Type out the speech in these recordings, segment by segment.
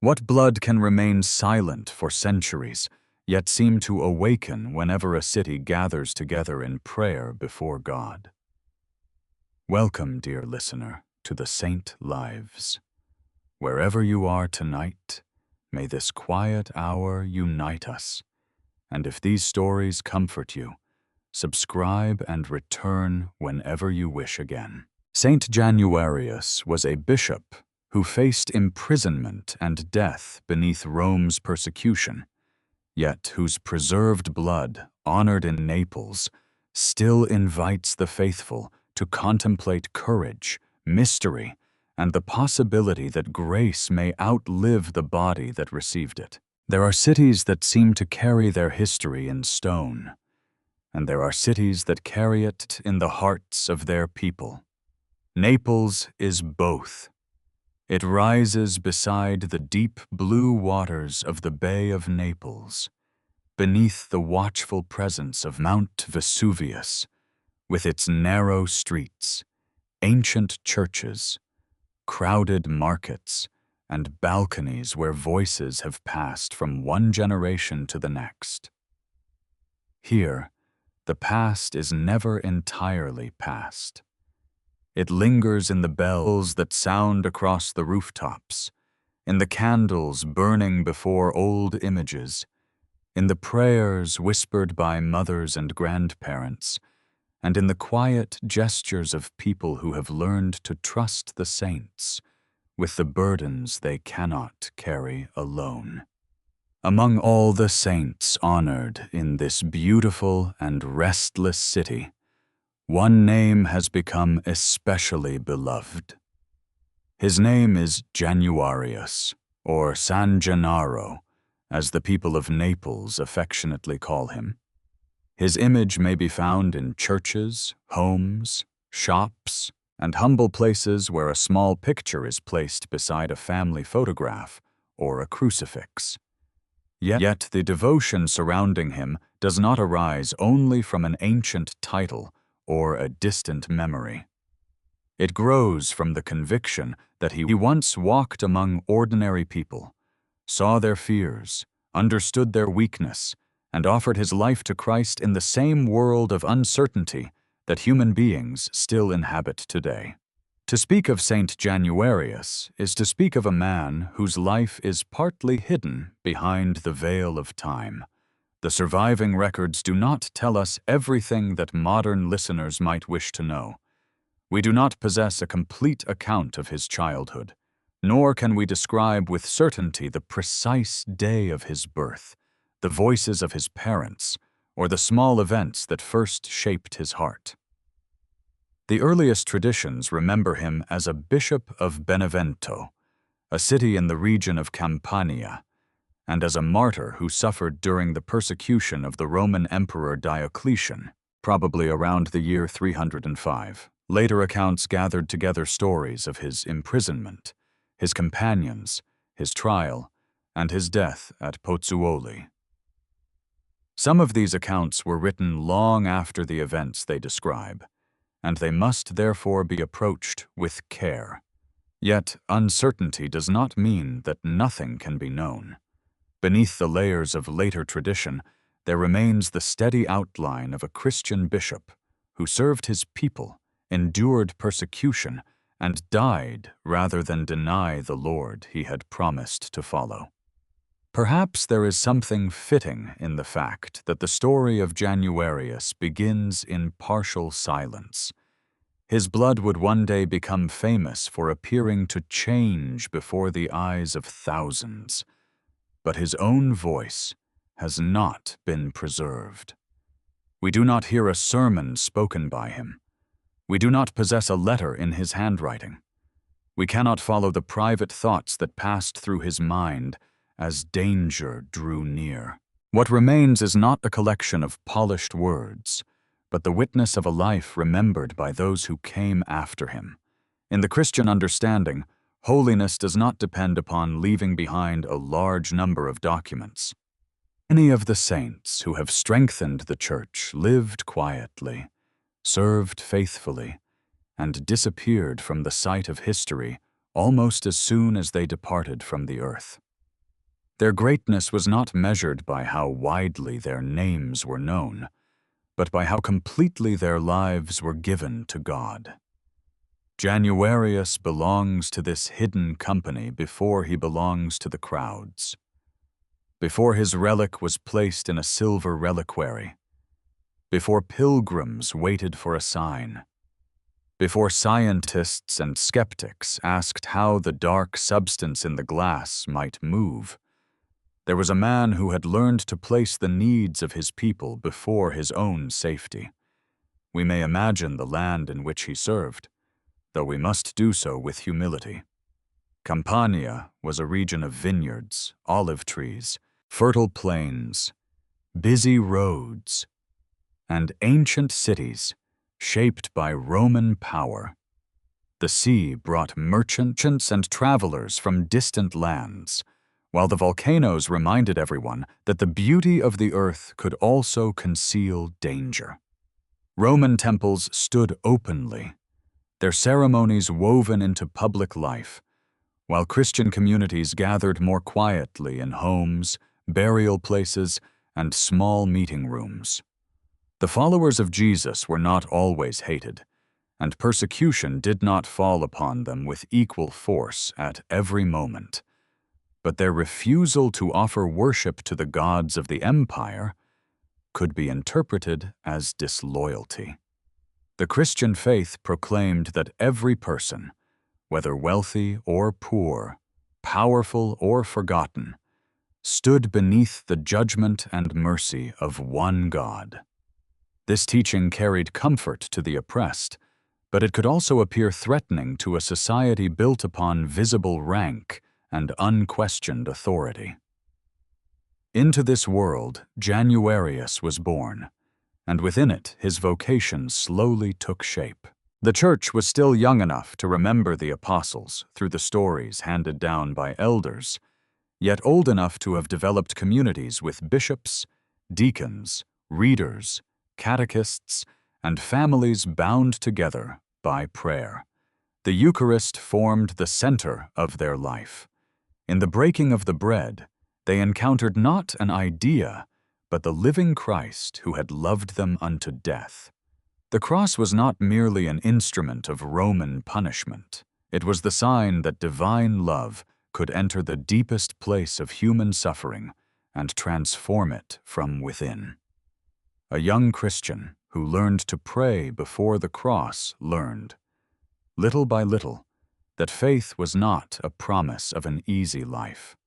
What blood can remain silent for centuries, yet seem to awaken whenever a city gathers together in prayer before God? Welcome, dear listener, to the Saint Lives. Wherever you are tonight, may this quiet hour unite us. And if these stories comfort you, subscribe and return whenever you wish again. Saint Januarius was a bishop who faced imprisonment and death beneath Rome's persecution, yet whose preserved blood, honored in Naples, still invites the faithful to contemplate courage, mystery, and the possibility that grace may outlive the body that received it. There are cities that seem to carry their history in stone, and there are cities that carry it in the hearts of their people. Naples is both. It rises beside the deep blue waters of the Bay of Naples, beneath the watchful presence of Mount Vesuvius, with its narrow streets, ancient churches, crowded markets, and balconies where voices have passed from one generation to the next. Here, the past is never entirely past. It lingers in the bells that sound across the rooftops, in the candles burning before old images, in the prayers whispered by mothers and grandparents, and in the quiet gestures of people who have learned to trust the saints with the burdens they cannot carry alone. Among all the saints honored in this beautiful and restless city, one name has become especially beloved. His name is Januarius, or San Gennaro, as the people of Naples affectionately call him. His image may be found in churches, homes, shops, and humble places where a small picture is placed beside a family photograph or a crucifix. Yet the devotion surrounding him does not arise only from an ancient title or a distant memory. It grows from the conviction that he once walked among ordinary people, saw their fears, understood their weakness, and offered his life to Christ in the same world of uncertainty that human beings still inhabit today. To speak of Saint Januarius is to speak of a man whose life is partly hidden behind the veil of time. The surviving records do not tell us everything that modern listeners might wish to know. We do not possess a complete account of his childhood, nor can we describe with certainty the precise day of his birth, the voices of his parents, or the small events that first shaped his heart. The earliest traditions remember him as a bishop of Benevento, a city in the region of Campania, and as a martyr who suffered during the persecution of the Roman Emperor Diocletian, probably around the year 305. Later accounts gathered together stories of his imprisonment, his companions, his trial, and his death at Pozzuoli. Some of these accounts were written long after the events they describe, and they must therefore be approached with care. Yet uncertainty does not mean that nothing can be known. Beneath the layers of later tradition, there remains the steady outline of a Christian bishop who served his people, endured persecution, and died rather than deny the Lord he had promised to follow. Perhaps there is something fitting in the fact that the story of Januarius begins in partial silence. His blood would one day become famous for appearing to change before the eyes of thousands, but his own voice has not been preserved. We do not hear a sermon spoken by him. We do not possess a letter in his handwriting. We cannot follow the private thoughts that passed through his mind as danger drew near. What remains is not a collection of polished words, but the witness of a life remembered by those who came after him. In the Christian understanding, holiness does not depend upon leaving behind a large number of documents. Many of the saints who have strengthened the Church lived quietly, served faithfully, and disappeared from the sight of history almost as soon as they departed from the earth. Their greatness was not measured by how widely their names were known, but by how completely their lives were given to God. Januarius belongs to this hidden company before he belongs to the crowds. Before his relic was placed in a silver reliquary, before pilgrims waited for a sign, before scientists and skeptics asked how the dark substance in the glass might move, there was a man who had learned to place the needs of his people before his own safety. We may imagine the land in which he served, though we must do so with humility. Campania was a region of vineyards, olive trees, fertile plains, busy roads, and ancient cities shaped by Roman power. The sea brought merchants and travelers from distant lands, while the volcanoes reminded everyone that the beauty of the earth could also conceal danger. Roman temples stood openly, their ceremonies woven into public life, while Christian communities gathered more quietly in homes, burial places, and small meeting rooms. The followers of Jesus were not always hated, and persecution did not fall upon them with equal force at every moment. But their refusal to offer worship to the gods of the empire could be interpreted as disloyalty. The Christian faith proclaimed that every person, whether wealthy or poor, powerful or forgotten, stood beneath the judgment and mercy of one God. This teaching carried comfort to the oppressed, but it could also appear threatening to a society built upon visible rank and unquestioned authority. Into this world, Januarius was born, and within it his vocation slowly took shape. The church was still young enough to remember the apostles through the stories handed down by elders, yet old enough to have developed communities with bishops, deacons, readers, catechists, and families bound together by prayer. The Eucharist formed the center of their life. In the breaking of the bread, they encountered not an idea, but the living Christ who had loved them unto death. The cross was not merely an instrument of Roman punishment. It was the sign that divine love could enter the deepest place of human suffering and transform it from within. A young Christian who learned to pray before the cross learned, little by little, that faith was not a promise of an easy life.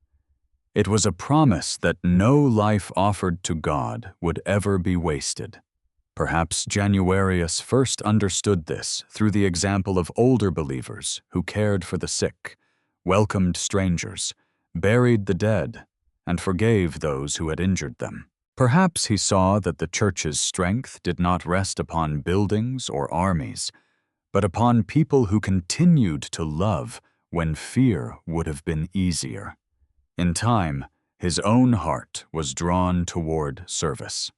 It was a promise that no life offered to God would ever be wasted. Perhaps Januarius first understood this through the example of older believers who cared for the sick, welcomed strangers, buried the dead, and forgave those who had injured them. Perhaps he saw that the church's strength did not rest upon buildings or armies, but upon people who continued to love when fear would have been easier. In time, his own heart was drawn toward service.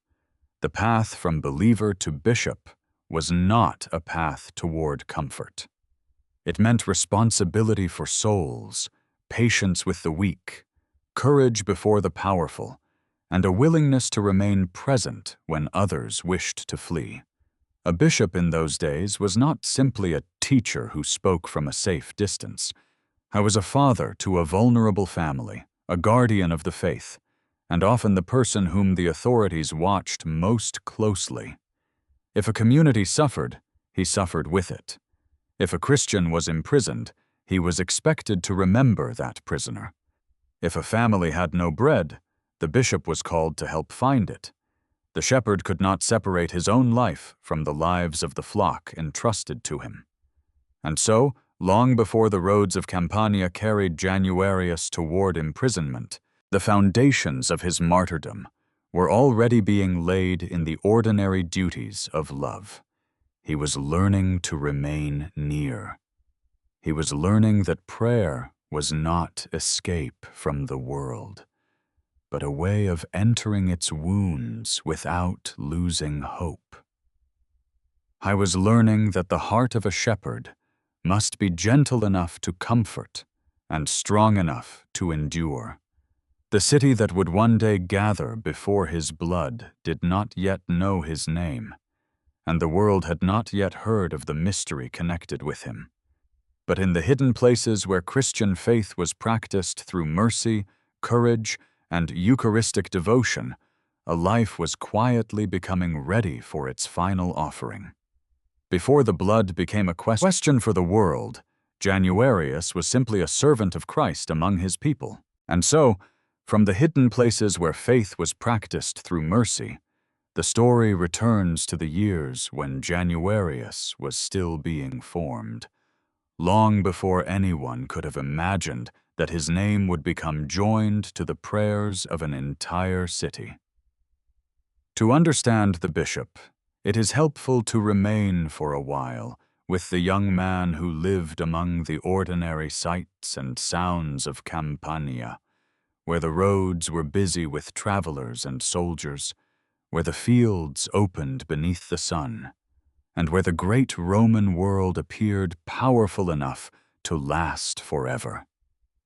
The path from believer to bishop was not a path toward comfort. It meant responsibility for souls, patience with the weak, courage before the powerful, and a willingness to remain present when others wished to flee. A bishop in those days was not simply a teacher who spoke from a safe distance. I was a father to a vulnerable family, a guardian of the faith, and often the person whom the authorities watched most closely. If a community suffered, he suffered with it. If a Christian was imprisoned, he was expected to remember that prisoner. If a family had no bread, the bishop was called to help find it. The shepherd could not separate his own life from the lives of the flock entrusted to him. And so, long before the roads of Campania carried Januarius toward imprisonment, the foundations of his martyrdom were already being laid in the ordinary duties of love. He was learning to remain near. He was learning that prayer was not escape from the world, but a way of entering its wounds without losing hope. I was learning that the heart of a shepherd must be gentle enough to comfort and strong enough to endure. The city that would one day gather before his blood did not yet know his name, and the world had not yet heard of the mystery connected with him. But in the hidden places where Christian faith was practiced through mercy, courage, and Eucharistic devotion, a life was quietly becoming ready for its final offering. Before the blood became a question for the world, Januarius was simply a servant of Christ among his people. And so, from the hidden places where faith was practiced through mercy, the story returns to the years when Januarius was still being formed, long before anyone could have imagined that his name would become joined to the prayers of an entire city. To understand the bishop, it is helpful to remain for a while with the young man who lived among the ordinary sights and sounds of Campania, where the roads were busy with travelers and soldiers, where the fields opened beneath the sun, and where the great Roman world appeared powerful enough to last forever.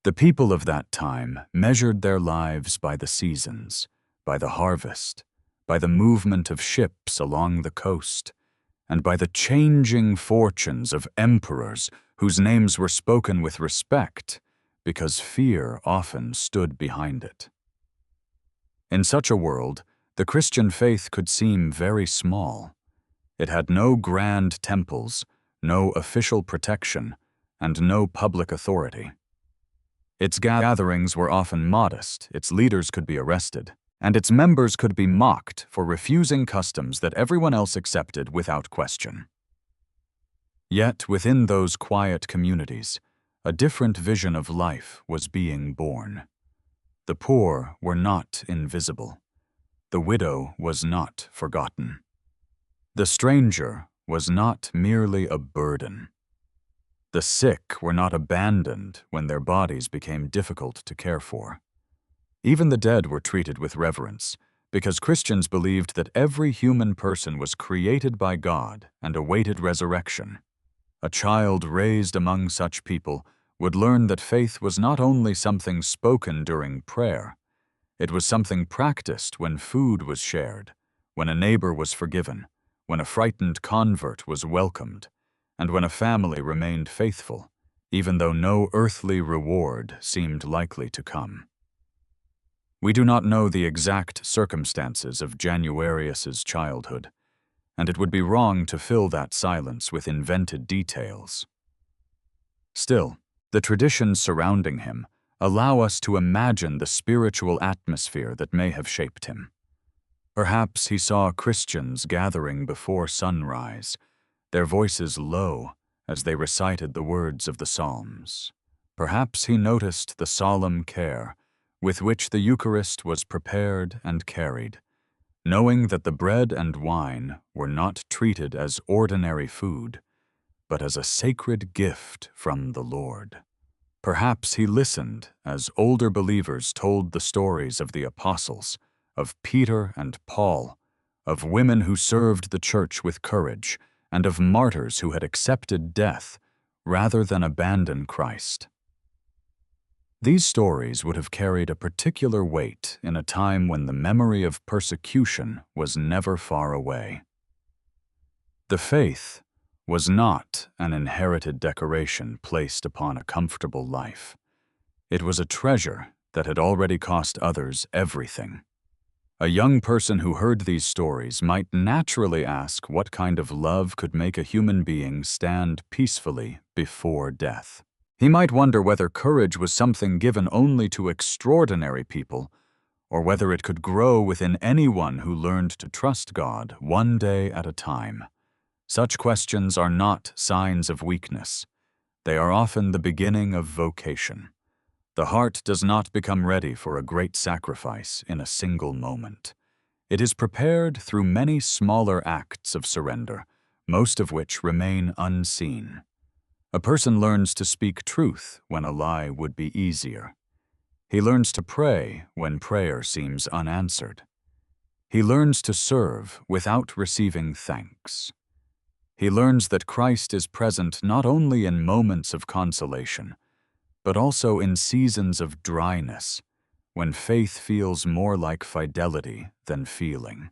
The people of that time measured their lives by the seasons, by the harvest, by the movement of ships along the coast, and by the changing fortunes of emperors whose names were spoken with respect, because fear often stood behind it. In such a world, the Christian faith could seem very small. It had no grand temples, no official protection, and no public authority. Its gatherings were often modest, its leaders could be arrested, and its members could be mocked for refusing customs that everyone else accepted without question. Yet within those quiet communities, a different vision of life was being born. The poor were not invisible. The widow was not forgotten. The stranger was not merely a burden. The sick were not abandoned when their bodies became difficult to care for. Even the dead were treated with reverence, because Christians believed that every human person was created by God and awaited resurrection. A child raised among such people would learn that faith was not only something spoken during prayer, it was something practiced when food was shared, when a neighbor was forgiven, when a frightened convert was welcomed, and when a family remained faithful, even though no earthly reward seemed likely to come. We do not know the exact circumstances of Januarius's childhood, and it would be wrong to fill that silence with invented details. Still, the traditions surrounding him allow us to imagine the spiritual atmosphere that may have shaped him. Perhaps he saw Christians gathering before sunrise, their voices low as they recited the words of the Psalms. Perhaps he noticed the solemn care with which the Eucharist was prepared and carried, knowing that the bread and wine were not treated as ordinary food, but as a sacred gift from the Lord. Perhaps he listened as older believers told the stories of the apostles, of Peter and Paul, of women who served the church with courage, and of martyrs who had accepted death rather than abandon Christ. These stories would have carried a particular weight in a time when the memory of persecution was never far away. The faith was not an inherited decoration placed upon a comfortable life. It was a treasure that had already cost others everything. A young person who heard these stories might naturally ask what kind of love could make a human being stand peacefully before death. He might wonder whether courage was something given only to extraordinary people, or whether it could grow within anyone who learned to trust God one day at a time. Such questions are not signs of weakness. They are often the beginning of vocation. The heart does not become ready for a great sacrifice in a single moment. It is prepared through many smaller acts of surrender, most of which remain unseen. A person learns to speak truth when a lie would be easier. He learns to pray when prayer seems unanswered. He learns to serve without receiving thanks. He learns that Christ is present not only in moments of consolation, but also in seasons of dryness, when faith feels more like fidelity than feeling.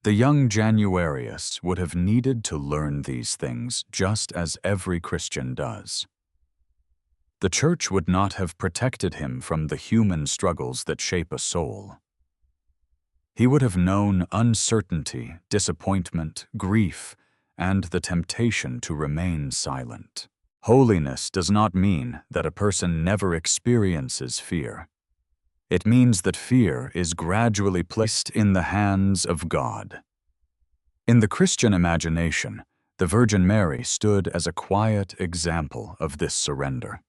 The young Januarius would have needed to learn these things just as every Christian does. The church would not have protected him from the human struggles that shape a soul. He would have known uncertainty, disappointment, grief, and the temptation to remain silent. Holiness does not mean that a person never experiences fear. It means that fear is gradually placed in the hands of God. In the Christian imagination, the Virgin Mary stood as a quiet example of this surrender.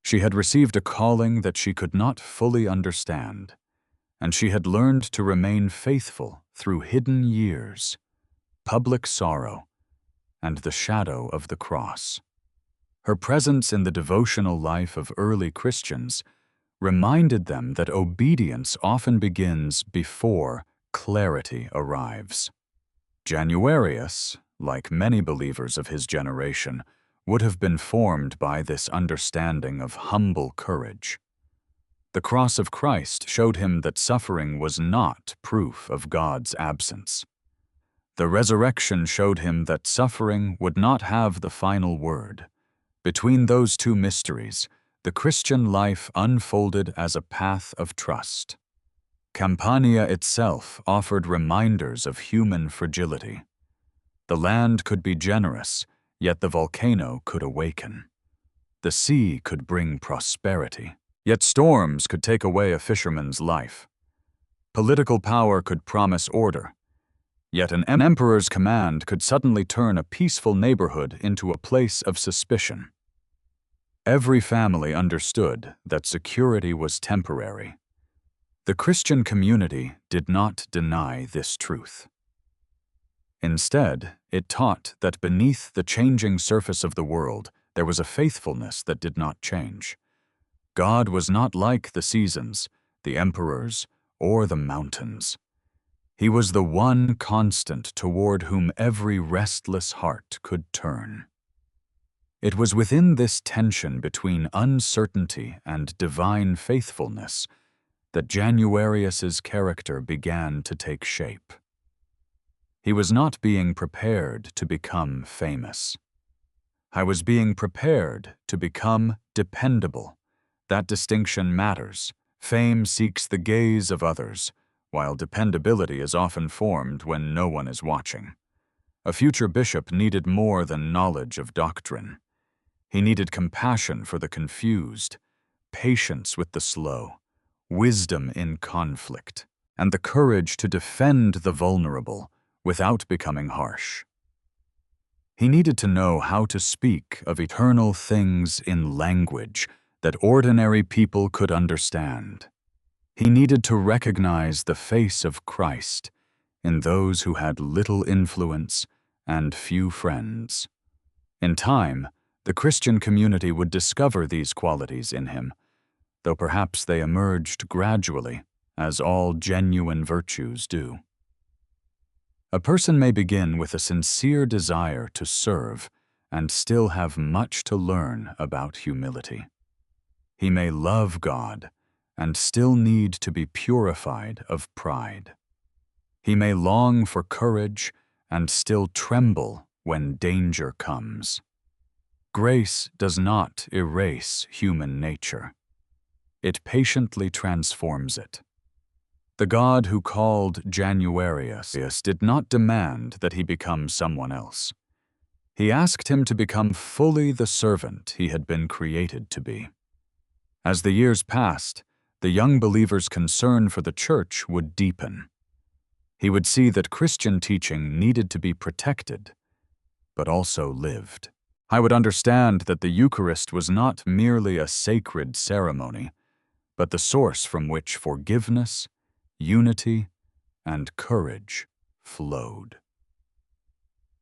She had received a calling that she could not fully understand, and she had learned to remain faithful through hidden years, public sorrow, and the shadow of the cross. Her presence in the devotional life of early Christians reminded them that obedience often begins before clarity arrives. Januarius, like many believers of his generation, would have been formed by this understanding of humble courage. The cross of Christ showed him that suffering was not proof of God's absence. The resurrection showed him that suffering would not have the final word. Between those two mysteries, the Christian life unfolded as a path of trust. Campania itself offered reminders of human fragility. The land could be generous, yet the volcano could awaken. The sea could bring prosperity, yet storms could take away a fisherman's life. Political power could promise order, yet an emperor's command could suddenly turn a peaceful neighborhood into a place of suspicion. Every family understood that security was temporary. The Christian community did not deny this truth. Instead, it taught that beneath the changing surface of the world, there was a faithfulness that did not change. God was not like the seasons, the emperors, or the mountains. He was the one constant toward whom every restless heart could turn. It was within this tension between uncertainty and divine faithfulness that Januarius's character began to take shape. He was not being prepared to become famous. I was being prepared to become dependable. That distinction matters. Fame seeks the gaze of others, while dependability is often formed when no one is watching. A future bishop needed more than knowledge of doctrine. He needed compassion for the confused, patience with the slow, wisdom in conflict, and the courage to defend the vulnerable without becoming harsh. He needed to know how to speak of eternal things in language that ordinary people could understand. He needed to recognize the face of Christ in those who had little influence and few friends. In time, the Christian community would discover these qualities in him, though perhaps they emerged gradually, as all genuine virtues do. A person may begin with a sincere desire to serve and still have much to learn about humility. He may love God and still need to be purified of pride. He may long for courage and still tremble when danger comes. Grace does not erase human nature. It patiently transforms it. The God who called Januarius did not demand that he become someone else. He asked him to become fully the servant he had been created to be. As the years passed, the young believer's concern for the church would deepen. He would see that Christian teaching needed to be protected, but also lived. I would understand that the Eucharist was not merely a sacred ceremony, but the source from which forgiveness, unity, and courage flowed.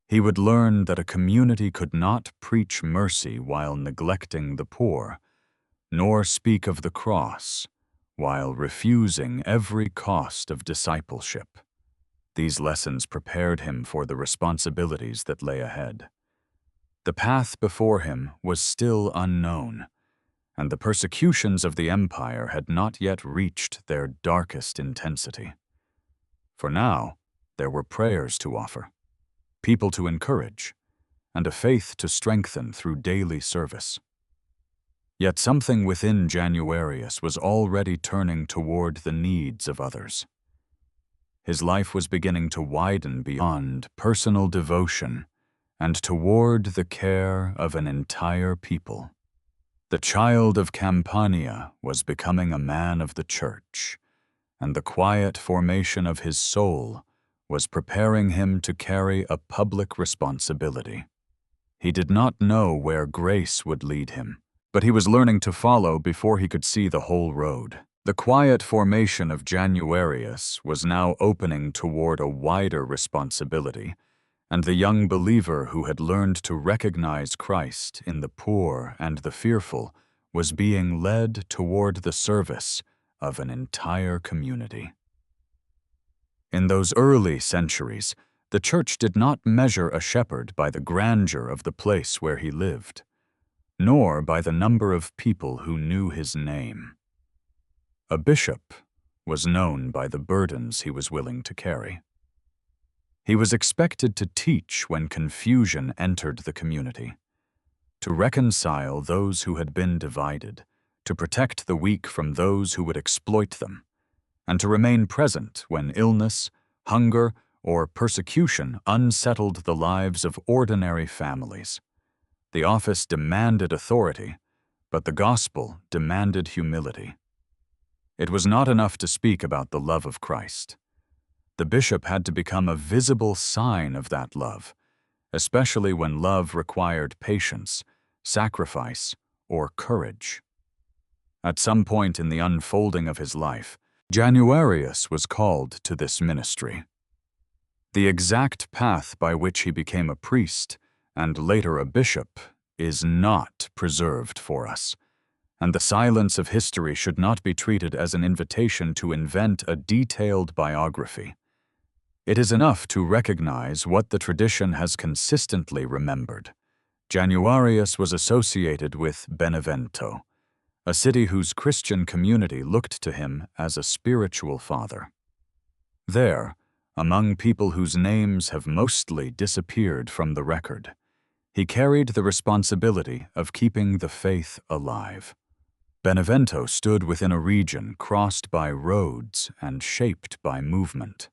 He would learn that a community could not preach mercy while neglecting the poor, nor speak of the cross while refusing every cost of discipleship. These lessons prepared him for the responsibilities that lay ahead. The path before him was still unknown, and the persecutions of the empire had not yet reached their darkest intensity. For now, there were prayers to offer, people to encourage, and a faith to strengthen through daily service. Yet something within Januarius was already turning toward the needs of others. His life was beginning to widen beyond personal devotion and toward the care of an entire people. The child of Campania was becoming a man of the church, and the quiet formation of his soul was preparing him to carry a public responsibility. He did not know where grace would lead him, but he was learning to follow before he could see the whole road. The quiet formation of Januarius was now opening toward a wider responsibility, and the young believer who had learned to recognize Christ in the poor and the fearful was being led toward the service of an entire community. In those early centuries, the church did not measure a shepherd by the grandeur of the place where he lived, nor by the number of people who knew his name. A bishop was known by the burdens he was willing to carry. He was expected to teach when confusion entered the community, to reconcile those who had been divided, to protect the weak from those who would exploit them, and to remain present when illness, hunger, or persecution unsettled the lives of ordinary families. The office demanded authority, but the gospel demanded humility. It was not enough to speak about the love of Christ. The bishop had to become a visible sign of that love, especially when love required patience, sacrifice, or courage. At some point in the unfolding of his life, Januarius was called to this ministry. The exact path by which he became a priest and later a bishop is not preserved for us, and the silence of history should not be treated as an invitation to invent a detailed biography. It is enough to recognize what the tradition has consistently remembered. Januarius was associated with Benevento, a city whose Christian community looked to him as a spiritual father. There, among people whose names have mostly disappeared from the record, he carried the responsibility of keeping the faith alive. Benevento stood within a region crossed by roads and shaped by movement.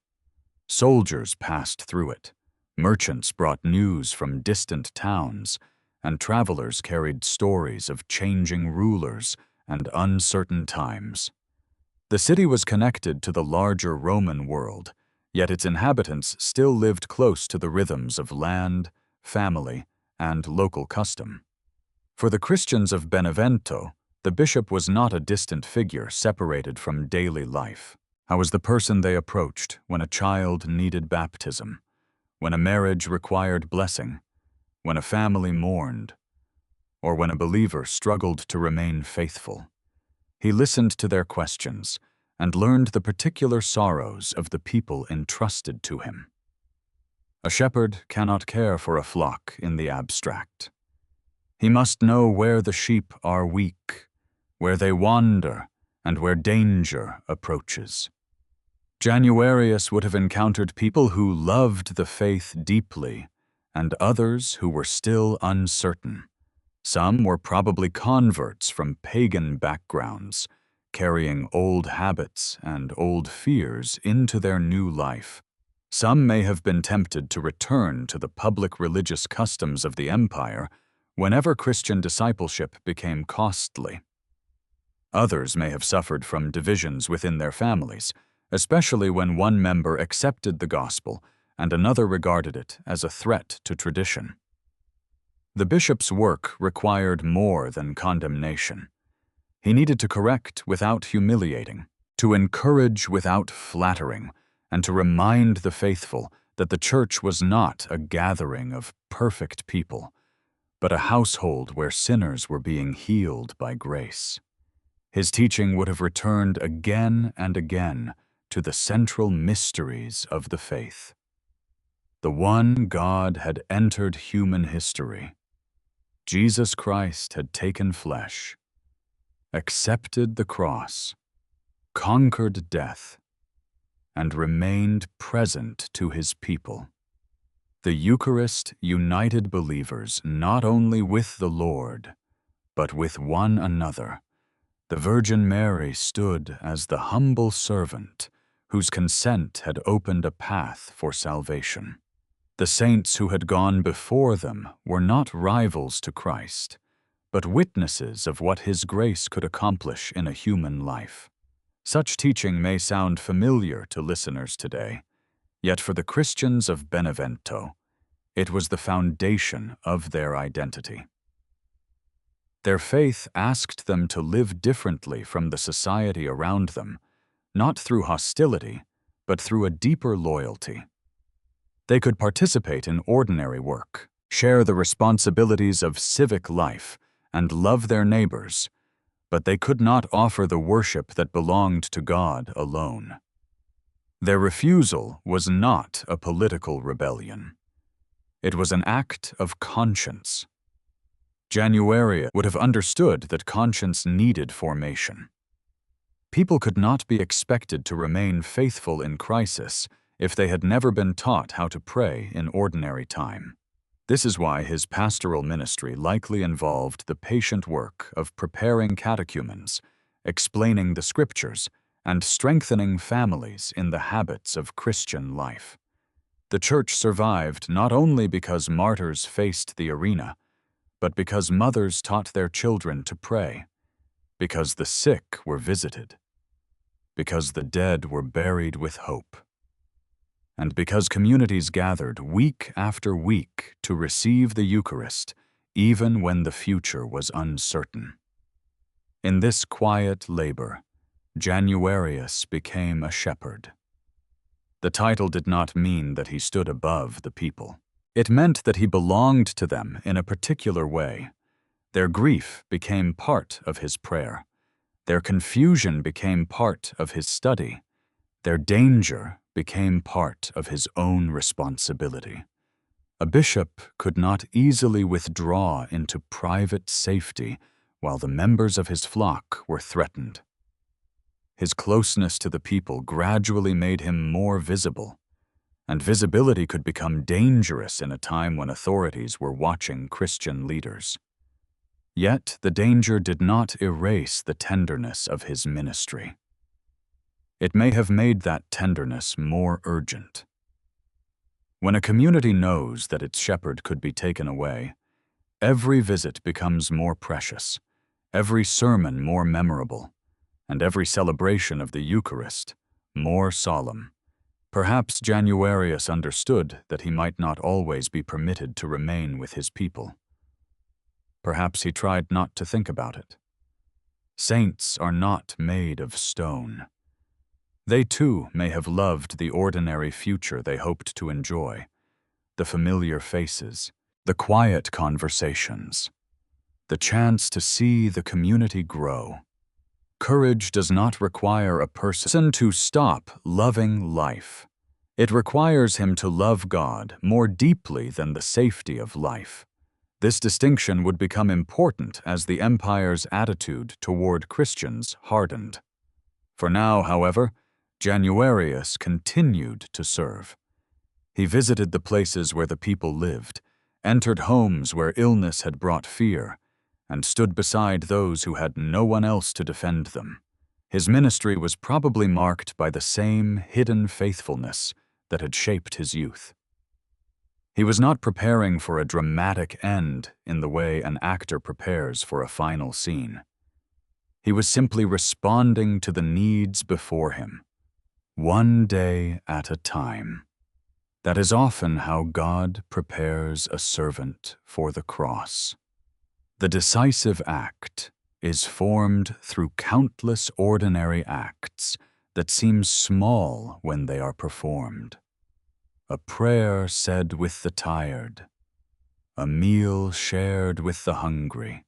Soldiers passed through it, merchants brought news from distant towns, and travelers carried stories of changing rulers and uncertain times. The city was connected to the larger Roman world, yet its inhabitants still lived close to the rhythms of land, family, and local custom. For the Christians of Benevento, the bishop was not a distant figure separated from daily life. I was the person they approached when a child needed baptism, when a marriage required blessing, when a family mourned, or when a believer struggled to remain faithful. He listened to their questions and learned the particular sorrows of the people entrusted to him. A shepherd cannot care for a flock in the abstract. He must know where the sheep are weak, where they wander, and where danger approaches. Januarius would have encountered people who loved the faith deeply and others who were still uncertain. Some were probably converts from pagan backgrounds, carrying old habits and old fears into their new life. Some may have been tempted to return to the public religious customs of the empire whenever Christian discipleship became costly. Others may have suffered from divisions within their families, especially when one member accepted the gospel and another regarded it as a threat to tradition. The bishop's work required more than condemnation. He needed to correct without humiliating, to encourage without flattering, and to remind the faithful that the church was not a gathering of perfect people, but a household where sinners were being healed by grace. His teaching would have returned again and again to the central mysteries of the faith. The one God had entered human history. Jesus Christ had taken flesh, accepted the cross, conquered death, and remained present to his people. The Eucharist united believers not only with the Lord, but with one another. The Virgin Mary stood as the humble servant whose consent had opened a path for salvation. The saints who had gone before them were not rivals to Christ, but witnesses of what His grace could accomplish in a human life. Such teaching may sound familiar to listeners today, yet for the Christians of Benevento, it was the foundation of their identity. Their faith asked them to live differently from the society around them, not through hostility, but through a deeper loyalty. They could participate in ordinary work, share the responsibilities of civic life, and love their neighbors, but they could not offer the worship that belonged to God alone. Their refusal was not a political rebellion. It was an act of conscience. Januarius would have understood that conscience needed formation. People could not be expected to remain faithful in crisis if they had never been taught how to pray in ordinary time. This is why his pastoral ministry likely involved the patient work of preparing catechumens, explaining the scriptures, and strengthening families in the habits of Christian life. The Church survived not only because martyrs faced the arena, but because mothers taught their children to pray, because the sick were visited, because the dead were buried with hope, and because communities gathered week after week to receive the Eucharist, even when the future was uncertain. In this quiet labor, Januarius became a shepherd. The title did not mean that he stood above the people. It meant that he belonged to them in a particular way. Their grief became part of his prayer. Their confusion became part of his study. Their danger became part of his own responsibility. A bishop could not easily withdraw into private safety while the members of his flock were threatened. His closeness to the people gradually made him more visible, and visibility could become dangerous in a time when authorities were watching Christian leaders. Yet the danger did not erase the tenderness of his ministry. It may have made that tenderness more urgent. When a community knows that its shepherd could be taken away, every visit becomes more precious, every sermon more memorable, and every celebration of the Eucharist more solemn. Perhaps Januarius understood that he might not always be permitted to remain with his people. Perhaps he tried not to think about it. Saints are not made of stone. They too may have loved the ordinary future they hoped to enjoy, the familiar faces, the quiet conversations, the chance to see the community grow. Courage does not require a person to stop loving life. It requires him to love God more deeply than the safety of life. This distinction would become important as the empire's attitude toward Christians hardened. For now, however, Januarius continued to serve. He visited the places where the people lived, entered homes where illness had brought fear, and stood beside those who had no one else to defend them. His ministry was probably marked by the same hidden faithfulness that had shaped his youth. He was not preparing for a dramatic end in the way an actor prepares for a final scene. He was simply responding to the needs before him, one day at a time. That is often how God prepares a servant for the cross. The decisive act is formed through countless ordinary acts that seem small when they are performed. A prayer said with the tired, a meal shared with the hungry,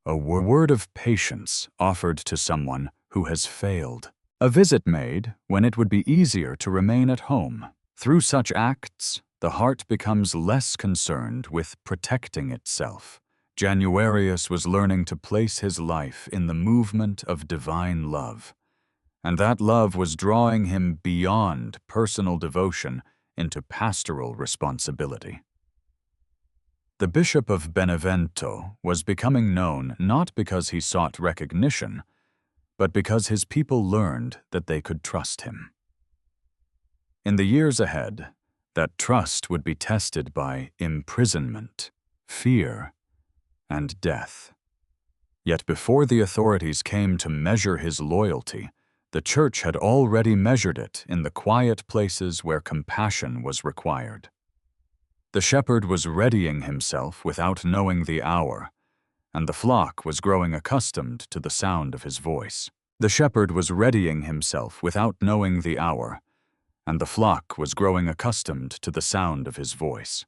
a word of patience offered to someone who has failed, a visit made when it would be easier to remain at home. Through such acts, the heart becomes less concerned with protecting itself Januarius was learning to place his life in the movement of divine love, and that love was drawing him beyond personal devotion into pastoral responsibility. The Bishop of Benevento was becoming known not because he sought recognition, but because his people learned that they could trust him. In the years ahead, that trust would be tested by imprisonment, fear, and death. Yet before the authorities came to measure his loyalty, the Church had already measured it in the quiet places where compassion was required. The shepherd was readying himself without knowing the hour, and the flock was growing accustomed to the sound of his voice. The shepherd was readying himself without knowing the hour, and the flock was growing accustomed to the sound of his voice.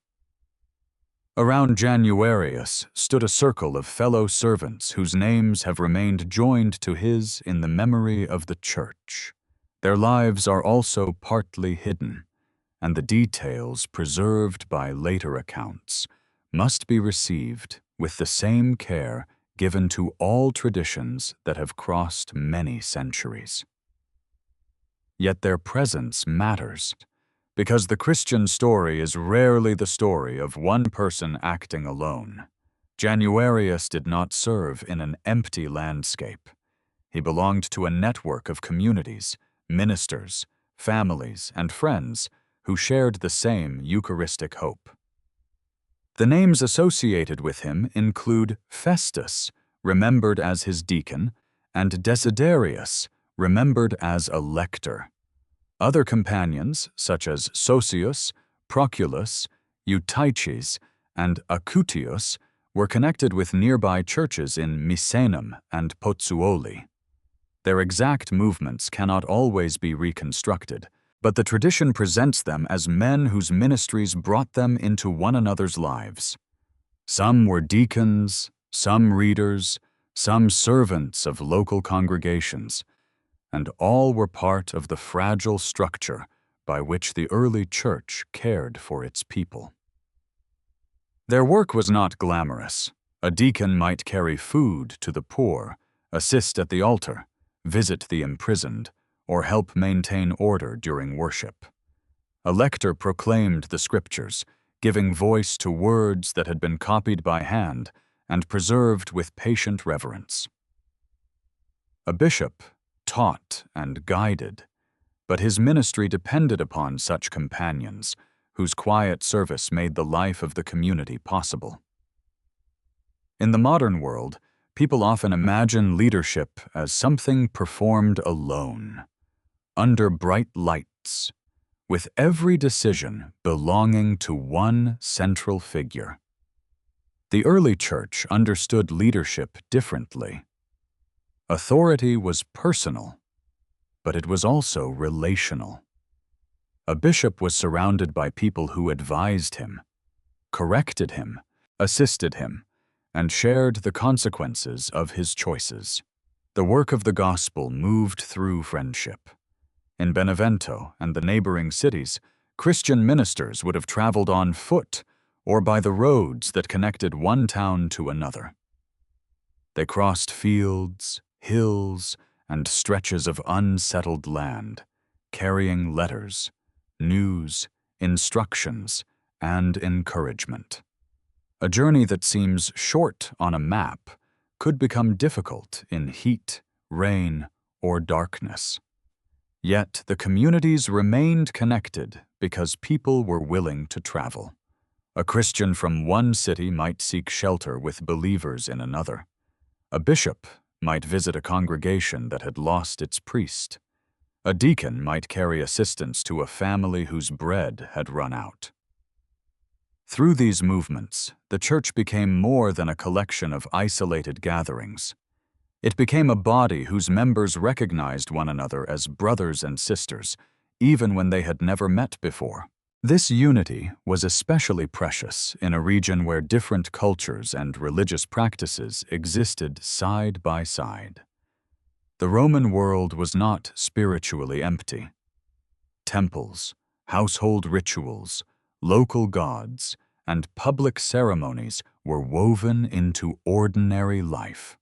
Around Januarius stood a circle of fellow servants whose names have remained joined to his in the memory of the Church. Their lives are also partly hidden, and the details preserved by later accounts must be received with the same care given to all traditions that have crossed many centuries. Yet their presence matters, because the Christian story is rarely the story of one person acting alone. Januarius did not serve in an empty landscape. He belonged to a network of communities, ministers, families, and friends who shared the same Eucharistic hope. The names associated with him include Festus, remembered as his deacon, and Desiderius, remembered as a lector. Other companions, such as Sosius, Proculus, Eutyches, and Acutius, were connected with nearby churches in Misenum and Pozzuoli. Their exact movements cannot always be reconstructed, but the tradition presents them as men whose ministries brought them into one another's lives. Some were deacons, some readers, some servants of local congregations, and all were part of the fragile structure by which the early church cared for its people. Their work was not glamorous. A deacon might carry food to the poor, assist at the altar, visit the imprisoned, or help maintain order during worship. A lector proclaimed the scriptures, giving voice to words that had been copied by hand and preserved with patient reverence. A bishop taught and guided, but his ministry depended upon such companions, whose quiet service made the life of the community possible. In the modern world, people often imagine leadership as something performed alone, under bright lights, with every decision belonging to one central figure. The early church understood leadership differently. Authority was personal, but it was also relational. A bishop was surrounded by people who advised him, corrected him, assisted him, and shared the consequences of his choices. The work of the gospel moved through friendship. In Benevento and the neighboring cities, Christian ministers would have traveled on foot or by the roads that connected one town to another. They crossed fields, hills, and stretches of unsettled land, carrying letters, news, instructions, and encouragement. A journey that seems short on a map could become difficult in heat, rain, or darkness. Yet the communities remained connected because people were willing to travel. A Christian from one city might seek shelter with believers in another. A bishop might visit a congregation that had lost its priest. A deacon might carry assistance to a family whose bread had run out. Through these movements, the church became more than a collection of isolated gatherings. It became a body whose members recognized one another as brothers and sisters, even when they had never met before. This unity was especially precious in a region where different cultures and religious practices existed side by side. The Roman world was not spiritually empty. Temples, household rituals, local gods, and public ceremonies were woven into ordinary life.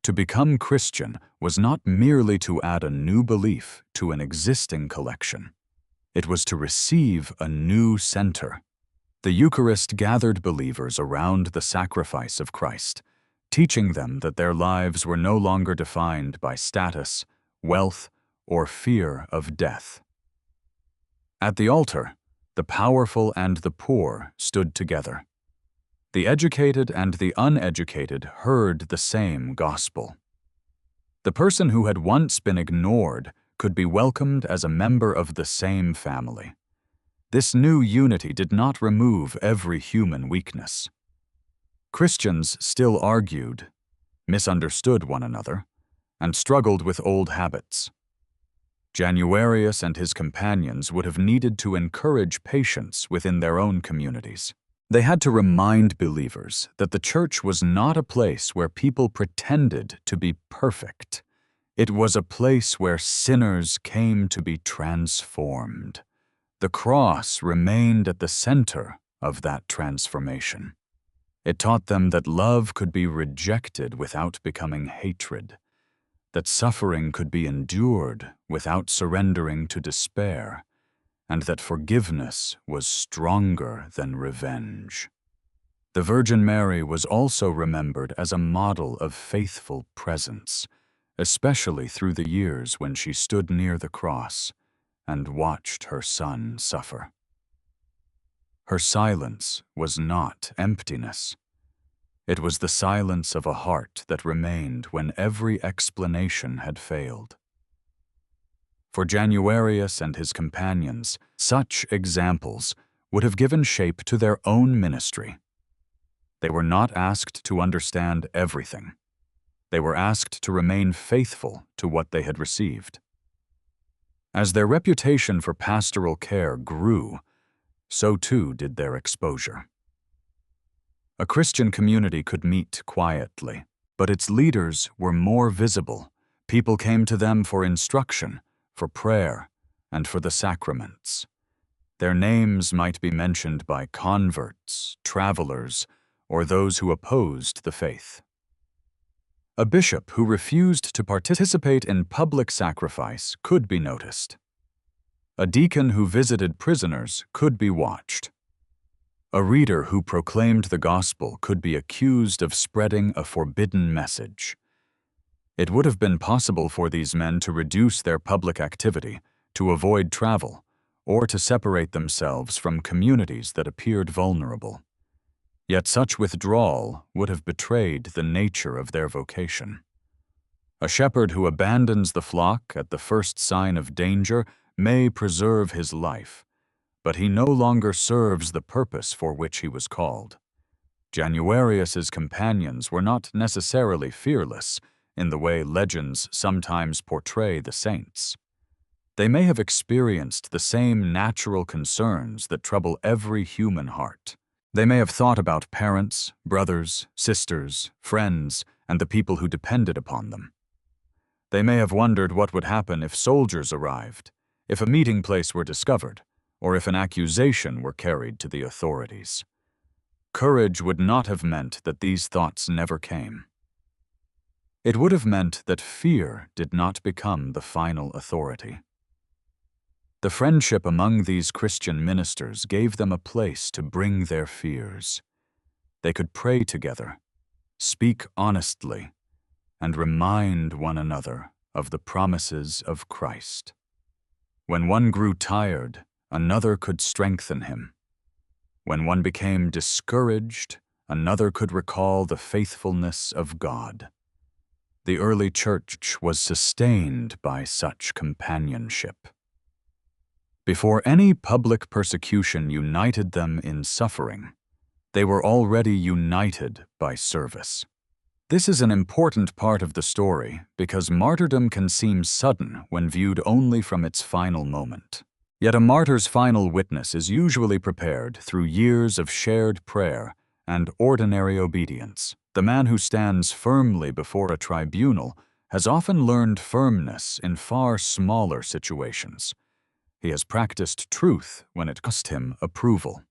To become Christian was not merely to add a new belief to an existing collection. It was to receive a new center. The Eucharist gathered believers around the sacrifice of Christ, teaching them that their lives were no longer defined by status, wealth, or fear of death. At the altar, the powerful and the poor stood together. The educated and the uneducated heard the same gospel. The person who had once been ignored could be welcomed as a member of the same family. This new unity did not remove every human weakness. Christians still argued, misunderstood one another, and struggled with old habits. Januarius and his companions would have needed to encourage patience within their own communities. They had to remind believers that the church was not a place where people pretended to be perfect. It was a place where sinners came to be transformed. The cross remained at the center of that transformation. It taught them that love could be rejected without becoming hatred, that suffering could be endured without surrendering to despair, and that forgiveness was stronger than revenge. The Virgin Mary was also remembered as a model of faithful presence, especially through the years when she stood near the cross and watched her Son suffer. Her silence was not emptiness. It was the silence of a heart that remained when every explanation had failed. For Januarius and his companions, such examples would have given shape to their own ministry. They were not asked to understand everything. They were asked to remain faithful to what they had received. As their reputation for pastoral care grew, so too did their exposure. A Christian community could meet quietly, but its leaders were more visible. People came to them for instruction, for prayer, and for the sacraments. Their names might be mentioned by converts, travelers, or those who opposed the faith. A bishop who refused to participate in public sacrifice could be noticed. A deacon who visited prisoners could be watched. A reader who proclaimed the gospel could be accused of spreading a forbidden message. It would have been possible for these men to reduce their public activity, to avoid travel, or to separate themselves from communities that appeared vulnerable. Yet such withdrawal would have betrayed the nature of their vocation. A shepherd who abandons the flock at the first sign of danger may preserve his life, but he no longer serves the purpose for which he was called. Januarius's companions were not necessarily fearless in the way legends sometimes portray the saints. They may have experienced the same natural concerns that trouble every human heart. They may have thought about parents, brothers, sisters, friends, and the people who depended upon them. They may have wondered what would happen if soldiers arrived, if a meeting place were discovered, or if an accusation were carried to the authorities. Courage would not have meant that these thoughts never came. It would have meant that fear did not become the final authority. The friendship among these Christian ministers gave them a place to bring their fears. They could pray together, speak honestly, and remind one another of the promises of Christ. When one grew tired, another could strengthen him. When one became discouraged, another could recall the faithfulness of God. The early church was sustained by such companionship. Before any public persecution united them in suffering, they were already united by service. This is an important part of the story because martyrdom can seem sudden when viewed only from its final moment. Yet a martyr's final witness is usually prepared through years of shared prayer and ordinary obedience. The man who stands firmly before a tribunal has often learned firmness in far smaller situations. He has practiced truth when it cost him approval.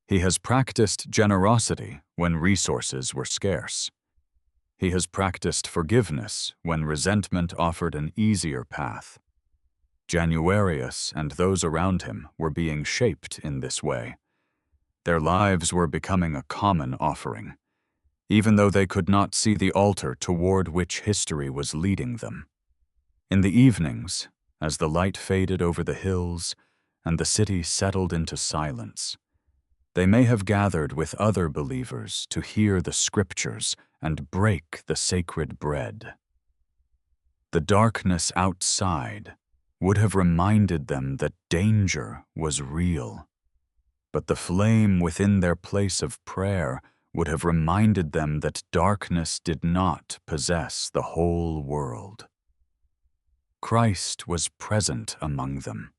He has practiced generosity when resources were scarce. He has practiced forgiveness when resentment offered an easier path. Januarius and those around him were being shaped in this way. Their lives were becoming a common offering, even though they could not see the altar toward which history was leading them. In the evenings, as the light faded over the hills and the city settled into silence, they may have gathered with other believers to hear the scriptures and break the sacred bread. The darkness outside would have reminded them that danger was real, but the flame within their place of prayer would have reminded them that darkness did not possess the whole world. Christ was present among them,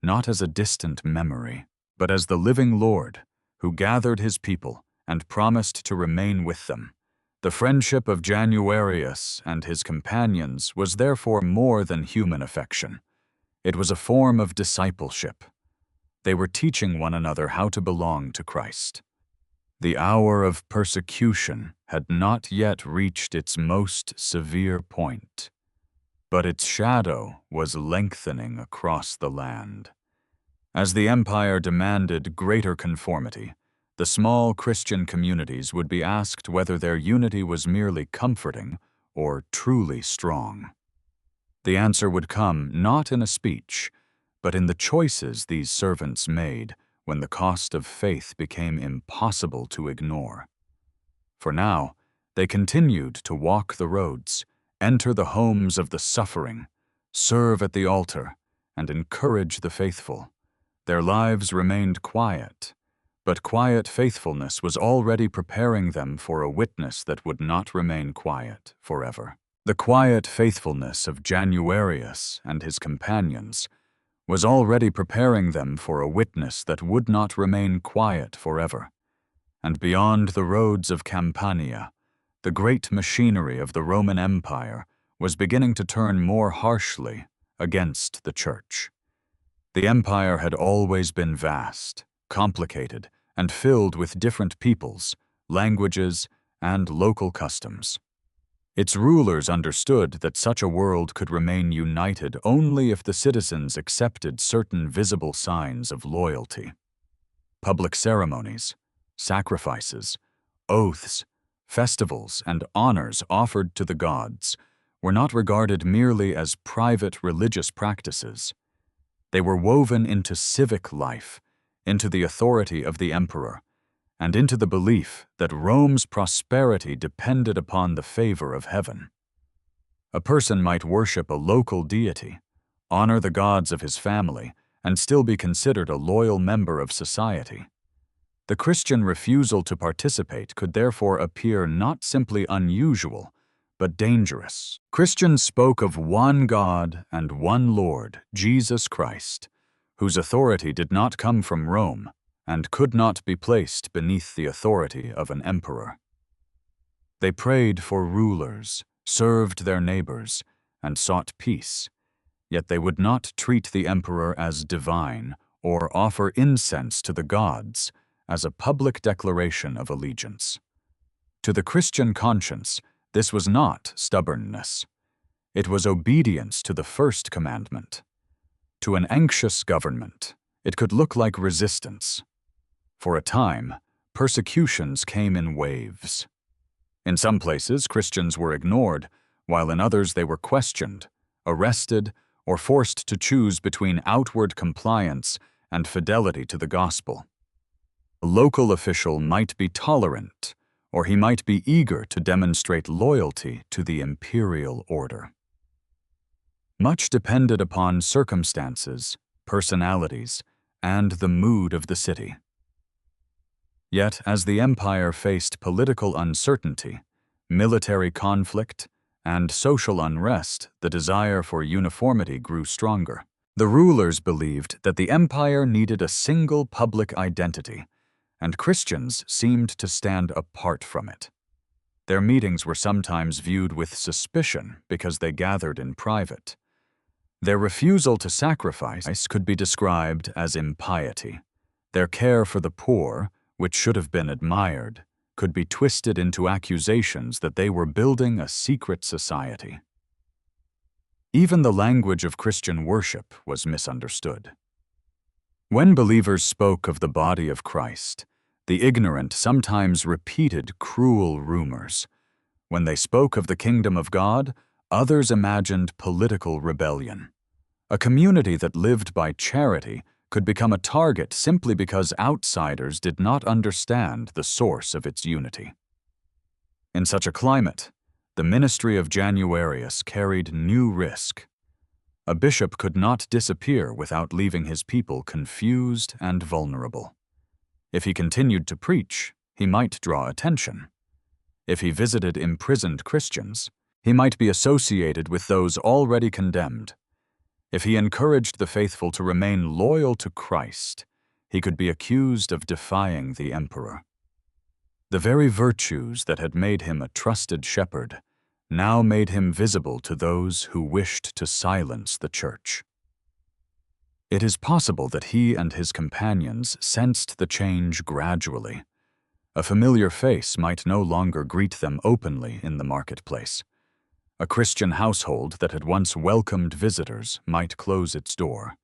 not as a distant memory, but as the living Lord who gathered his people and promised to remain with them. The friendship of Januarius and his companions was therefore more than human affection. It was a form of discipleship. They were teaching one another how to belong to Christ. The hour of persecution had not yet reached its most severe point, but its shadow was lengthening across the land. As the empire demanded greater conformity, the small Christian communities would be asked whether their unity was merely comforting or truly strong. The answer would come not in a speech, but in the choices these servants made when the cost of faith became impossible to ignore. For now, they continued to walk the roads, enter the homes of the suffering, serve at the altar, and encourage the faithful. Their lives remained quiet, but quiet faithfulness was already preparing them for a witness that would not remain quiet forever. The quiet faithfulness of Januarius and his companions was already preparing them for a witness that would not remain quiet forever. And beyond the roads of Campania, the great machinery of the Roman Empire was beginning to turn more harshly against the Church. The empire had always been vast, complicated, and filled with different peoples, languages, and local customs. Its rulers understood that such a world could remain united only if the citizens accepted certain visible signs of loyalty. Public ceremonies, sacrifices, oaths, festivals, and honors offered to the gods were not regarded merely as private religious practices. They were woven into civic life, into the authority of the emperor, and into the belief that Rome's prosperity depended upon the favor of heaven. A person might worship a local deity, honor the gods of his family, and still be considered a loyal member of society. The Christian refusal to participate could therefore appear not simply unusual, but dangerous. Christians spoke of one God and one Lord, Jesus Christ, whose authority did not come from Rome and could not be placed beneath the authority of an emperor. They prayed for rulers, served their neighbors, and sought peace, yet they would not treat the emperor as divine or offer incense to the gods as a public declaration of allegiance. To the Christian conscience, this was not stubbornness. It was obedience to the first commandment. To an anxious government, it could look like resistance. For a time, persecutions came in waves. In some places, Christians were ignored, while in others they were questioned, arrested, or forced to choose between outward compliance and fidelity to the gospel. A local official might be tolerant, or he might be eager to demonstrate loyalty to the imperial order. Much depended upon circumstances, personalities, and the mood of the city. Yet, as the empire faced political uncertainty, military conflict, and social unrest, the desire for uniformity grew stronger. The rulers believed that the empire needed a single public identity, and Christians seemed to stand apart from it. Their meetings were sometimes viewed with suspicion because they gathered in private. Their refusal to sacrifice could be described as impiety. Their care for the poor, which should have been admired, could be twisted into accusations that they were building a secret society. Even the language of Christian worship was misunderstood. When believers spoke of the body of Christ, the ignorant sometimes repeated cruel rumors. When they spoke of the kingdom of God, others imagined political rebellion. A community that lived by charity could become a target simply because outsiders did not understand the source of its unity. In such a climate, the ministry of Januarius carried new risk. A bishop could not disappear without leaving his people confused and vulnerable. If he continued to preach, he might draw attention. If he visited imprisoned Christians, he might be associated with those already condemned. If he encouraged the faithful to remain loyal to Christ, he could be accused of defying the emperor. The very virtues that had made him a trusted shepherd now made him visible to those who wished to silence the church. It is possible that he and his companions sensed the change gradually. A familiar face might no longer greet them openly in the marketplace. A Christian household that had once welcomed visitors might close its door.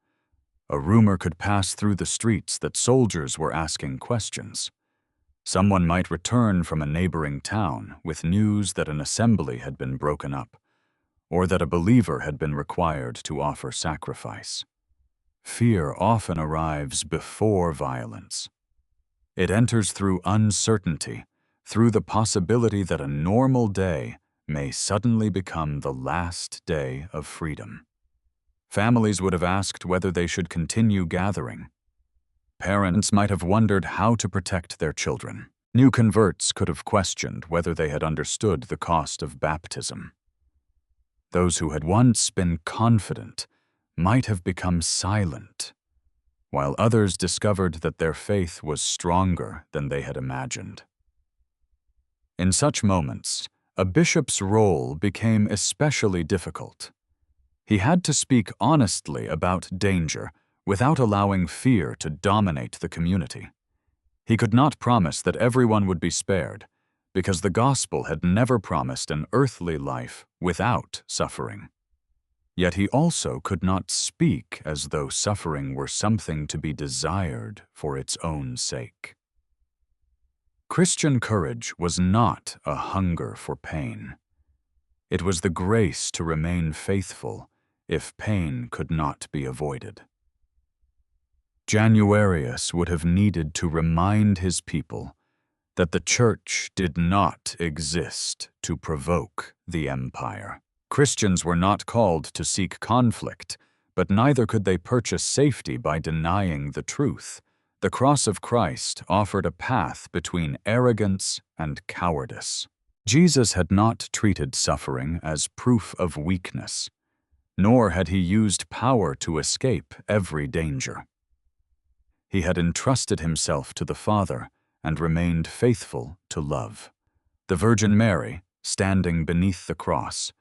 A rumor could pass through the streets that soldiers were asking questions. Someone might return from a neighboring town with news that an assembly had been broken up, or that a believer had been required to offer sacrifice. Fear often arrives before violence. It enters through uncertainty, through the possibility that a normal day may suddenly become the last day of freedom. Families would have asked whether they should continue gathering. Parents might have wondered how to protect their children. New converts could have questioned whether they had understood the cost of baptism. Those who had once been confident might have become silent, while others discovered that their faith was stronger than they had imagined. In such moments, a bishop's role became especially difficult. He had to speak honestly about danger without allowing fear to dominate the community. He could not promise that everyone would be spared, because the gospel had never promised an earthly life without suffering. Yet he also could not speak as though suffering were something to be desired for its own sake. Christian courage was not a hunger for pain. It was the grace to remain faithful if pain could not be avoided. Januarius would have needed to remind his people that the church did not exist to provoke the empire. Christians were not called to seek conflict, but neither could they purchase safety by denying the truth. The cross of Christ offered a path between arrogance and cowardice. Jesus had not treated suffering as proof of weakness, nor had he used power to escape every danger. He had entrusted himself to the Father and remained faithful to love. The Virgin Mary, standing beneath the cross,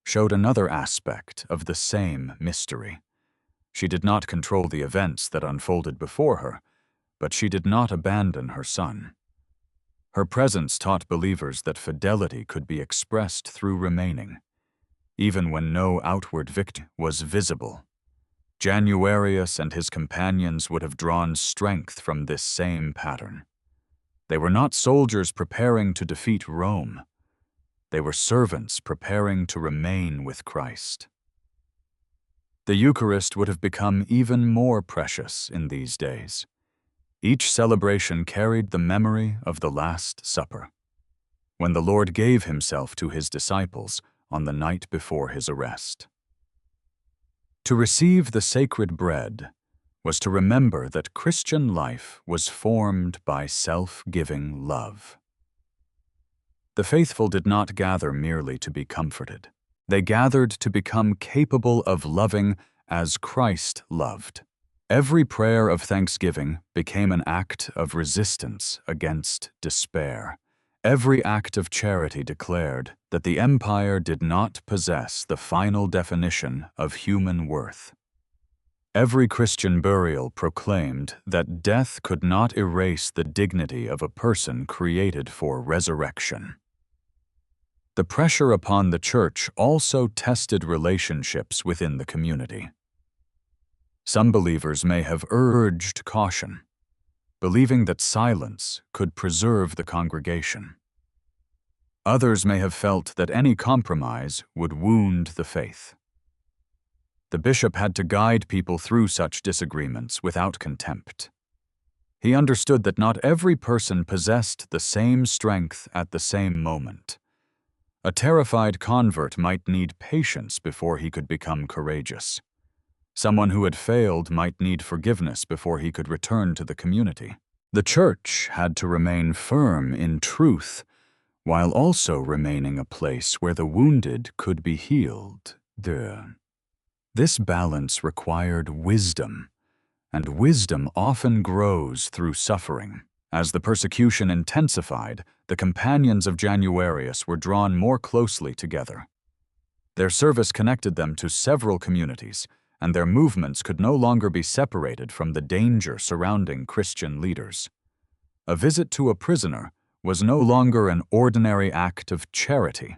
showed another aspect of the same mystery. She did not control the events that unfolded before her, but she did not abandon her Son. Her presence taught believers that fidelity could be expressed through remaining, even when no outward victory was visible. Januarius and his companions would have drawn strength from this same pattern. They were not soldiers preparing to defeat Rome. They were servants preparing to remain with Christ. The Eucharist would have become even more precious in these days. Each celebration carried the memory of the Last Supper, when the Lord gave himself to his disciples on the night before his arrest. To receive the sacred bread was to remember that Christian life was formed by self-giving love. The faithful did not gather merely to be comforted. They gathered to become capable of loving as Christ loved. Every prayer of thanksgiving became an act of resistance against despair. Every act of charity declared that the empire did not possess the final definition of human worth. Every Christian burial proclaimed that death could not erase the dignity of a person created for resurrection. The pressure upon the church also tested relationships within the community. Some believers may have urged caution, believing that silence could preserve the congregation. Others may have felt that any compromise would wound the faith. The bishop had to guide people through such disagreements without contempt. He understood that not every person possessed the same strength at the same moment. A terrified convert might need patience before he could become courageous. Someone who had failed might need forgiveness before he could return to the community. The church had to remain firm in truth, while also remaining a place where the wounded could be healed. This balance required wisdom, and wisdom often grows through suffering. As the persecution intensified, the companions of Januarius were drawn more closely together. Their service connected them to several communities, and their movements could no longer be separated from the danger surrounding Christian leaders. A visit to a prisoner was no longer an ordinary act of charity.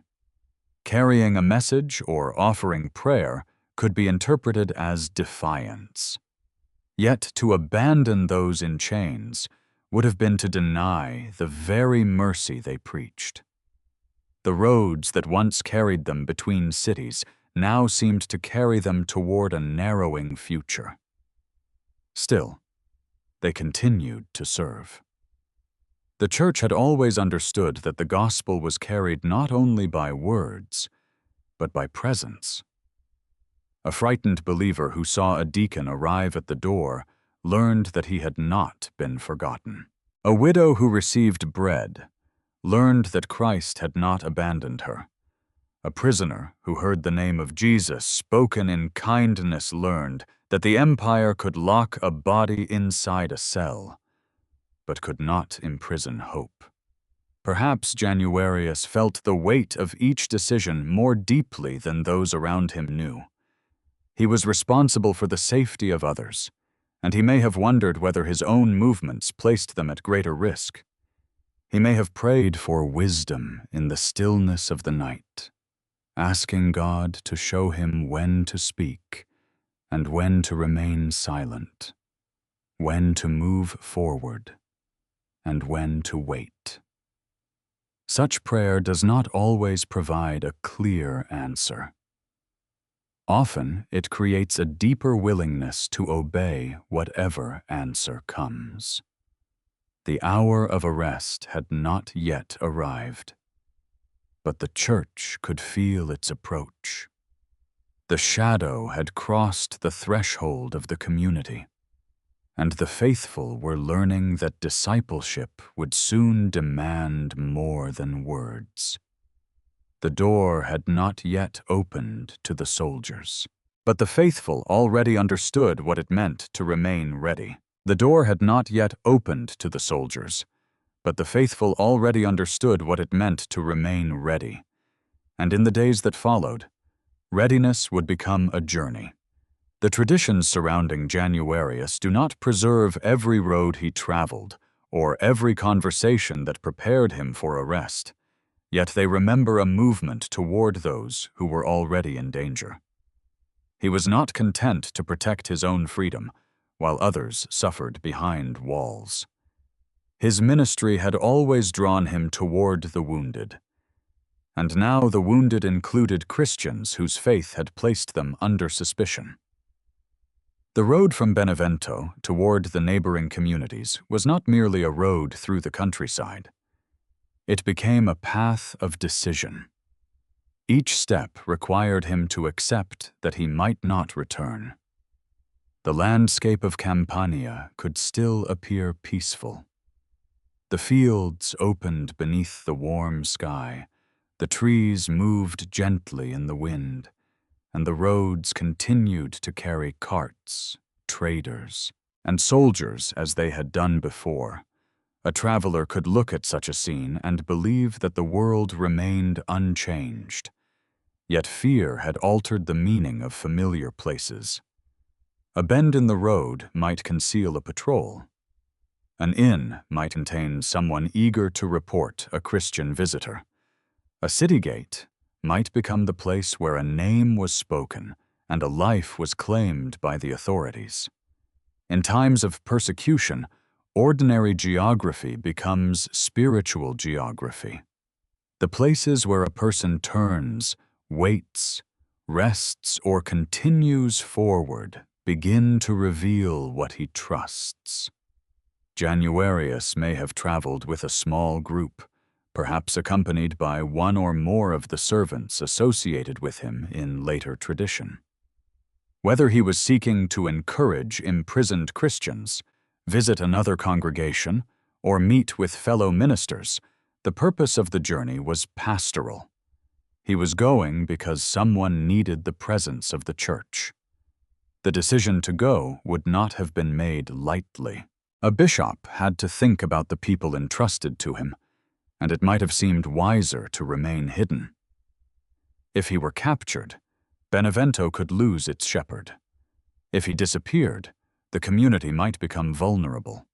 Carrying a message or offering prayer could be interpreted as defiance. Yet to abandon those in chains would have been to deny the very mercy they preached. The roads that once carried them between cities now seemed to carry them toward a narrowing future. Still, they continued to serve. The church had always understood that the gospel was carried not only by words, but by presence. A frightened believer who saw a deacon arrive at the door learned that he had not been forgotten. A widow who received bread learned that Christ had not abandoned her. A prisoner who heard the name of Jesus spoken in kindness learned that the empire could lock a body inside a cell, but could not imprison hope. Perhaps Januarius felt the weight of each decision more deeply than those around him knew. He was responsible for the safety of others, and he may have wondered whether his own movements placed them at greater risk. He may have prayed for wisdom in the stillness of the night, asking God to show him when to speak and when to remain silent, when to move forward and when to wait. Such prayer does not always provide a clear answer. Often it creates a deeper willingness to obey whatever answer comes. The hour of arrest had not yet arrived, but the church could feel its approach. The shadow had crossed the threshold of the community, and the faithful were learning that discipleship would soon demand more than words. The door had not yet opened to the soldiers, but the faithful already understood what it meant to remain ready. The door had not yet opened to the soldiers, but the faithful already understood what it meant to remain ready. And in the days that followed, readiness would become a journey. The traditions surrounding Januarius do not preserve every road he traveled or every conversation that prepared him for arrest. Yet they remember a movement toward those who were already in danger. He was not content to protect his own freedom, while others suffered behind walls. His ministry had always drawn him toward the wounded, and now the wounded included Christians whose faith had placed them under suspicion. The road from Benevento toward the neighboring communities was not merely a road through the countryside. It became a path of decision. Each step required him to accept that he might not return. The landscape of Campania could still appear peaceful. The fields opened beneath the warm sky, the trees moved gently in the wind, and the roads continued to carry carts, traders, and soldiers as they had done before. A traveler could look at such a scene and believe that the world remained unchanged. Yet fear had altered the meaning of familiar places. A bend in the road might conceal a patrol. An inn might contain someone eager to report a Christian visitor. A city gate might become the place where a name was spoken and a life was claimed by the authorities. In times of persecution, ordinary geography becomes spiritual geography. The places where a person turns, waits, rests, or continues forward begin to reveal what he trusts. Januarius may have traveled with a small group, perhaps accompanied by one or more of the servants associated with him in later tradition. Whether he was seeking to encourage imprisoned Christians, visit another congregation, or meet with fellow ministers, the purpose of the journey was pastoral. He was going because someone needed the presence of the church. The decision to go would not have been made lightly. A bishop had to think about the people entrusted to him, and it might have seemed wiser to remain hidden. If he were captured, Benevento could lose its shepherd. If he disappeared, the community might become vulnerable.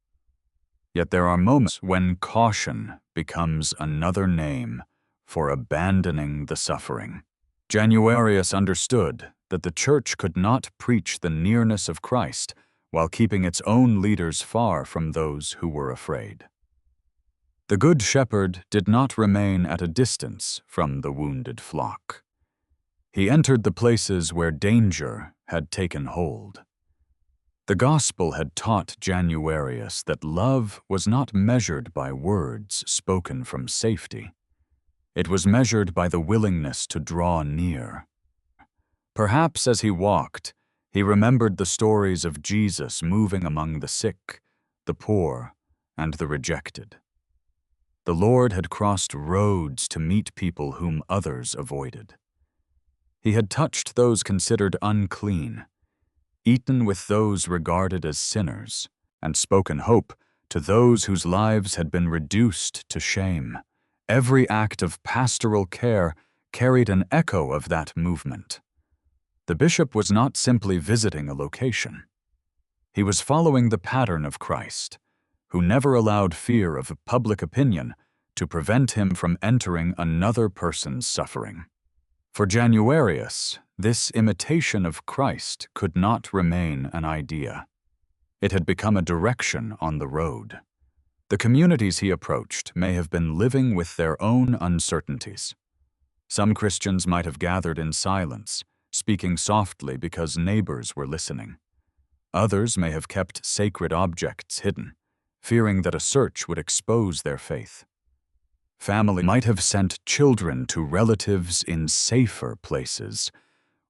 Yet there are moments when caution becomes another name for abandoning the suffering. Januarius understood that the church could not preach the nearness of Christ while keeping its own leaders far from those who were afraid. The Good Shepherd did not remain at a distance from the wounded flock. He entered the places where danger had taken hold. The gospel had taught Januarius that love was not measured by words spoken from safety. It was measured by the willingness to draw near. Perhaps as he walked, he remembered the stories of Jesus moving among the sick, the poor, and the rejected. The Lord had crossed roads to meet people whom others avoided. He had touched those considered unclean, eaten with those regarded as sinners, and spoken hope to those whose lives had been reduced to shame. Every act of pastoral care carried an echo of that movement. The bishop was not simply visiting a location. He was following the pattern of Christ, who never allowed fear of public opinion to prevent him from entering another person's suffering. For Januarius, this imitation of Christ could not remain an idea. It had become a direction on the road. The communities he approached may have been living with their own uncertainties. Some Christians might have gathered in silence, speaking softly because neighbors were listening. Others may have kept sacred objects hidden, fearing that a search would expose their faith. Family might have sent children to relatives in safer places,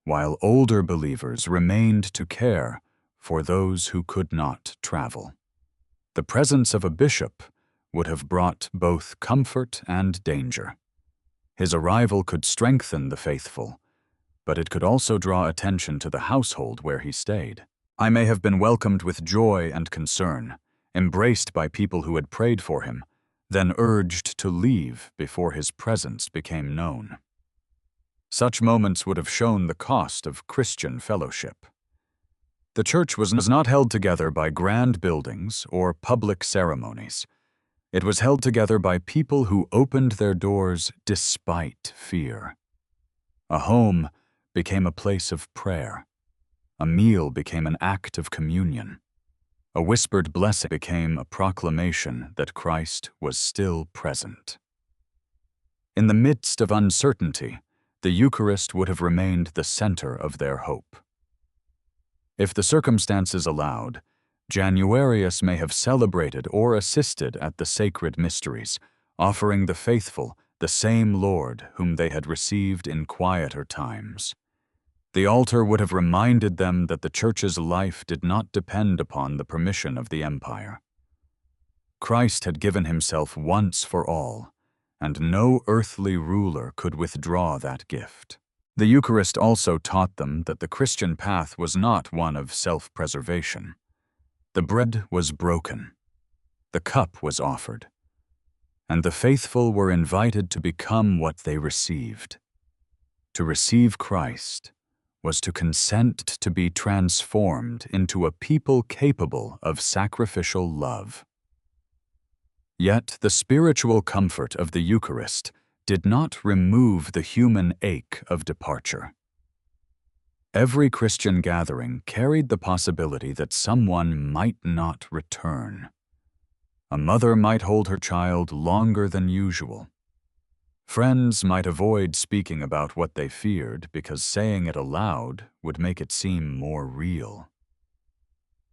while older believers remained to care for those who could not travel. The presence of a bishop would have brought both comfort and danger. His arrival could strengthen the faithful, but it could also draw attention to the household where he stayed. I may have been welcomed with joy and concern, embraced by people who had prayed for him, then urged to leave before his presence became known. Such moments would have shown the cost of Christian fellowship. The church was not held together by grand buildings or public ceremonies. It was held together by people who opened their doors despite fear. A home became a place of prayer. A meal became an act of communion. A whispered blessing became a proclamation that Christ was still present. In the midst of uncertainty, the Eucharist would have remained the center of their hope. If the circumstances allowed, Januarius may have celebrated or assisted at the sacred mysteries, offering the faithful the same Lord whom they had received in quieter times. The altar would have reminded them that the Church's life did not depend upon the permission of the empire. Christ had given himself once for all, and no earthly ruler could withdraw that gift. The Eucharist also taught them that the Christian path was not one of self-preservation. The bread was broken, the cup was offered, and the faithful were invited to become what they received. To receive Christ was to consent to be transformed into a people capable of sacrificial love. Yet the spiritual comfort of the Eucharist did not remove the human ache of departure. Every Christian gathering carried the possibility that someone might not return. A mother might hold her child longer than usual. Friends might avoid speaking about what they feared because saying it aloud would make it seem more real.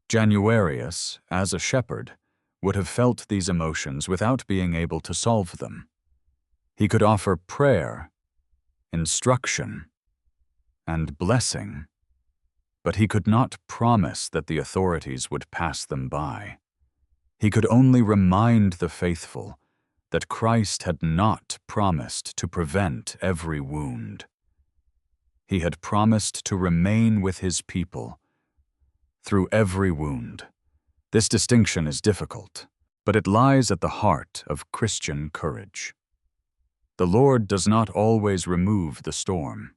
Januarius, as a shepherd, would have felt these emotions without being able to solve them. He could offer prayer, instruction, and blessing, but he could not promise that the authorities would pass them by. He could only remind the faithful that Christ had not promised to prevent every wound. He had promised to remain with his people through every wound. This distinction is difficult, but it lies at the heart of Christian courage. The Lord does not always remove the storm.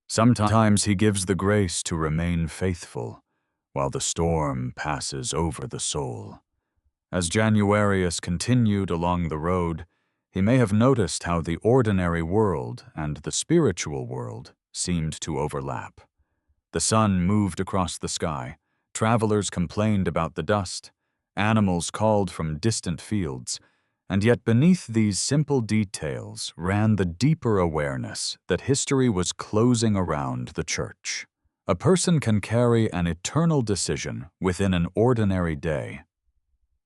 Sometimes he gives the grace to remain faithful while the storm passes over the soul. As Januarius continued along the road, he may have noticed how the ordinary world and the spiritual world seemed to overlap. The sun moved across the sky, travelers complained about the dust, animals called from distant fields, and yet beneath these simple details ran the deeper awareness that history was closing around the church. A person can carry an eternal decision within an ordinary day.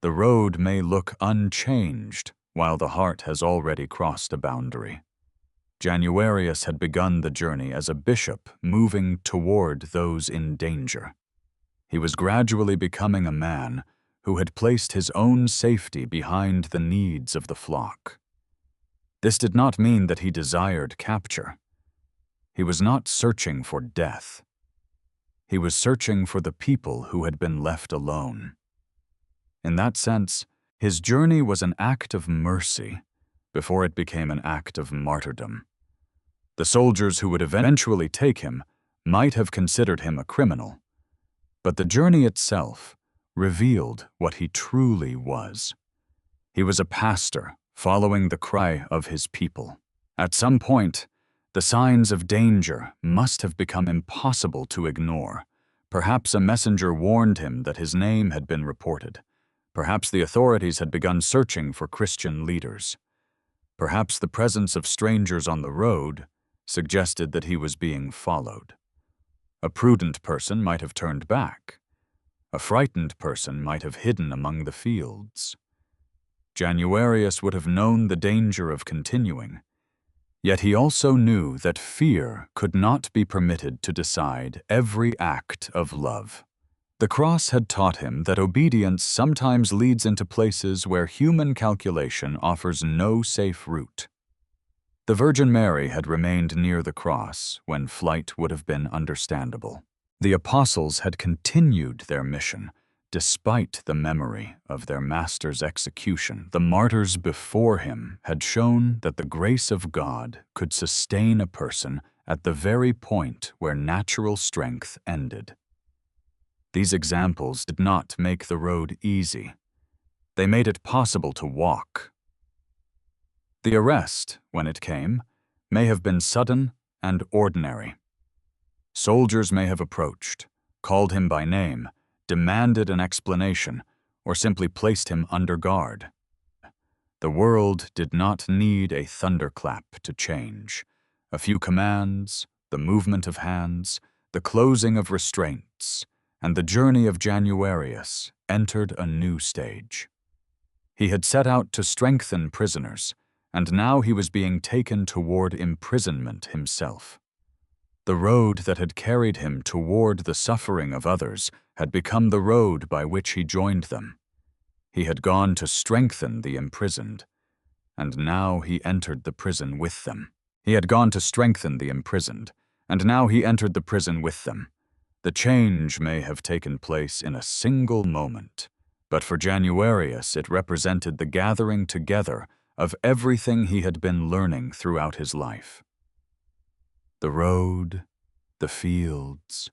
The road may look unchanged while the heart has already crossed a boundary. Januarius had begun the journey as a bishop moving toward those in danger. He was gradually becoming a man who had placed his own safety behind the needs of the flock. This did not mean that he desired capture. He was not searching for death. He was searching for the people who had been left alone. In that sense, his journey was an act of mercy before it became an act of martyrdom. The soldiers who would eventually take him might have considered him a criminal, but the journey itself revealed what he truly was. He was a pastor following the cry of his people. At some point, the signs of danger must have become impossible to ignore. Perhaps a messenger warned him that his name had been reported. Perhaps the authorities had begun searching for Christian leaders. Perhaps the presence of strangers on the road suggested that he was being followed. A prudent person might have turned back. A frightened person might have hidden among the fields. Januarius would have known the danger of continuing, yet he also knew that fear could not be permitted to decide every act of love. The cross had taught him that obedience sometimes leads into places where human calculation offers no safe route. The Virgin Mary had remained near the cross when flight would have been understandable. The apostles had continued their mission despite the memory of their master's execution. The martyrs before him had shown that the grace of God could sustain a person at the very point where natural strength ended. These examples did not make the road easy. They made it possible to walk. The arrest, when it came, may have been sudden and ordinary. Soldiers may have approached, called him by name, demanded an explanation, or simply placed him under guard. The world did not need a thunderclap to change. A few commands, the movement of hands, the closing of restraints, and the journey of Januarius entered a new stage. He had set out to strengthen prisoners, and now he was being taken toward imprisonment himself. The road that had carried him toward the suffering of others had become the road by which he joined them. He had gone to strengthen the imprisoned, and now he entered the prison with them. He had gone to strengthen the imprisoned, and now he entered the prison with them. The change may have taken place in a single moment, but for Januarius it represented the gathering together of everything he had been learning throughout his life. The road, the fields,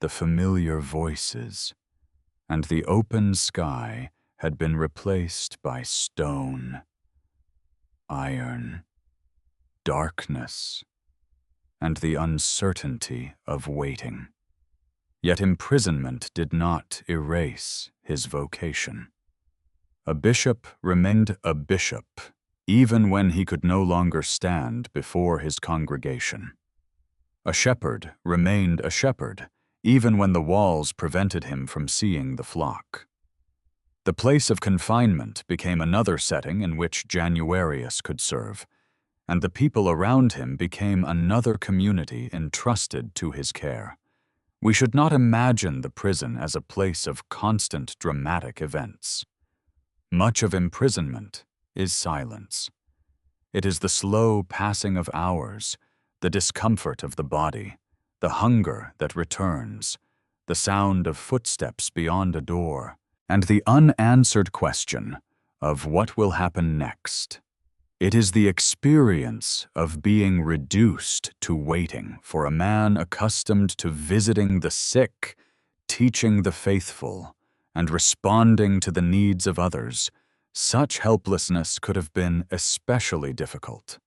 the familiar voices, and the open sky had been replaced by stone, iron, darkness, and the uncertainty of waiting. Yet imprisonment did not erase his vocation. A bishop remained a bishop, even when he could no longer stand before his congregation. A shepherd remained a shepherd, even when the walls prevented him from seeing the flock. The place of confinement became another setting in which Januarius could serve, and the people around him became another community entrusted to his care. We should not imagine the prison as a place of constant dramatic events. Much of imprisonment is silence. It is the slow passing of hours, the discomfort of the body, the hunger that returns, the sound of footsteps beyond a door, and the unanswered question of what will happen next. It is the experience of being reduced to waiting for a man accustomed to visiting the sick, teaching the faithful, and responding to the needs of others. Such helplessness could have been especially difficult.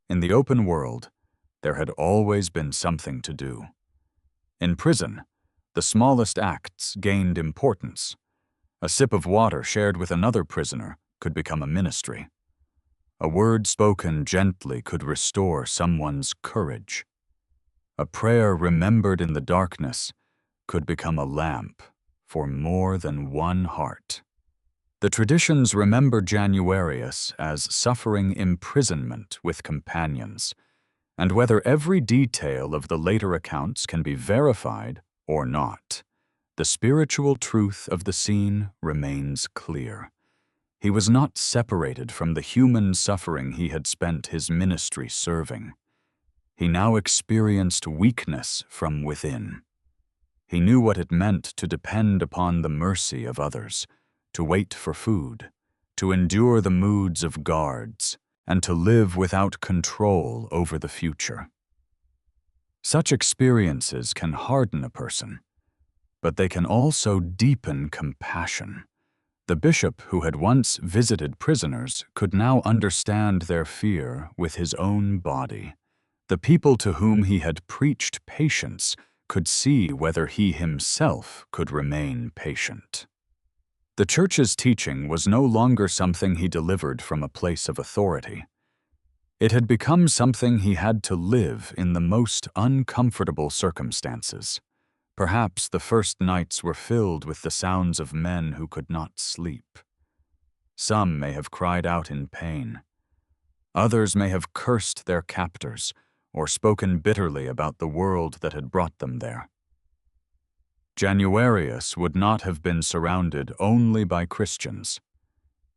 In the open world, there had always been something to do. In prison, the smallest acts gained importance. A sip of water shared with another prisoner could become a ministry. A word spoken gently could restore someone's courage. A prayer remembered in the darkness could become a lamp for more than one heart. The traditions remember Januarius as suffering imprisonment with companions, and whether every detail of the later accounts can be verified or not, the spiritual truth of the scene remains clear. He was not separated from the human suffering he had spent his ministry serving. He now experienced weakness from within. He knew what it meant to depend upon the mercy of others, to wait for food, to endure the moods of guards, and to live without control over the future. Such experiences can harden a person, but they can also deepen compassion. The bishop who had once visited prisoners could now understand their fear with his own body. The people to whom he had preached patience could see whether he himself could remain patient. The church's teaching was no longer something he delivered from a place of authority. It had become something he had to live in the most uncomfortable circumstances. Perhaps the first nights were filled with the sounds of men who could not sleep. Some may have cried out in pain. Others may have cursed their captors or spoken bitterly about the world that had brought them there. Januarius would not have been surrounded only by Christians.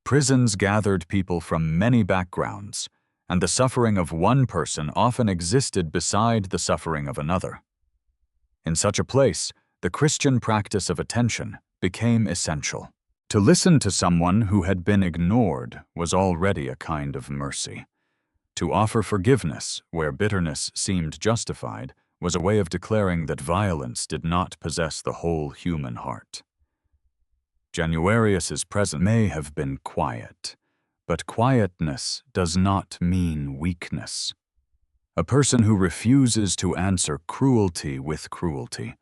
Prisons gathered people from many backgrounds, and the suffering of one person often existed beside the suffering of another. In such a place, the Christian practice of attention became essential. To listen to someone who had been ignored was already a kind of mercy. To offer forgiveness where bitterness seemed justified was a way of declaring that violence did not possess the whole human heart. Januarius's presence may have been quiet, but quietness does not mean weakness. A person who refuses to answer cruelty with cruelty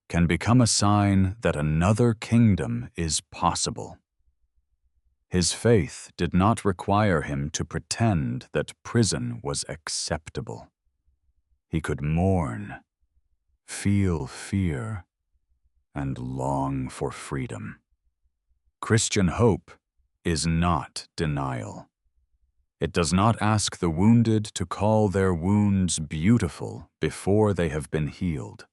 can become a sign that another kingdom is possible. His faith did not require him to pretend that prison was acceptable. He could mourn, feel fear, and long for freedom. Christian hope is not denial. It does not ask the wounded to call their wounds beautiful before they have been healed.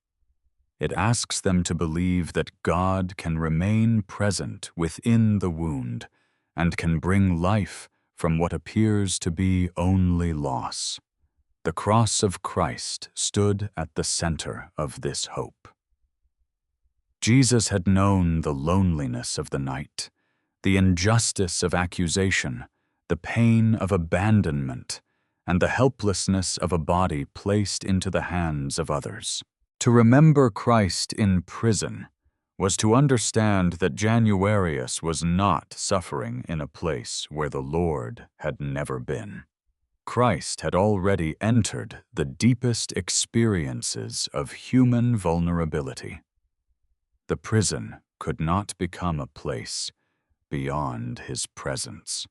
It asks them to believe that God can remain present within the wound and can bring life from what appears to be only loss. The cross of Christ stood at the center of this hope. Jesus had known the loneliness of the night, the injustice of accusation, the pain of abandonment, and the helplessness of a body placed into the hands of others. To remember Christ in prison was to understand that Januarius was not suffering in a place where the Lord had never been. Christ had already entered the deepest experiences of human vulnerability. The prison could not become a place beyond his presence.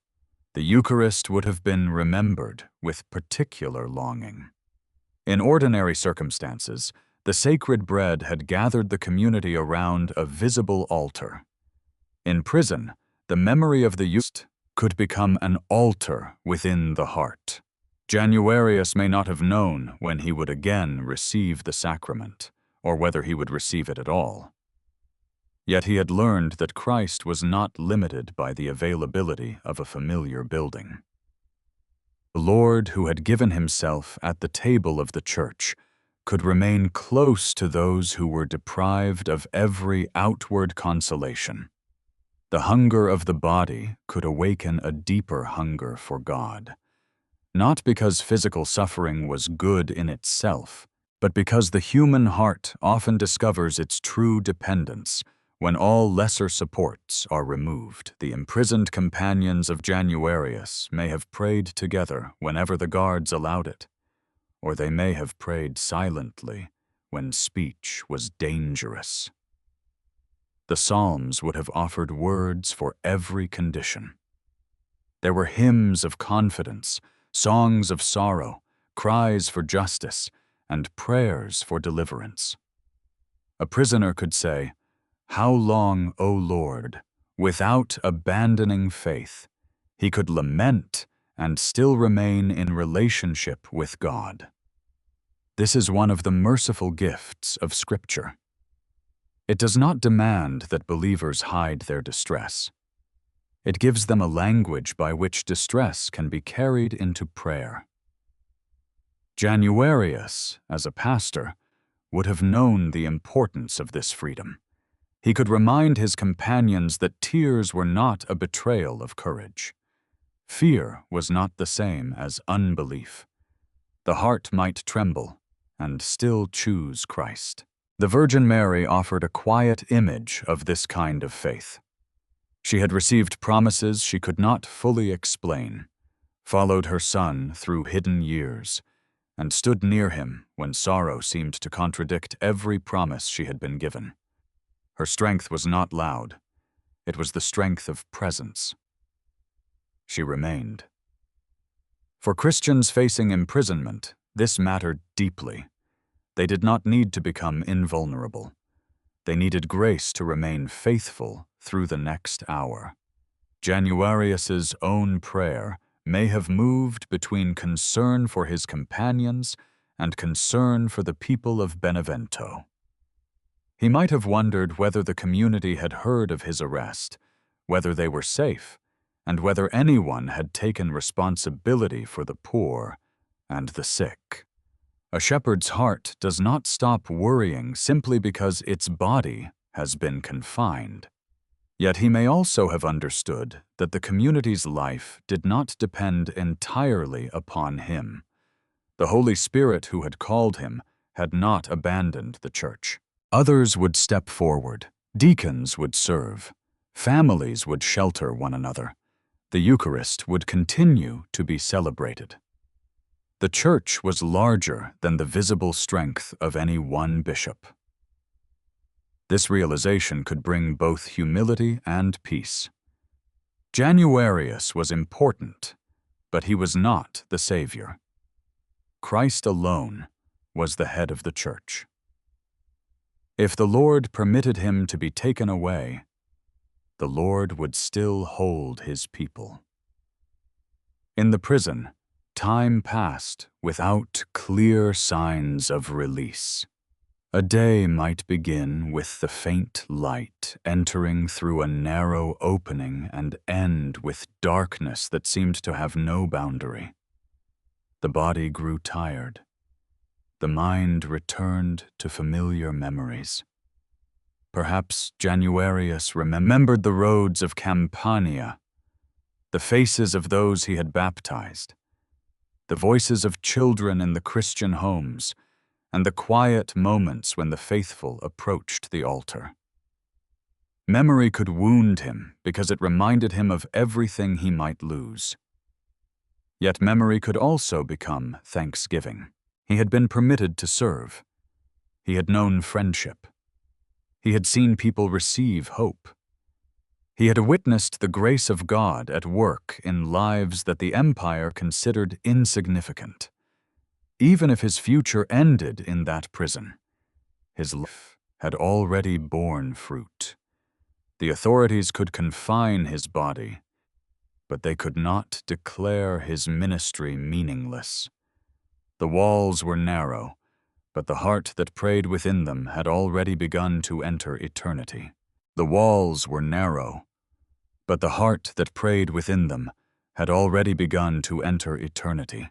The Eucharist would have been remembered with particular longing. In ordinary circumstances, the sacred bread had gathered the community around a visible altar. In prison, the memory of the Eucharist could become an altar within the heart. Januarius may not have known when he would again receive the sacrament, or whether he would receive it at all. Yet he had learned that Christ was not limited by the availability of a familiar building. The Lord, who had given himself at the table of the church, could remain close to those who were deprived of every outward consolation. The hunger of the body could awaken a deeper hunger for God, not because physical suffering was good in itself, but because the human heart often discovers its true dependence when all lesser supports are removed. The imprisoned companions of Januarius may have prayed together whenever the guards allowed it, or they may have prayed silently when speech was dangerous. The Psalms would have offered words for every condition. There were hymns of confidence, songs of sorrow, cries for justice, and prayers for deliverance. A prisoner could say, "How long, O Lord?" Without abandoning faith. He could lament and still remain in relationship with God. This is one of the merciful gifts of Scripture. It does not demand that believers hide their distress. It gives them a language by which distress can be carried into prayer. Januarius, as a pastor, would have known the importance of this freedom. He could remind his companions that tears were not a betrayal of courage. Fear was not the same as unbelief. The heart might tremble and still choose Christ. The Virgin Mary offered a quiet image of this kind of faith. She had received promises she could not fully explain, followed her Son through hidden years, and stood near him when sorrow seemed to contradict every promise she had been given. Her strength was not loud. It was the strength of presence. She remained. For Christians facing imprisonment, this mattered deeply. They did not need to become invulnerable. They needed grace to remain faithful through the next hour. Januarius's own prayer may have moved between concern for his companions and concern for the people of Benevento. He might have wondered whether the community had heard of his arrest, whether they were safe, and whether anyone had taken responsibility for the poor and the sick. A shepherd's heart does not stop worrying simply because its body has been confined. Yet he may also have understood that the community's life did not depend entirely upon him. The Holy Spirit who had called him had not abandoned the church. Others would step forward, deacons would serve, families would shelter one another. The Eucharist would continue to be celebrated. The church was larger than the visible strength of any one bishop. This realization could bring both humility and peace. Januarius was important, but he was not the Savior. Christ alone was the head of the church. If the Lord permitted him to be taken away, the Lord would still hold his people. In the prison, time passed without clear signs of release. A day might begin with the faint light entering through a narrow opening and end with darkness that seemed to have no boundary. The body grew tired. The mind returned to familiar memories. Perhaps Januarius remembered the roads of Campania, the faces of those he had baptized, the voices of children in the Christian homes, and the quiet moments when the faithful approached the altar. Memory could wound him because it reminded him of everything he might lose. Yet memory could also become thanksgiving. He had been permitted to serve. He had known friendship. He had seen people receive hope. He had witnessed the grace of God at work in lives that the empire considered insignificant. Even if his future ended in that prison, his life had already borne fruit. The authorities could confine his body, but they could not declare his ministry meaningless. The walls were narrow, but the heart that prayed within them had already begun to enter eternity. The walls were narrow, but the heart that prayed within them had already begun to enter eternity.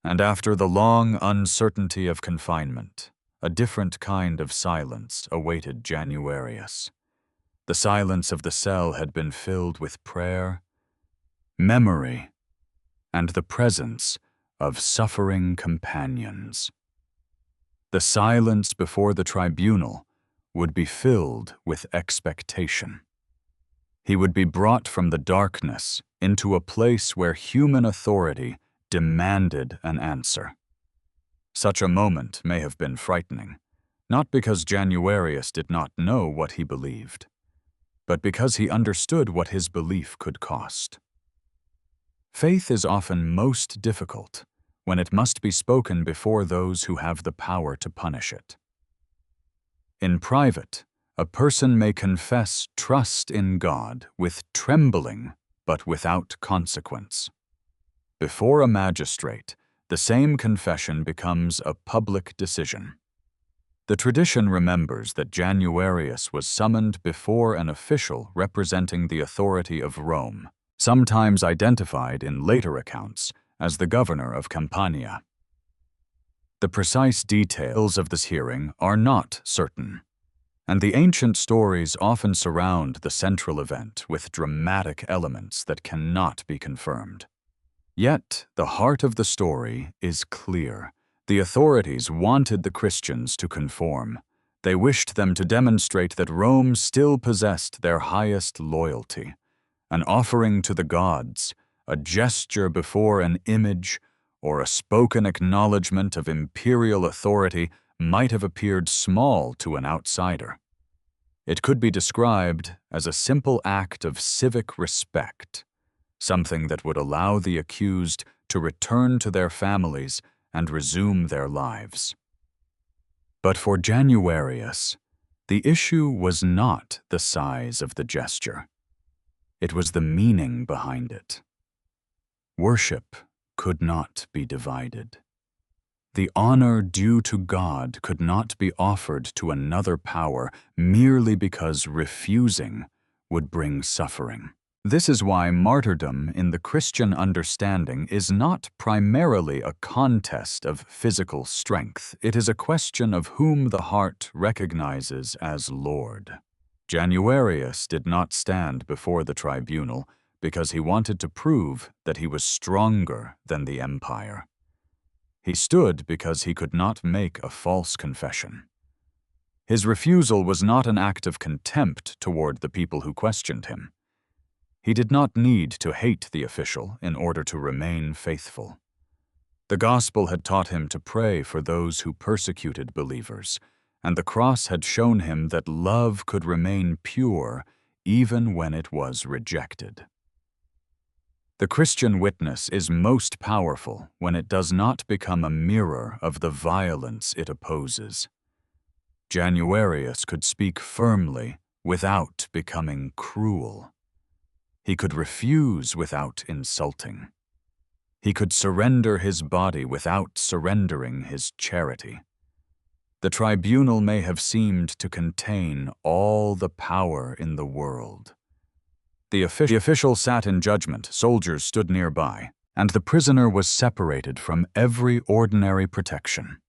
And after the long uncertainty of confinement, a different kind of silence awaited Januarius. The silence of the cell had been filled with prayer, memory, and the presence of suffering companions. The silence before the tribunal would be filled with expectation. He would be brought from the darkness into a place where human authority demanded an answer. Such a moment may have been frightening, not because Januarius did not know what he believed, but because he understood what his belief could cost. Faith is often most difficult when it must be spoken before those who have the power to punish it. In private, a person may confess trust in God with trembling but without consequence. Before a magistrate, the same confession becomes a public decision. The tradition remembers that Januarius was summoned before an official representing the authority of Rome, sometimes identified in later accounts as the governor of Campania. The precise details of this hearing are not certain, and the ancient stories often surround the central event with dramatic elements that cannot be confirmed. Yet, the heart of the story is clear. The authorities wanted the Christians to conform. They wished them to demonstrate that Rome still possessed their highest loyalty. An offering to the gods, a gesture before an image, or a spoken acknowledgement of imperial authority might have appeared small to an outsider. It could be described as a simple act of civic respect, something that would allow the accused to return to their families and resume their lives. But for Januarius, the issue was not the size of the gesture. It was the meaning behind it. Worship could not be divided. The honor due to God could not be offered to another power merely because refusing would bring suffering. This is why martyrdom in the Christian understanding is not primarily a contest of physical strength. It is a question of whom the heart recognizes as Lord. Januarius did not stand before the tribunal because he wanted to prove that he was stronger than the empire. He stood because he could not make a false confession. His refusal was not an act of contempt toward the people who questioned him. He did not need to hate the official in order to remain faithful. The gospel had taught him to pray for those who persecuted believers, and the cross had shown him that love could remain pure even when it was rejected. The Christian witness is most powerful when it does not become a mirror of the violence it opposes. Januarius could speak firmly without becoming cruel. He could refuse without insulting. He could surrender his body without surrendering his charity. The tribunal may have seemed to contain all the power in the world. The official sat in judgment, soldiers stood nearby, and the prisoner was separated from every ordinary protection.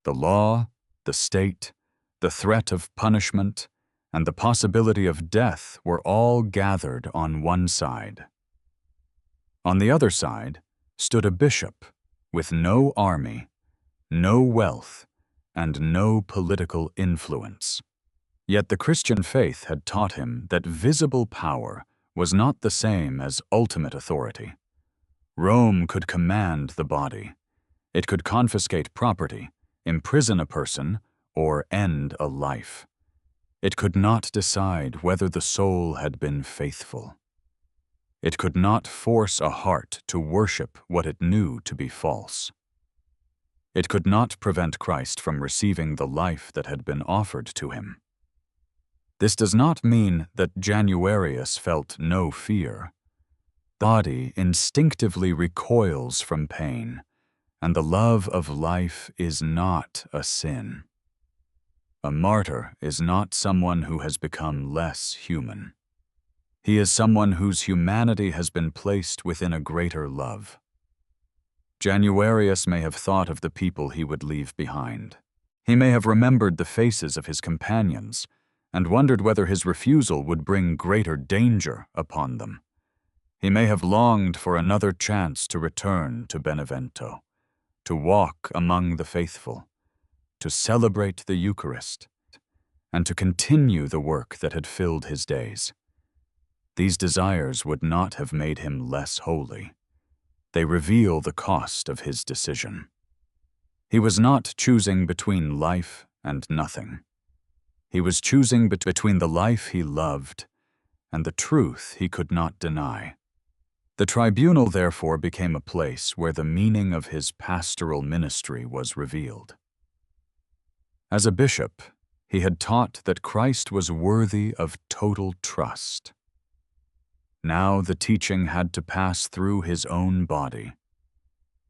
The law, the state, the threat of punishment, and the possibility of death were all gathered on one side. On the other side, stood a bishop with no army, no wealth, and no political influence. Yet the Christian faith had taught him that visible power was not the same as ultimate authority. Rome could command the body. It could confiscate property, imprison a person, or end a life. It could not decide whether the soul had been faithful. It could not force a heart to worship what it knew to be false. It could not prevent Christ from receiving the life that had been offered to him. This does not mean that Januarius felt no fear. The body instinctively recoils from pain, and the love of life is not a sin. A martyr is not someone who has become less human. He is someone whose humanity has been placed within a greater love. Januarius may have thought of the people he would leave behind. He may have remembered the faces of his companions and wondered whether his refusal would bring greater danger upon them. He may have longed for another chance to return to Benevento, to walk among the faithful, to celebrate the Eucharist, and to continue the work that had filled his days. These desires would not have made him less holy. They reveal the cost of his decision. He was not choosing between life and nothing. He was choosing between the life he loved and the truth he could not deny. The tribunal, therefore, became a place where the meaning of his pastoral ministry was revealed. As a bishop, he had taught that Christ was worthy of total trust. Now the teaching had to pass through his own body.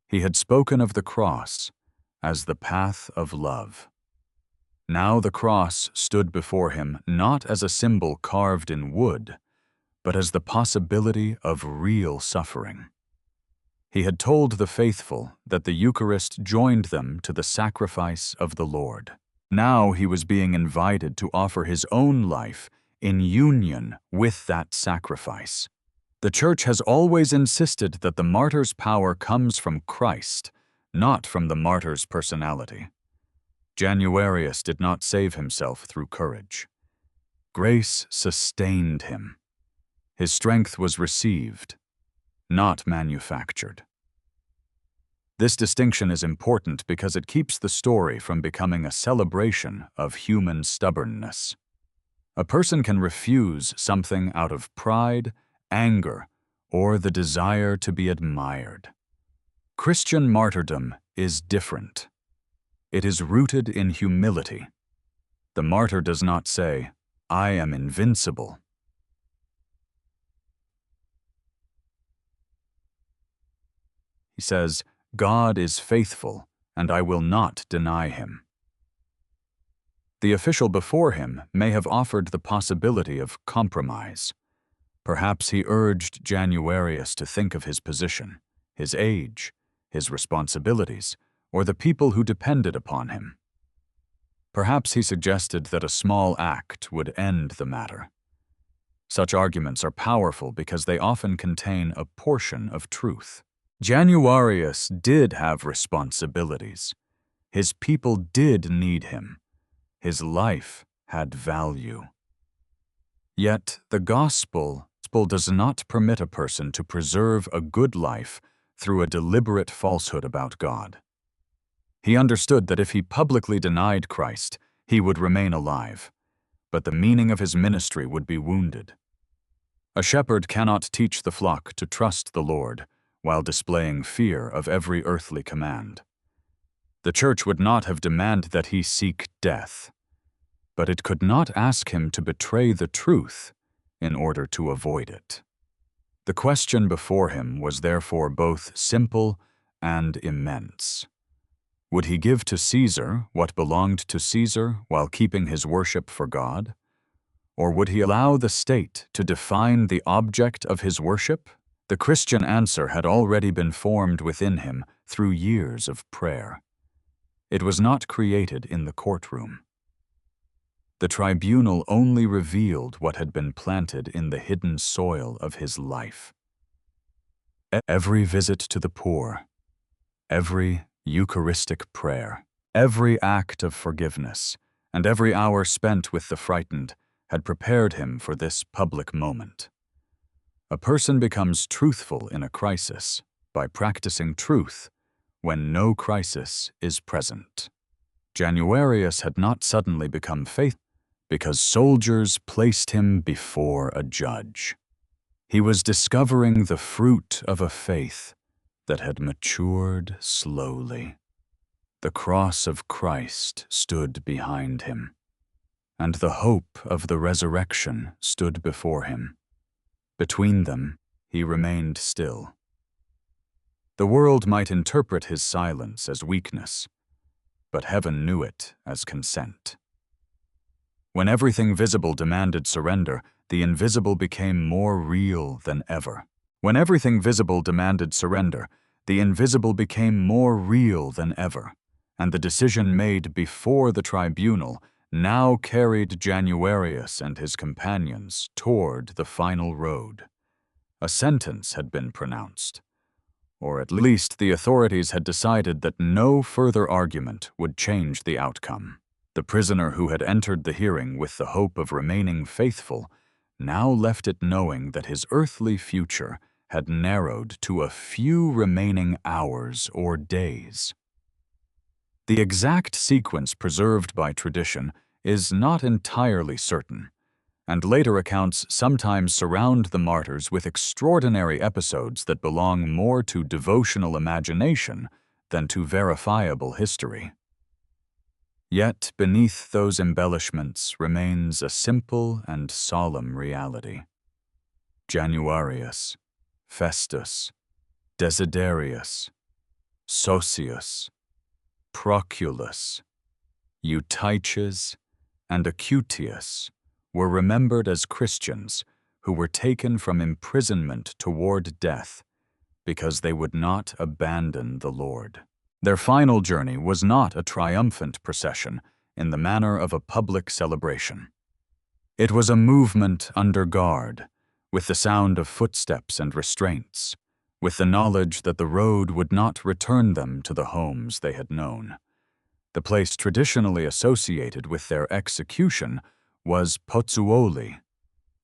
He had spoken of the cross as the path of love. Now the cross stood before him not as a symbol carved in wood, but as the possibility of real suffering. He had told the faithful that the Eucharist joined them to the sacrifice of the Lord. Now he was being invited to offer his own life in union with that sacrifice. The Church has always insisted that the martyr's power comes from Christ, not from the martyr's personality. Januarius did not save himself through courage. Grace sustained him. His strength was received, not manufactured. This distinction is important because it keeps the story from becoming a celebration of human stubbornness. A person can refuse something out of pride, anger, or the desire to be admired. Christian martyrdom is different. It is rooted in humility. The martyr does not say, "I am invincible." He says, "God is faithful, and I will not deny him." The official before him may have offered the possibility of compromise. Perhaps he urged Januarius to think of his position, his age, his responsibilities, or the people who depended upon him. Perhaps he suggested that a small act would end the matter. Such arguments are powerful because they often contain a portion of truth. Januarius did have responsibilities. His people did need him. His life had value. Yet the gospel does not permit a person to preserve a good life through a deliberate falsehood about God. He understood that if he publicly denied Christ, he would remain alive, but the meaning of his ministry would be wounded. A shepherd cannot teach the flock to trust the Lord while displaying fear of every earthly command. The Church would not have demanded that he seek death, but it could not ask him to betray the truth in order to avoid it. The question before him was therefore both simple and immense. Would he give to Caesar what belonged to Caesar while keeping his worship for God? Or would he allow the state to define the object of his worship? The Christian answer had already been formed within him through years of prayer. It was not created in the courtroom. The tribunal only revealed what had been planted in the hidden soil of his life. Every visit to the poor, every Eucharistic prayer, every act of forgiveness, and every hour spent with the frightened had prepared him for this public moment. A person becomes truthful in a crisis by practicing truth when no crisis is present. Januarius had not suddenly become faithful because soldiers placed him before a judge. He was discovering the fruit of a faith that had matured slowly. The cross of Christ stood behind him, and the hope of the resurrection stood before him. Between them, he remained still. The world might interpret his silence as weakness, but heaven knew it as consent. When everything visible demanded surrender, the invisible became more real than ever. When everything visible demanded surrender, the invisible became more real than ever, and the decision made before the tribunal now carried Januarius and his companions toward the final road. A sentence had been pronounced, or at least the authorities had decided that no further argument would change the outcome. The prisoner who had entered the hearing with the hope of remaining faithful now left it knowing that his earthly future had narrowed to a few remaining hours or days. The exact sequence preserved by tradition is not entirely certain, and later accounts sometimes surround the martyrs with extraordinary episodes that belong more to devotional imagination than to verifiable history. Yet beneath those embellishments remains a simple and solemn reality. Januarius, Festus, Desiderius, Socius, Proculus, Eutyches, and Acutius were remembered as Christians who were taken from imprisonment toward death because they would not abandon the Lord. Their final journey was not a triumphant procession in the manner of a public celebration. It was a movement under guard, with the sound of footsteps and restraints, with the knowledge that the road would not return them to the homes they had known. The place traditionally associated with their execution was Pozzuoli,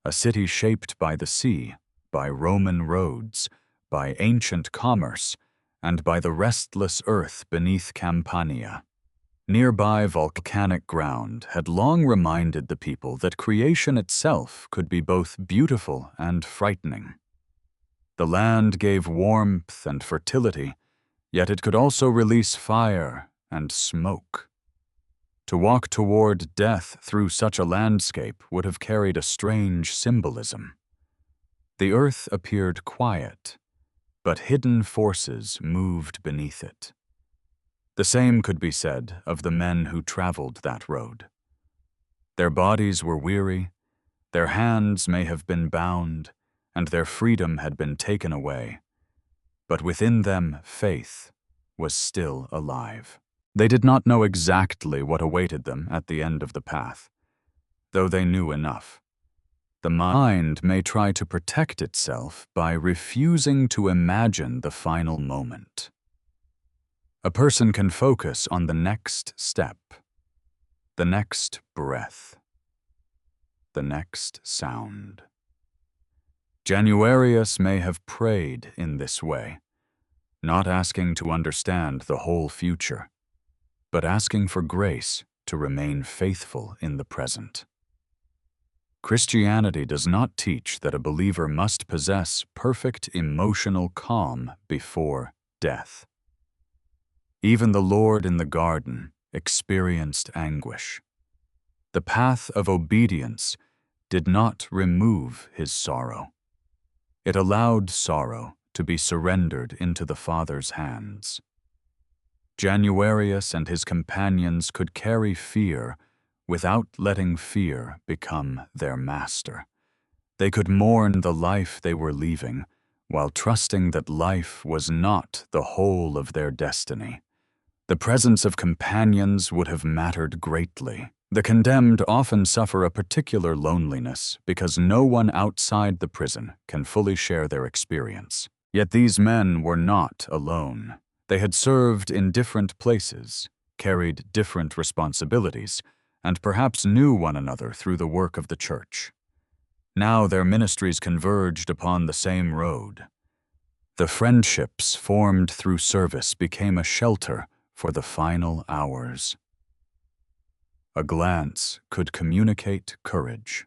a city shaped by the sea, by Roman roads, by ancient commerce, and by the restless earth beneath Campania. Nearby volcanic ground had long reminded the people that creation itself could be both beautiful and frightening. The land gave warmth and fertility, yet it could also release fire and smoke. To walk toward death through such a landscape would have carried a strange symbolism. The earth appeared quiet, but hidden forces moved beneath it. The same could be said of the men who traveled that road. Their bodies were weary, their hands may have been bound, and their freedom had been taken away, but within them faith was still alive. They did not know exactly what awaited them at the end of the path, though they knew enough. The mind may try to protect itself by refusing to imagine the final moment. A person can focus on the next step, the next breath, the next sound. Januarius may have prayed in this way, not asking to understand the whole future, but asking for grace to remain faithful in the present. Christianity does not teach that a believer must possess perfect emotional calm before death. Even the Lord in the garden experienced anguish. The path of obedience did not remove his sorrow. It allowed sorrow to be surrendered into the Father's hands. Januarius and his companions could carry fear without letting fear become their master. They could mourn the life they were leaving while trusting that life was not the whole of their destiny. The presence of companions would have mattered greatly. The condemned often suffer a particular loneliness because no one outside the prison can fully share their experience. Yet these men were not alone. They had served in different places, carried different responsibilities, and perhaps knew one another through the work of the church. Now their ministries converged upon the same road. The friendships formed through service became a shelter for the final hours. A glance could communicate courage.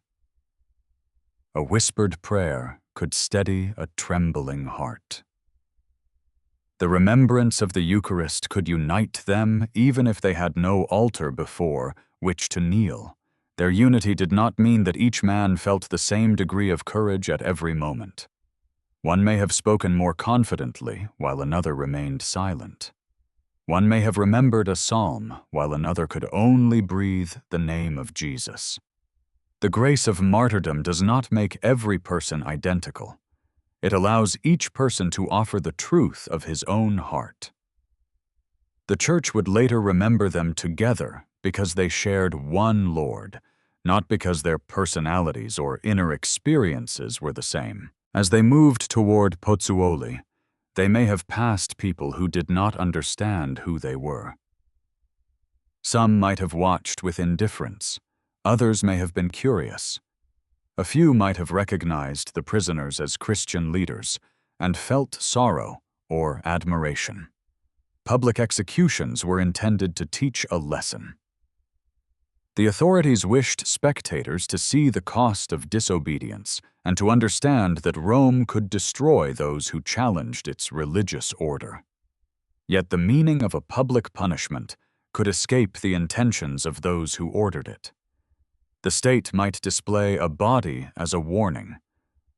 A whispered prayer could steady a trembling heart. The remembrance of the Eucharist could unite them even if they had no altar before which to kneel. Their unity did not mean that each man felt the same degree of courage at every moment. One may have spoken more confidently while another remained silent. One may have remembered a psalm while another could only breathe the name of Jesus. The grace of martyrdom does not make every person identical. It allows each person to offer the truth of his own heart. The Church would later remember them together because they shared one Lord, not because their personalities or inner experiences were the same. As they moved toward Pozzuoli, they may have passed people who did not understand who they were. Some might have watched with indifference. Others may have been curious. A few might have recognized the prisoners as Christian leaders and felt sorrow or admiration. Public executions were intended to teach a lesson. The authorities wished spectators to see the cost of disobedience and to understand that Rome could destroy those who challenged its religious order. Yet the meaning of a public punishment could escape the intentions of those who ordered it. The state might display a body as a warning,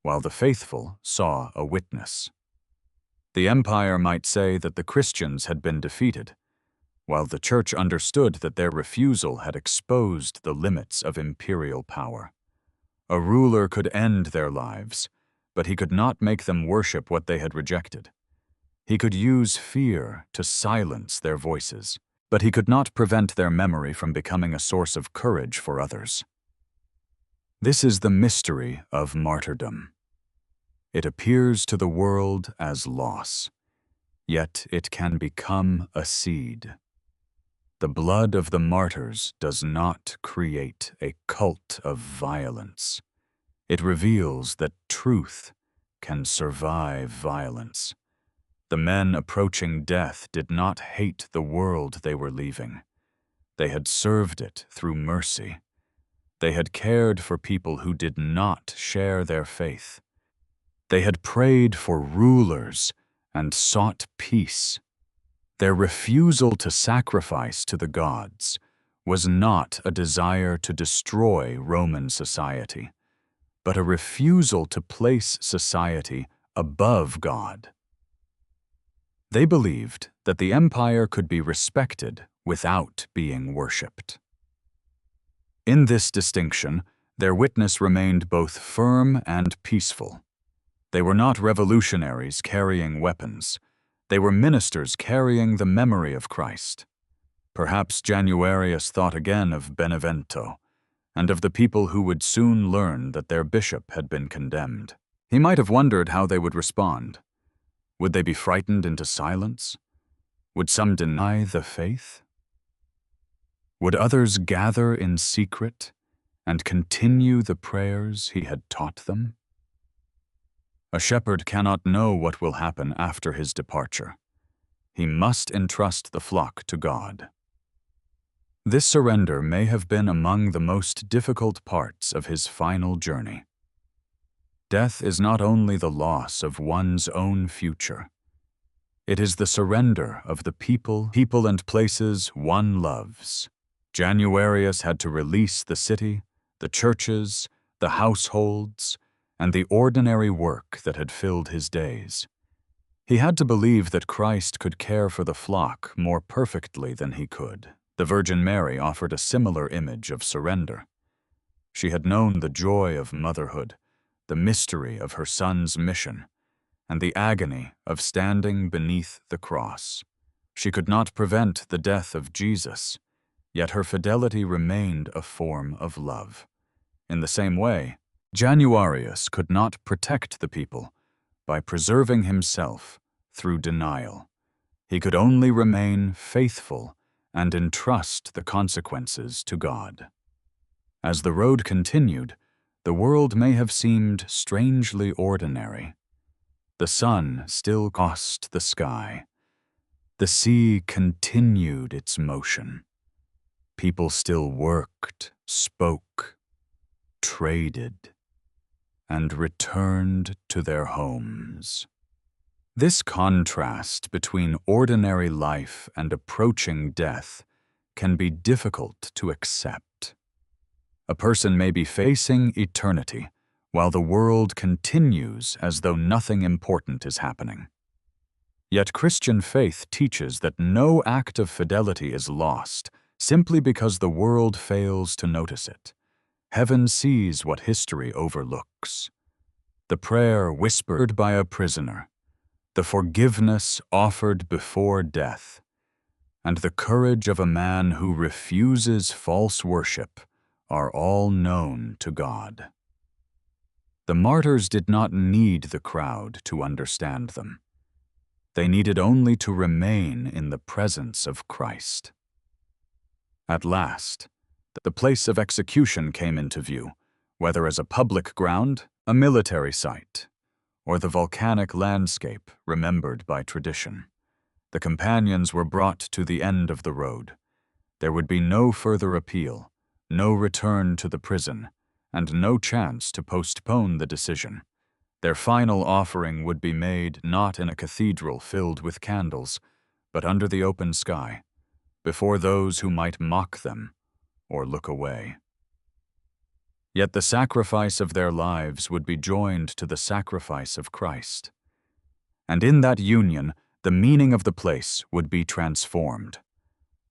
while the faithful saw a witness. The empire might say that the Christians had been defeated, while the Church understood that their refusal had exposed the limits of imperial power. A ruler could end their lives, but he could not make them worship what they had rejected. He could use fear to silence their voices, but he could not prevent their memory from becoming a source of courage for others. This is the mystery of martyrdom. It appears to the world as loss, yet it can become a seed. The blood of the martyrs does not create a cult of violence. It reveals that truth can survive violence. The men approaching death did not hate the world they were leaving. They had served it through mercy. They had cared for people who did not share their faith. They had prayed for rulers and sought peace. Their refusal to sacrifice to the gods was not a desire to destroy Roman society, but a refusal to place society above God. They believed that the empire could be respected without being worshipped. In this distinction, their witness remained both firm and peaceful. They were not revolutionaries carrying weapons. They were ministers carrying the memory of Christ. Perhaps Januarius thought again of Benevento and of the people who would soon learn that their bishop had been condemned. He might have wondered how they would respond. Would they be frightened into silence? Would some deny the faith? Would others gather in secret and continue the prayers he had taught them? A shepherd cannot know what will happen after his departure. He must entrust the flock to God. This surrender may have been among the most difficult parts of his final journey. Death is not only the loss of one's own future. It is the surrender of the people and places one loves. Januarius had to release the city, the churches, the households, and the ordinary work that had filled his days. He had to believe that Christ could care for the flock more perfectly than he could. The Virgin Mary offered a similar image of surrender. She had known the joy of motherhood, the mystery of her son's mission, and the agony of standing beneath the cross. She could not prevent the death of Jesus, yet her fidelity remained a form of love. In the same way, Januarius could not protect the people, by preserving himself through denial. He could only remain faithful and entrust the consequences to God. As the road continued, the world may have seemed strangely ordinary. The sun still crossed the sky. The sea continued its motion. People still worked, spoke, traded, and returned to their homes. This contrast between ordinary life and approaching death can be difficult to accept. A person may be facing eternity while the world continues as though nothing important is happening. Yet Christian faith teaches that no act of fidelity is lost simply because the world fails to notice it. Heaven sees what history overlooks. The prayer whispered by a prisoner, the forgiveness offered before death, and the courage of a man who refuses false worship are all known to God. The martyrs did not need the crowd to understand them. They needed only to remain in the presence of Christ. At last, the place of execution came into view, whether as a public ground, a military site, or the volcanic landscape remembered by tradition. The companions were brought to the end of the road. There would be no further appeal, no return to the prison, and no chance to postpone the decision. Their final offering would be made not in a cathedral filled with candles, but under the open sky, before those who might mock them or look away. Yet the sacrifice of their lives would be joined to the sacrifice of Christ. And in that union, the meaning of the place would be transformed.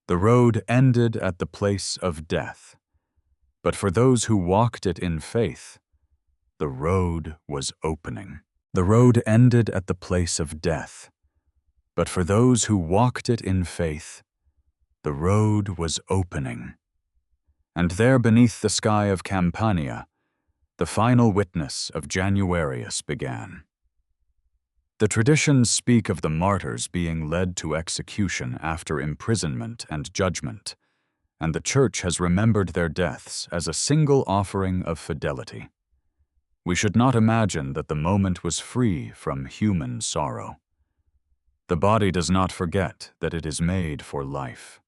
The road ended at the place of death, but for those who walked it in faith, the road was opening. The road ended at the place of death, but for those who walked it in faith, the road was opening. And there beneath the sky of Campania, the final witness of Januarius began. The traditions speak of the martyrs being led to execution after imprisonment and judgment, and the Church has remembered their deaths as a single offering of fidelity. We should not imagine that the moment was free from human sorrow. The body does not forget that it is made for life.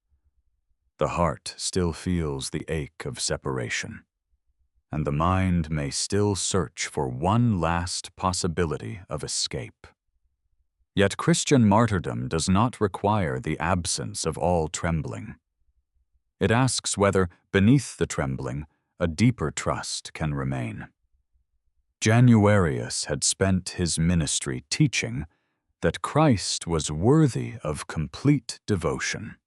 The heart still feels the ache of separation, and the mind may still search for one last possibility of escape. Yet Christian martyrdom does not require the absence of all trembling. It asks whether, beneath the trembling, a deeper trust can remain. Januarius had spent his ministry teaching that Christ was worthy of complete devotion.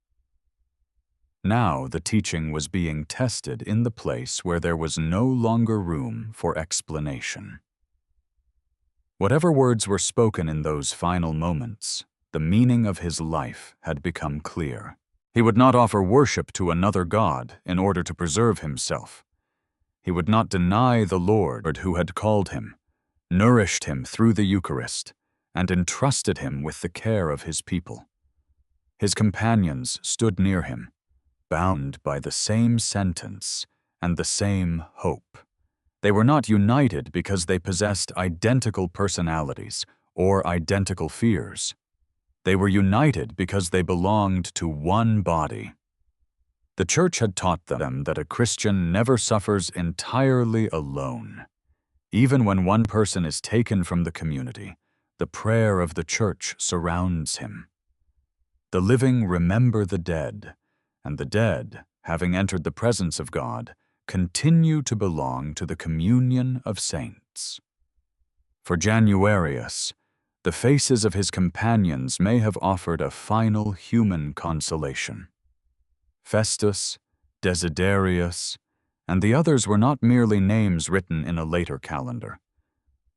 Now the teaching was being tested in the place where there was no longer room for explanation. Whatever words were spoken in those final moments, the meaning of his life had become clear. He would not offer worship to another god in order to preserve himself. He would not deny the Lord who had called him, nourished him through the Eucharist, and entrusted him with the care of his people. His companions stood near him, bound by the same sentence and the same hope. They were not united because they possessed identical personalities or identical fears. They were united because they belonged to one body. The Church had taught them that a Christian never suffers entirely alone. Even when one person is taken from the community, the prayer of the Church surrounds him. The living remember the dead, and the dead, having entered the presence of God, continue to belong to the communion of saints. For Januarius, the faces of his companions may have offered a final human consolation. Festus, Desiderius, and the others were not merely names written in a later calendar.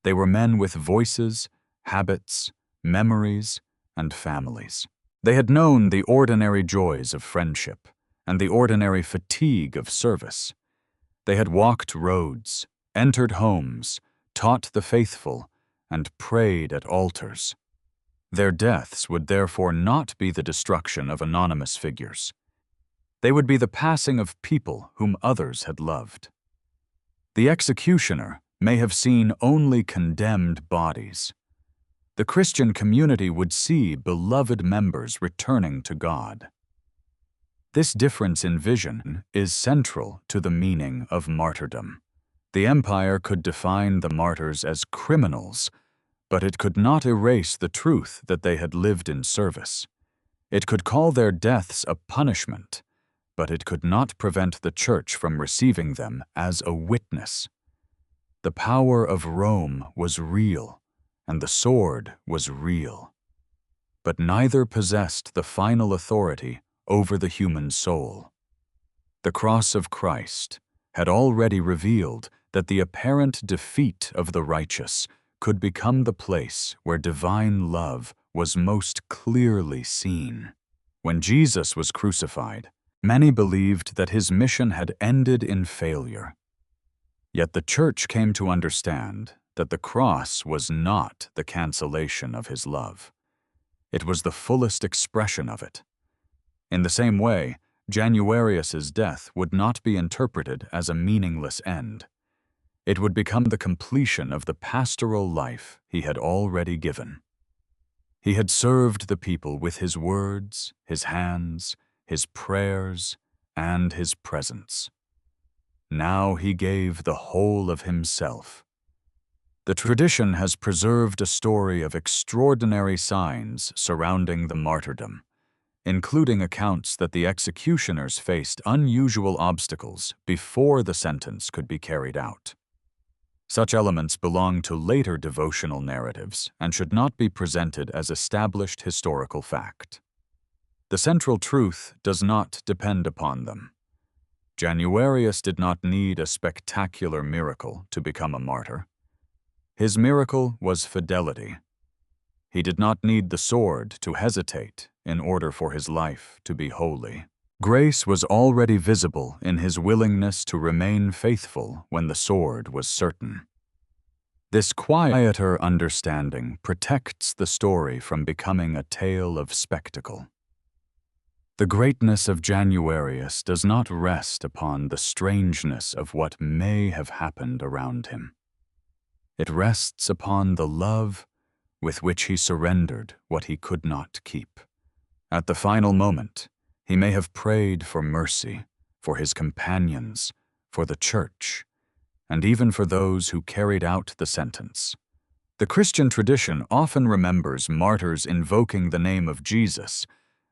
They were men with voices, habits, memories, and families. They had known the ordinary joys of friendship and the ordinary fatigue of service. They had walked roads, entered homes, taught the faithful, and prayed at altars. Their deaths would therefore not be the destruction of anonymous figures. They would be the passing of people whom others had loved. The executioner may have seen only condemned bodies. The Christian community would see beloved members returning to God. This difference in vision is central to the meaning of martyrdom. The empire could define the martyrs as criminals, but it could not erase the truth that they had lived in service. It could call their deaths a punishment, but it could not prevent the Church from receiving them as a witness. The power of Rome was real, and the sword was real. But neither possessed the final authority over the human soul. The cross of Christ had already revealed that the apparent defeat of the righteous could become the place where divine love was most clearly seen. When Jesus was crucified, many believed that his mission had ended in failure. Yet the Church came to understand that the cross was not the cancellation of his love. It was the fullest expression of it. In the same way, Januarius's death would not be interpreted as a meaningless end. It would become the completion of the pastoral life he had already given. He had served the people with his words, his hands, his prayers, and his presence. Now he gave the whole of himself. The tradition has preserved a story of extraordinary signs surrounding the martyrdom, including accounts that the executioners faced unusual obstacles before the sentence could be carried out. Such elements belong to later devotional narratives and should not be presented as established historical fact. The central truth does not depend upon them. Januarius did not need a spectacular miracle to become a martyr. His miracle was fidelity. He did not need the sword to hesitate in order for his life to be holy. Grace was already visible in his willingness to remain faithful when the sword was certain. This quieter understanding protects the story from becoming a tale of spectacle. The greatness of Januarius does not rest upon the strangeness of what may have happened around him. It rests upon the love with which he surrendered what he could not keep. At the final moment, he may have prayed for mercy, for his companions, for the Church, and even for those who carried out the sentence. The Christian tradition often remembers martyrs invoking the name of Jesus,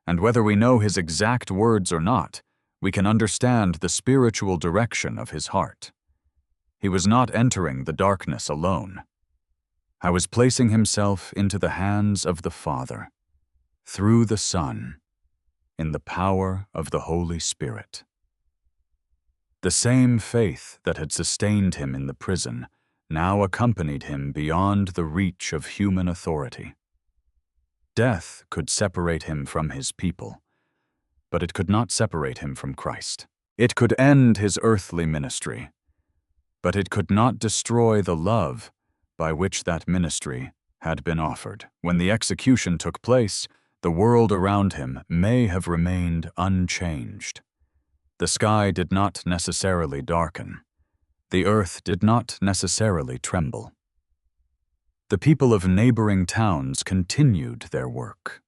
and whether we know his exact words or not, we can understand the spiritual direction of his heart. He was not entering the darkness alone. He was placing himself into the hands of the Father, through the Son, in the power of the Holy Spirit. The same faith that had sustained him in the prison now accompanied him beyond the reach of human authority. Death could separate him from his people, but it could not separate him from Christ. It could end his earthly ministry, but it could not destroy the love by which that ministry had been offered. When the execution took place, the world around him may have remained unchanged. The sky did not necessarily darken. The earth did not necessarily tremble. The people of neighboring towns continued their work.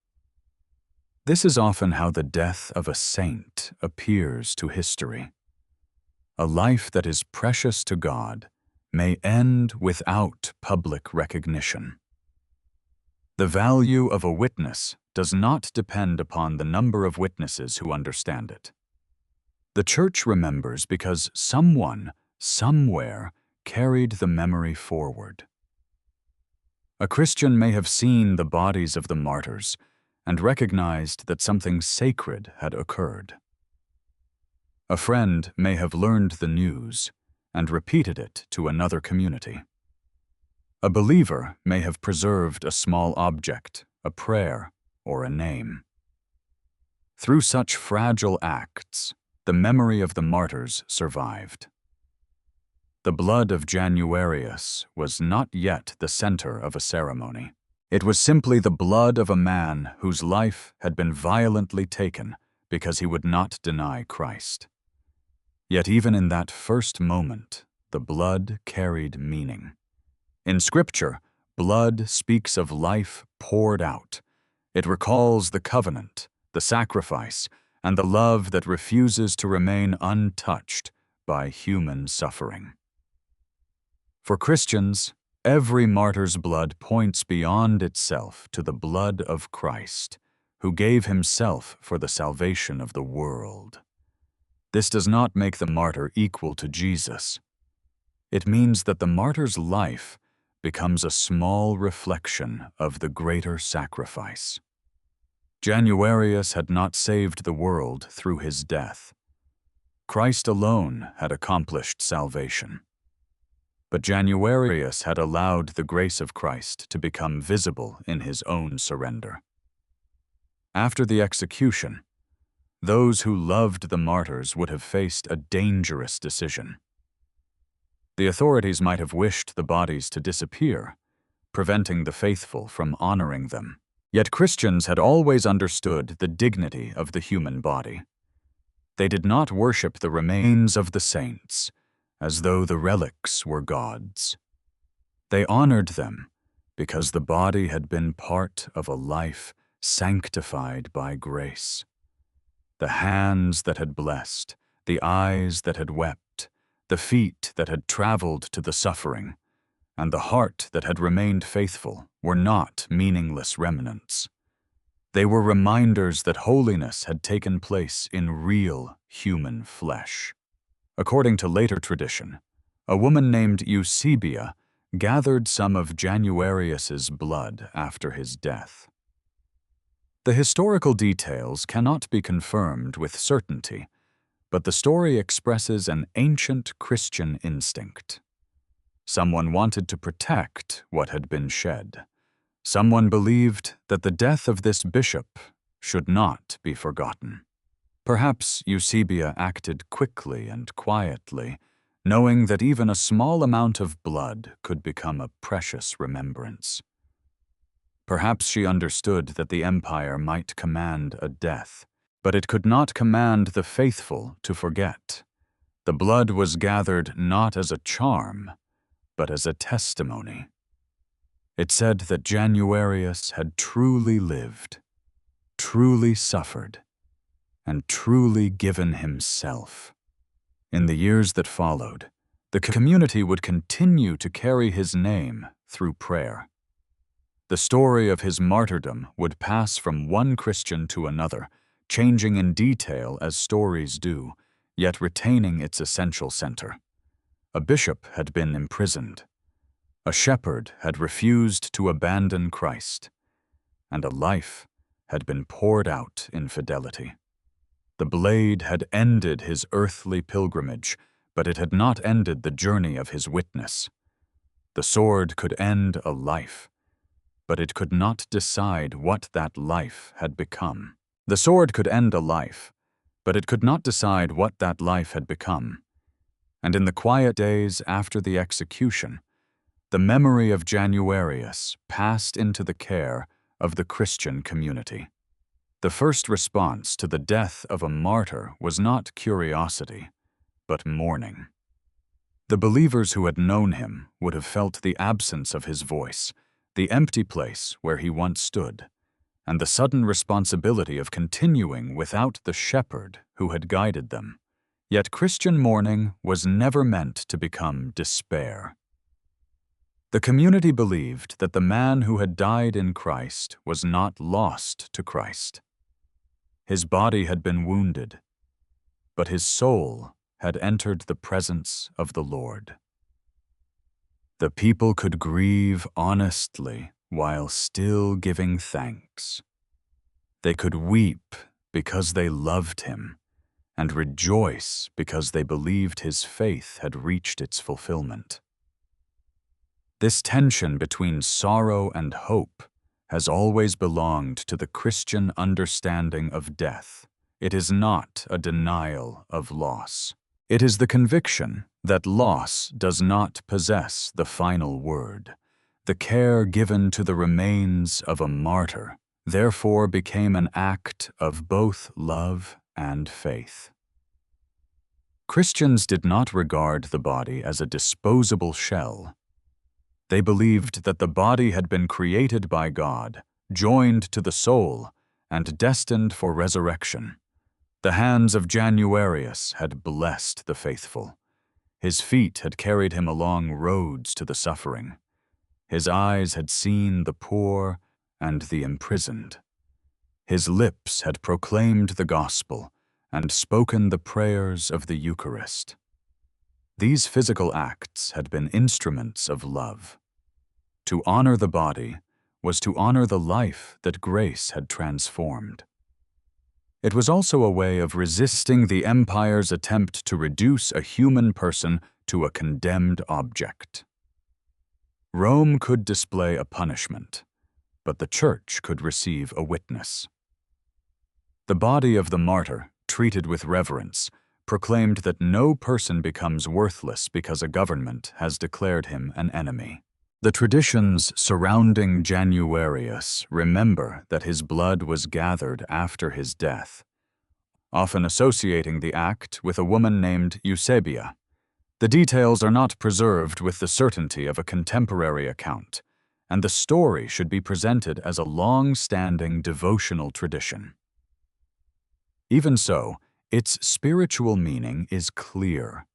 This is often how the death of a saint appears to history. A life that is precious to God may end without public recognition. The value of a witness does not depend upon the number of witnesses who understand it. The Church remembers because someone, somewhere, carried the memory forward. A Christian may have seen the bodies of the martyrs and recognized that something sacred had occurred. A friend may have learned the news and repeated it to another community. A believer may have preserved a small object, a prayer, or a name. Through such fragile acts, the memory of the martyrs survived. The blood of Januarius was not yet the center of a ceremony. It was simply the blood of a man whose life had been violently taken because he would not deny Christ. Yet even in that first moment, the blood carried meaning. In Scripture, blood speaks of life poured out. It recalls the covenant, the sacrifice, and the love that refuses to remain untouched by human suffering. For Christians, every martyr's blood points beyond itself to the blood of Christ, who gave himself for the salvation of the world. This does not make the martyr equal to Jesus. It means that the martyr's life becomes a small reflection of the greater sacrifice. Januarius had not saved the world through his death. Christ alone had accomplished salvation. But Januarius had allowed the grace of Christ to become visible in his own surrender. After the execution, those who loved the martyrs would have faced a dangerous decision. The authorities might have wished the bodies to disappear, preventing the faithful from honoring them. Yet Christians had always understood the dignity of the human body. They did not worship the remains of the saints as though the relics were gods. They honored them because the body had been part of a life sanctified by grace. The hands that had blessed, the eyes that had wept, the feet that had traveled to the suffering, and the heart that had remained faithful were not meaningless remnants. They were reminders that holiness had taken place in real human flesh. According to later tradition, a woman named Eusebia gathered some of Januarius's blood after his death. The historical details cannot be confirmed with certainty, but the story expresses an ancient Christian instinct. Someone wanted to protect what had been shed. Someone believed that the death of this bishop should not be forgotten. Perhaps Eusebia acted quickly and quietly, knowing that even a small amount of blood could become a precious remembrance. Perhaps she understood that the empire might command a death, but it could not command the faithful to forget. The blood was gathered not as a charm, but as a testimony. It said that Januarius had truly lived, truly suffered, and truly given himself. In the years that followed, the community would continue to carry his name through prayer. The story of his martyrdom would pass from one Christian to another, changing in detail as stories do, yet retaining its essential center. A bishop had been imprisoned. A shepherd had refused to abandon Christ, and a life had been poured out in fidelity. The blade had ended his earthly pilgrimage, but it had not ended the journey of his witness. The sword could end a life, but it could not decide what that life had become. The sword could end a life, but it could not decide what that life had become. And in the quiet days after the execution, the memory of Januarius passed into the care of the Christian community. The first response to the death of a martyr was not curiosity, but mourning. The believers who had known him would have felt the absence of his voice, the empty place where he once stood, and the sudden responsibility of continuing without the shepherd who had guided them. Yet Christian mourning was never meant to become despair. The community believed that the man who had died in Christ was not lost to Christ. His body had been wounded, but his soul had entered the presence of the Lord. The people could grieve honestly while still giving thanks. They could weep because they loved him, and rejoice because they believed his faith had reached its fulfillment. This tension between sorrow and hope has always belonged to the Christian understanding of death. It is not a denial of loss. It is the conviction that loss does not possess the final word. The care given to the remains of a martyr therefore became an act of both love and faith. Christians did not regard the body as a disposable shell. They believed that the body had been created by God, joined to the soul, and destined for resurrection. The hands of Januarius had blessed the faithful. His feet had carried him along roads to the suffering. His eyes had seen the poor and the imprisoned. His lips had proclaimed the gospel and spoken the prayers of the Eucharist. These physical acts had been instruments of love. To honor the body was to honor the life that grace had transformed. It was also a way of resisting the empire's attempt to reduce a human person to a condemned object. Rome could display a punishment, but the Church could receive a witness. The body of the martyr, treated with reverence, proclaimed that no person becomes worthless because a government has declared him an enemy. The traditions surrounding Januarius remember that his blood was gathered after his death, often associating the act with a woman named Eusebia. The details are not preserved with the certainty of a contemporary account, and the story should be presented as a long-standing devotional tradition. Even so, its spiritual meaning is clear.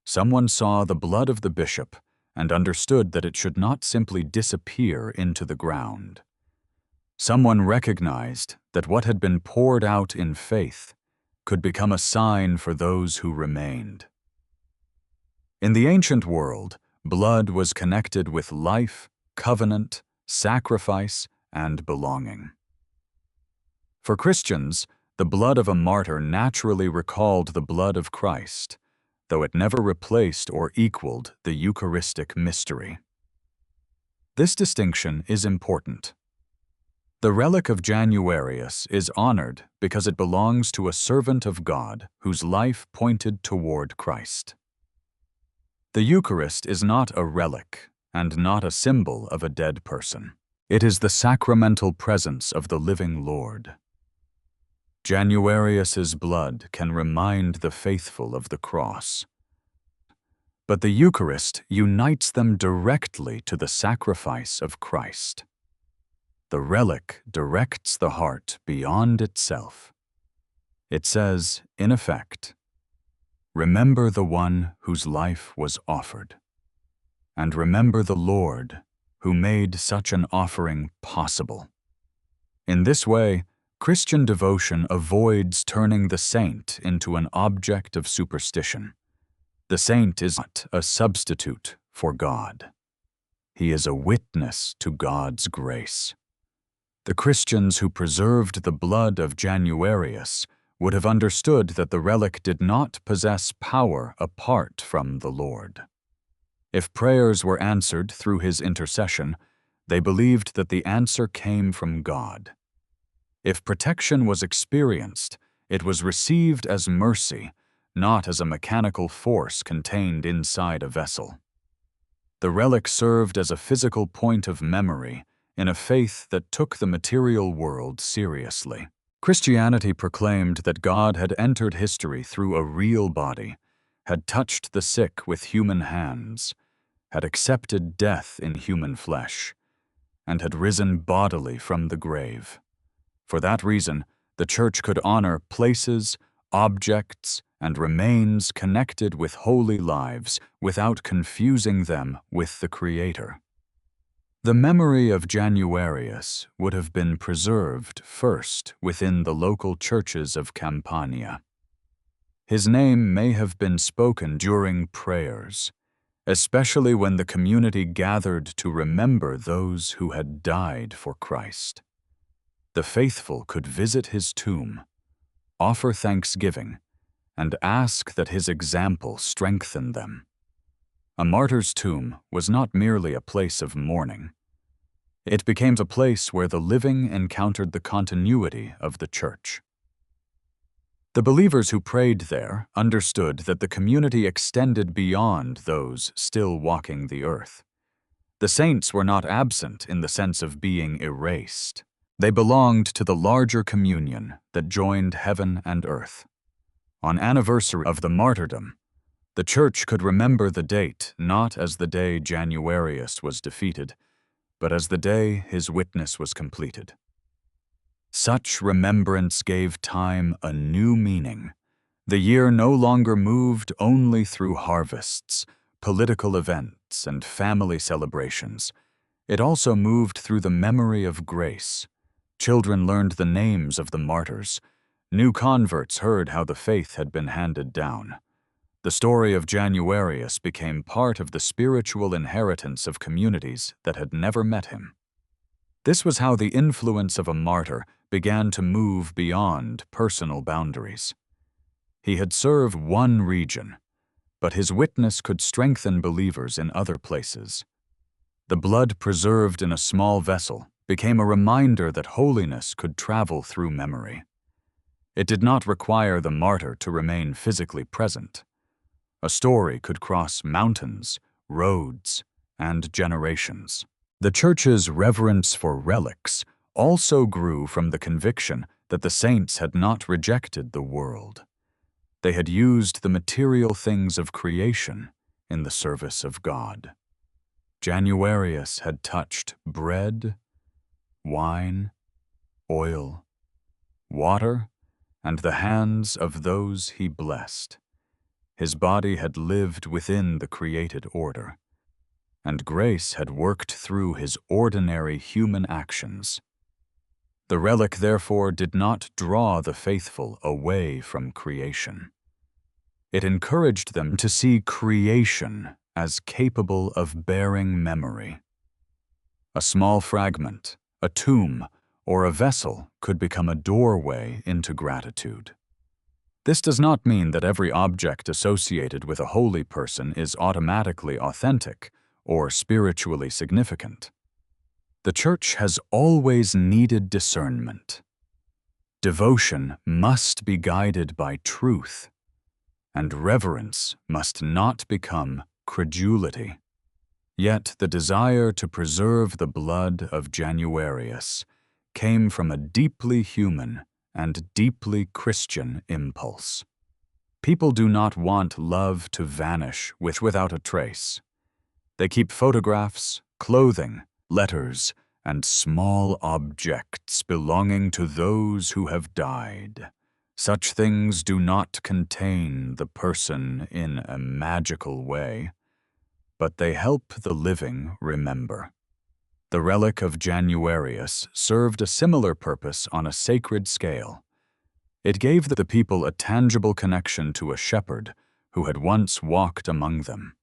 Someone saw the blood of the bishop and understood that it should not simply disappear into the ground. Someone recognized that what had been poured out in faith could become a sign for those who remained. In the ancient world, blood was connected with life, covenant, sacrifice, and belonging. For Christians, the blood of a martyr naturally recalled the blood of Christ, though it never replaced or equaled the Eucharistic mystery. This distinction is important. The relic of Januarius is honored because it belongs to a servant of God whose life pointed toward Christ. The Eucharist is not a relic and not a symbol of a dead person. It is the sacramental presence of the living Lord. Januarius's blood can remind the faithful of the cross, but the Eucharist unites them directly to the sacrifice of Christ. The relic directs the heart beyond itself. It says, in effect, "Remember the one whose life was offered, and remember the Lord who made such an offering possible." In this way, Christian devotion avoids turning the saint into an object of superstition. The saint is not a substitute for God. He is a witness to God's grace. The Christians who preserved the blood of Januarius would have understood that the relic did not possess power apart from the Lord. If prayers were answered through his intercession, they believed that the answer came from God. If protection was experienced, it was received as mercy, not as a mechanical force contained inside a vessel. The relic served as a physical point of memory in a faith that took the material world seriously. Christianity proclaimed that God had entered history through a real body, had touched the sick with human hands, had accepted death in human flesh, and had risen bodily from the grave. For that reason, the Church could honor places, objects, and remains connected with holy lives without confusing them with the Creator. The memory of Januarius would have been preserved first within the local churches of Campania. His name may have been spoken during prayers, especially when the community gathered to remember those who had died for Christ. The faithful could visit his tomb, offer thanksgiving, and ask that his example strengthen them. A martyr's tomb was not merely a place of mourning. It became a place where the living encountered the continuity of the Church. The believers who prayed there understood that the community extended beyond those still walking the earth. The saints were not absent in the sense of being erased. They belonged to the larger communion that joined heaven and earth. On anniversary of the martyrdom, the Church could remember the date not as the day Januarius was defeated, but as the day his witness was completed. Such remembrance gave time a new meaning. The year no longer moved only through harvests, political events, and family celebrations. It also moved through the memory of grace. Children learned the names of the martyrs. New converts heard how the faith had been handed down. The story of Januarius became part of the spiritual inheritance of communities that had never met him. This was how the influence of a martyr began to move beyond personal boundaries. He had served one region, but his witness could strengthen believers in other places. The blood preserved in a small vessel became a reminder that holiness could travel through memory. It did not require the martyr to remain physically present. A story could cross mountains, roads, and generations. The Church's reverence for relics also grew from the conviction that the saints had not rejected the world. They had used the material things of creation in the service of God. Januarius had touched bread, wine, oil, water, and the hands of those he blessed. His body had lived within the created order, and grace had worked through his ordinary human actions. The relic, therefore, did not draw the faithful away from creation. It encouraged them to see creation as capable of bearing memory. A small fragment, a tomb, or a vessel could become a doorway into gratitude. This does not mean that every object associated with a holy person is automatically authentic or spiritually significant. The Church has always needed discernment. Devotion must be guided by truth, and reverence must not become credulity. Yet the desire to preserve the blood of Januarius came from a deeply human and deeply Christian impulse. People do not want love to vanish without a trace. They keep photographs, clothing, letters, and small objects belonging to those who have died. Such things do not contain the person in a magical way, but they help the living remember. The relic of Januarius served a similar purpose on a sacred scale. It gave the people a tangible connection to a shepherd who had once walked among them.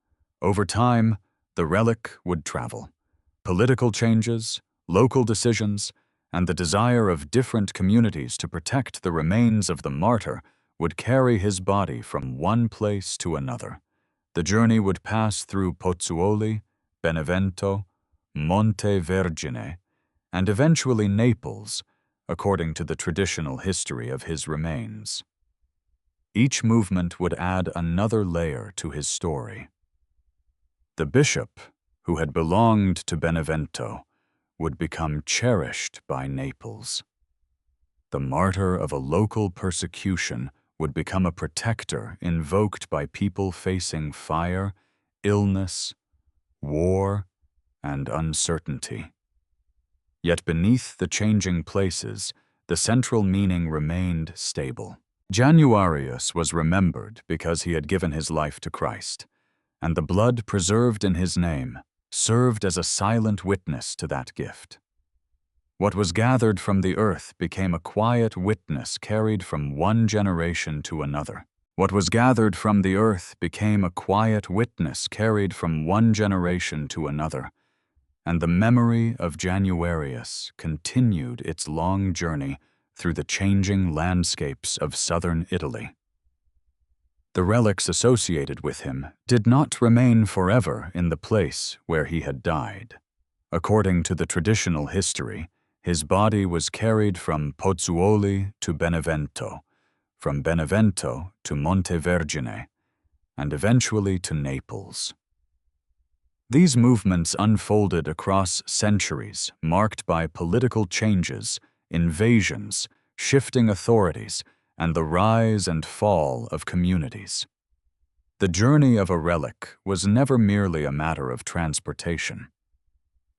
Over time, the relic would travel. Political changes, local decisions, and the desire of different communities to protect the remains of the martyr would carry his body from one place to another. The journey would pass through Pozzuoli, Benevento, Monte Vergine, and eventually Naples, according to the traditional history of his remains. Each movement would add another layer to his story. The bishop, who had belonged to Benevento, would become cherished by Naples. The martyr of a local persecution would become a protector invoked by people facing fire, illness, war, and uncertainty. Yet beneath the changing places, the central meaning remained stable. Januarius was remembered because he had given his life to Christ, and the blood preserved in his name served as a silent witness to that gift. What was gathered from the earth became a quiet witness carried from one generation to another. What was gathered from the earth became a quiet witness carried from one generation to another, and the memory of Januarius continued its long journey through the changing landscapes of southern Italy. The relics associated with him did not remain forever in the place where he had died. According to the traditional history, his body was carried from Pozzuoli to Benevento, from Benevento to Montevergine, and eventually to Naples. These movements unfolded across centuries, marked by political changes, invasions, shifting authorities, and the rise and fall of communities. The journey of a relic was never merely a matter of transportation.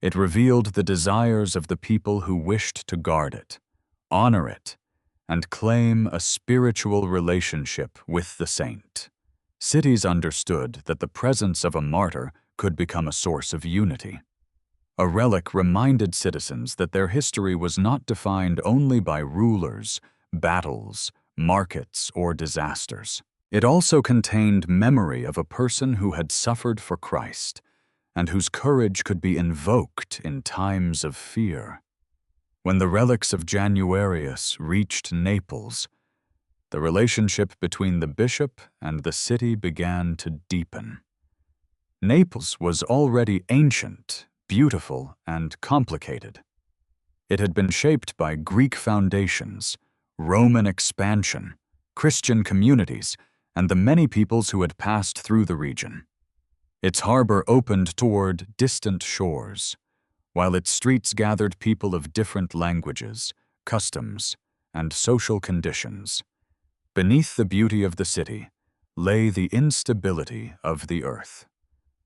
It revealed the desires of the people who wished to guard it, honor it, and claim a spiritual relationship with the saint. Cities understood that the presence of a martyr could become a source of unity. A relic reminded citizens that their history was not defined only by rulers, battles, markets, or disasters. It also contained memory of a person who had suffered for Christ and whose courage could be invoked in times of fear. When the relics of Januarius reached Naples, the relationship between the bishop and the city began to deepen. Naples was already ancient, beautiful, and complicated. It had been shaped by Greek foundations, Roman expansion, Christian communities, and the many peoples who had passed through the region. Its harbor opened toward distant shores, while its streets gathered people of different languages, customs, and social conditions. Beneath the beauty of the city lay the instability of the earth.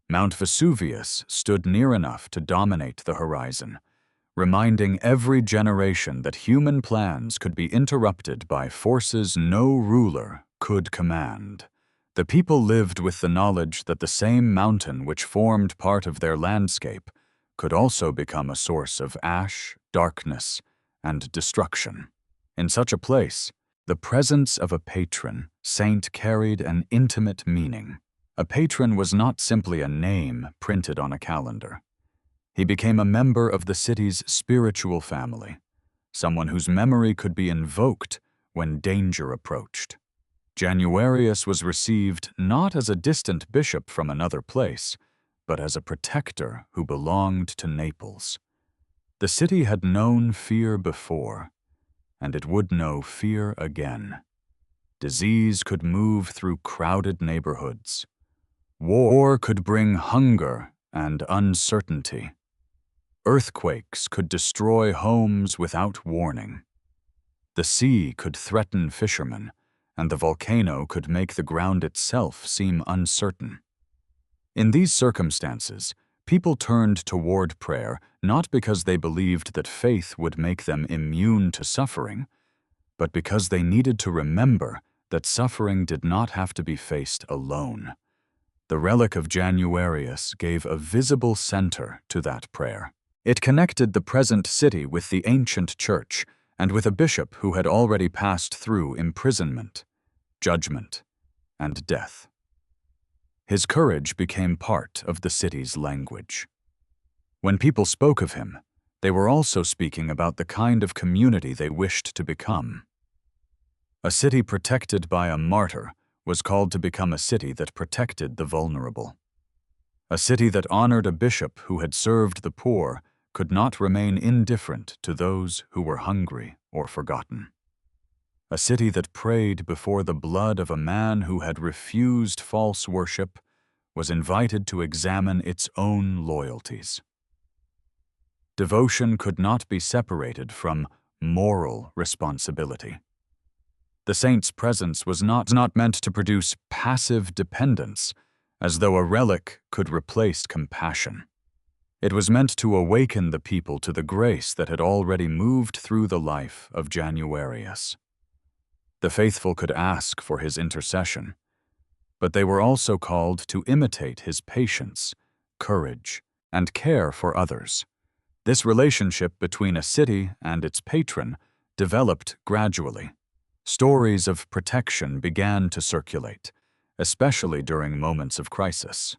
Mount Vesuvius stood near enough to dominate the horizon, reminding every generation that human plans could be interrupted by forces no ruler could command. The people lived with the knowledge that the same mountain which formed part of their landscape could also become a source of ash, darkness, and destruction. In such a place, the presence of a patron saint carried an intimate meaning. A patron was not simply a name printed on a calendar. He became a member of the city's spiritual family, someone whose memory could be invoked when danger approached. Januarius was received not as a distant bishop from another place, but as a protector who belonged to Naples. The city had known fear before, and it would know fear again. Disease could move through crowded neighborhoods. War could bring hunger and uncertainty. Earthquakes could destroy homes without warning. The sea could threaten fishermen, and the volcano could make the ground itself seem uncertain. In these circumstances, people turned toward prayer not because they believed that faith would make them immune to suffering, but because they needed to remember that suffering did not have to be faced alone. The relic of Januarius gave a visible center to that prayer. It connected the present city with the ancient church and with a bishop who had already passed through imprisonment, judgment, and death. His courage became part of the city's language. When people spoke of him, they were also speaking about the kind of community they wished to become. A city protected by a martyr was called to become a city that protected the vulnerable. A city that honored a bishop who had served the poor could not remain indifferent to those who were hungry or forgotten. A city that prayed before the blood of a man who had refused false worship was invited to examine its own loyalties. Devotion could not be separated from moral responsibility. The saint's presence was not meant to produce passive dependence, as though a relic could replace compassion. It was meant to awaken the people to the grace that had already moved through the life of Januarius. The faithful could ask for his intercession, but they were also called to imitate his patience, courage, and care for others. This relationship between a city and its patron developed gradually. Stories of protection began to circulate, especially during moments of crisis.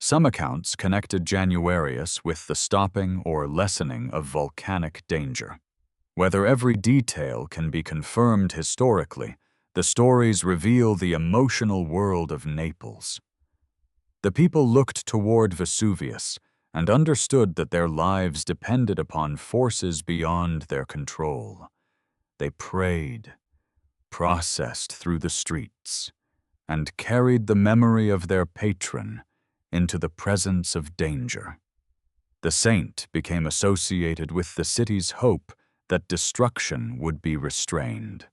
Some accounts connected Januarius with the stopping or lessening of volcanic danger. Whether every detail can be confirmed historically, the stories reveal the emotional world of Naples. The people looked toward Vesuvius and understood that their lives depended upon forces beyond their control. They prayed, processed through the streets and carried the memory of their patron into the presence of danger. The saint became associated with the city's hope that destruction would be restrained.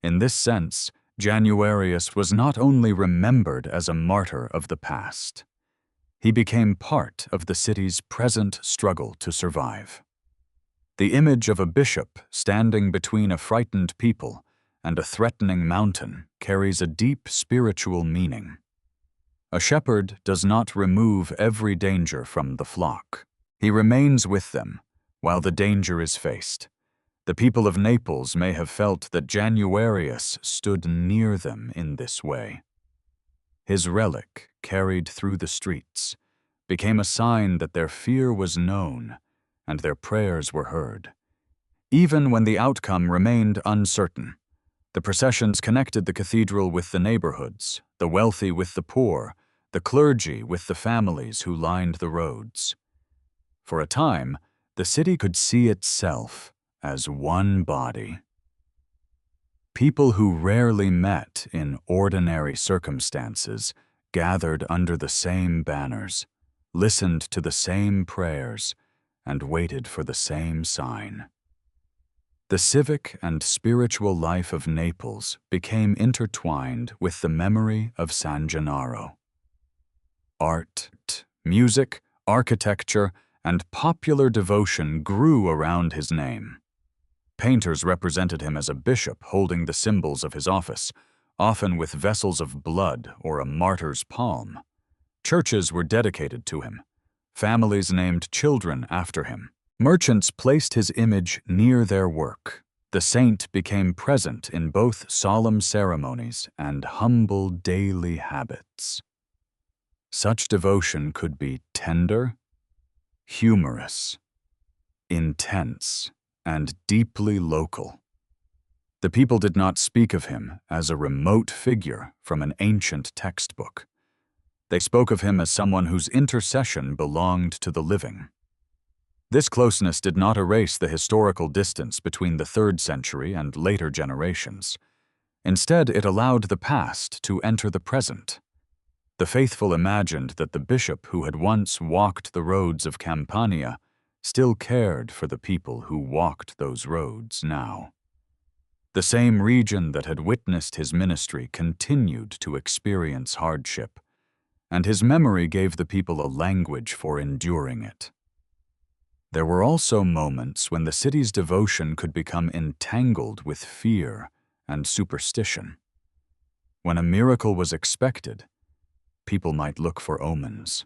In this sense, Januarius was not only remembered as a martyr of the past, he became part of the city's present struggle to survive. The image of a bishop standing between a frightened people and a threatening mountain carries a deep spiritual meaning. A shepherd does not remove every danger from the flock. He remains with them while the danger is faced. The people of Naples may have felt that Januarius stood near them in this way. His relic, carried through the streets, became a sign that their fear was known and their prayers were heard. Even when the outcome remained uncertain, the processions connected the cathedral with the neighborhoods, the wealthy with the poor, the clergy with the families who lined the roads. For a time, the city could see itself as one body. People who rarely met in ordinary circumstances gathered under the same banners, listened to the same prayers, and waited for the same sign. The civic and spiritual life of Naples became intertwined with the memory of San Gennaro. Art, music, architecture, and popular devotion grew around his name. Painters represented him as a bishop holding the symbols of his office, often with vessels of blood or a martyr's palm. Churches were dedicated to him. Families named children after him. Merchants placed his image near their work. The saint became present in both solemn ceremonies and humble daily habits. Such devotion could be tender, humorous, intense, and deeply local. The people did not speak of him as a remote figure from an ancient textbook. They spoke of him as someone whose intercession belonged to the living. This closeness did not erase the historical distance between the 3rd century and later generations. Instead, it allowed the past to enter the present. The faithful imagined that the bishop who had once walked the roads of Campania still cared for the people who walked those roads now. The same region that had witnessed his ministry continued to experience hardship, and his memory gave the people a language for enduring it. There were also moments when the city's devotion could become entangled with fear and superstition. When a miracle was expected, people might look for omens.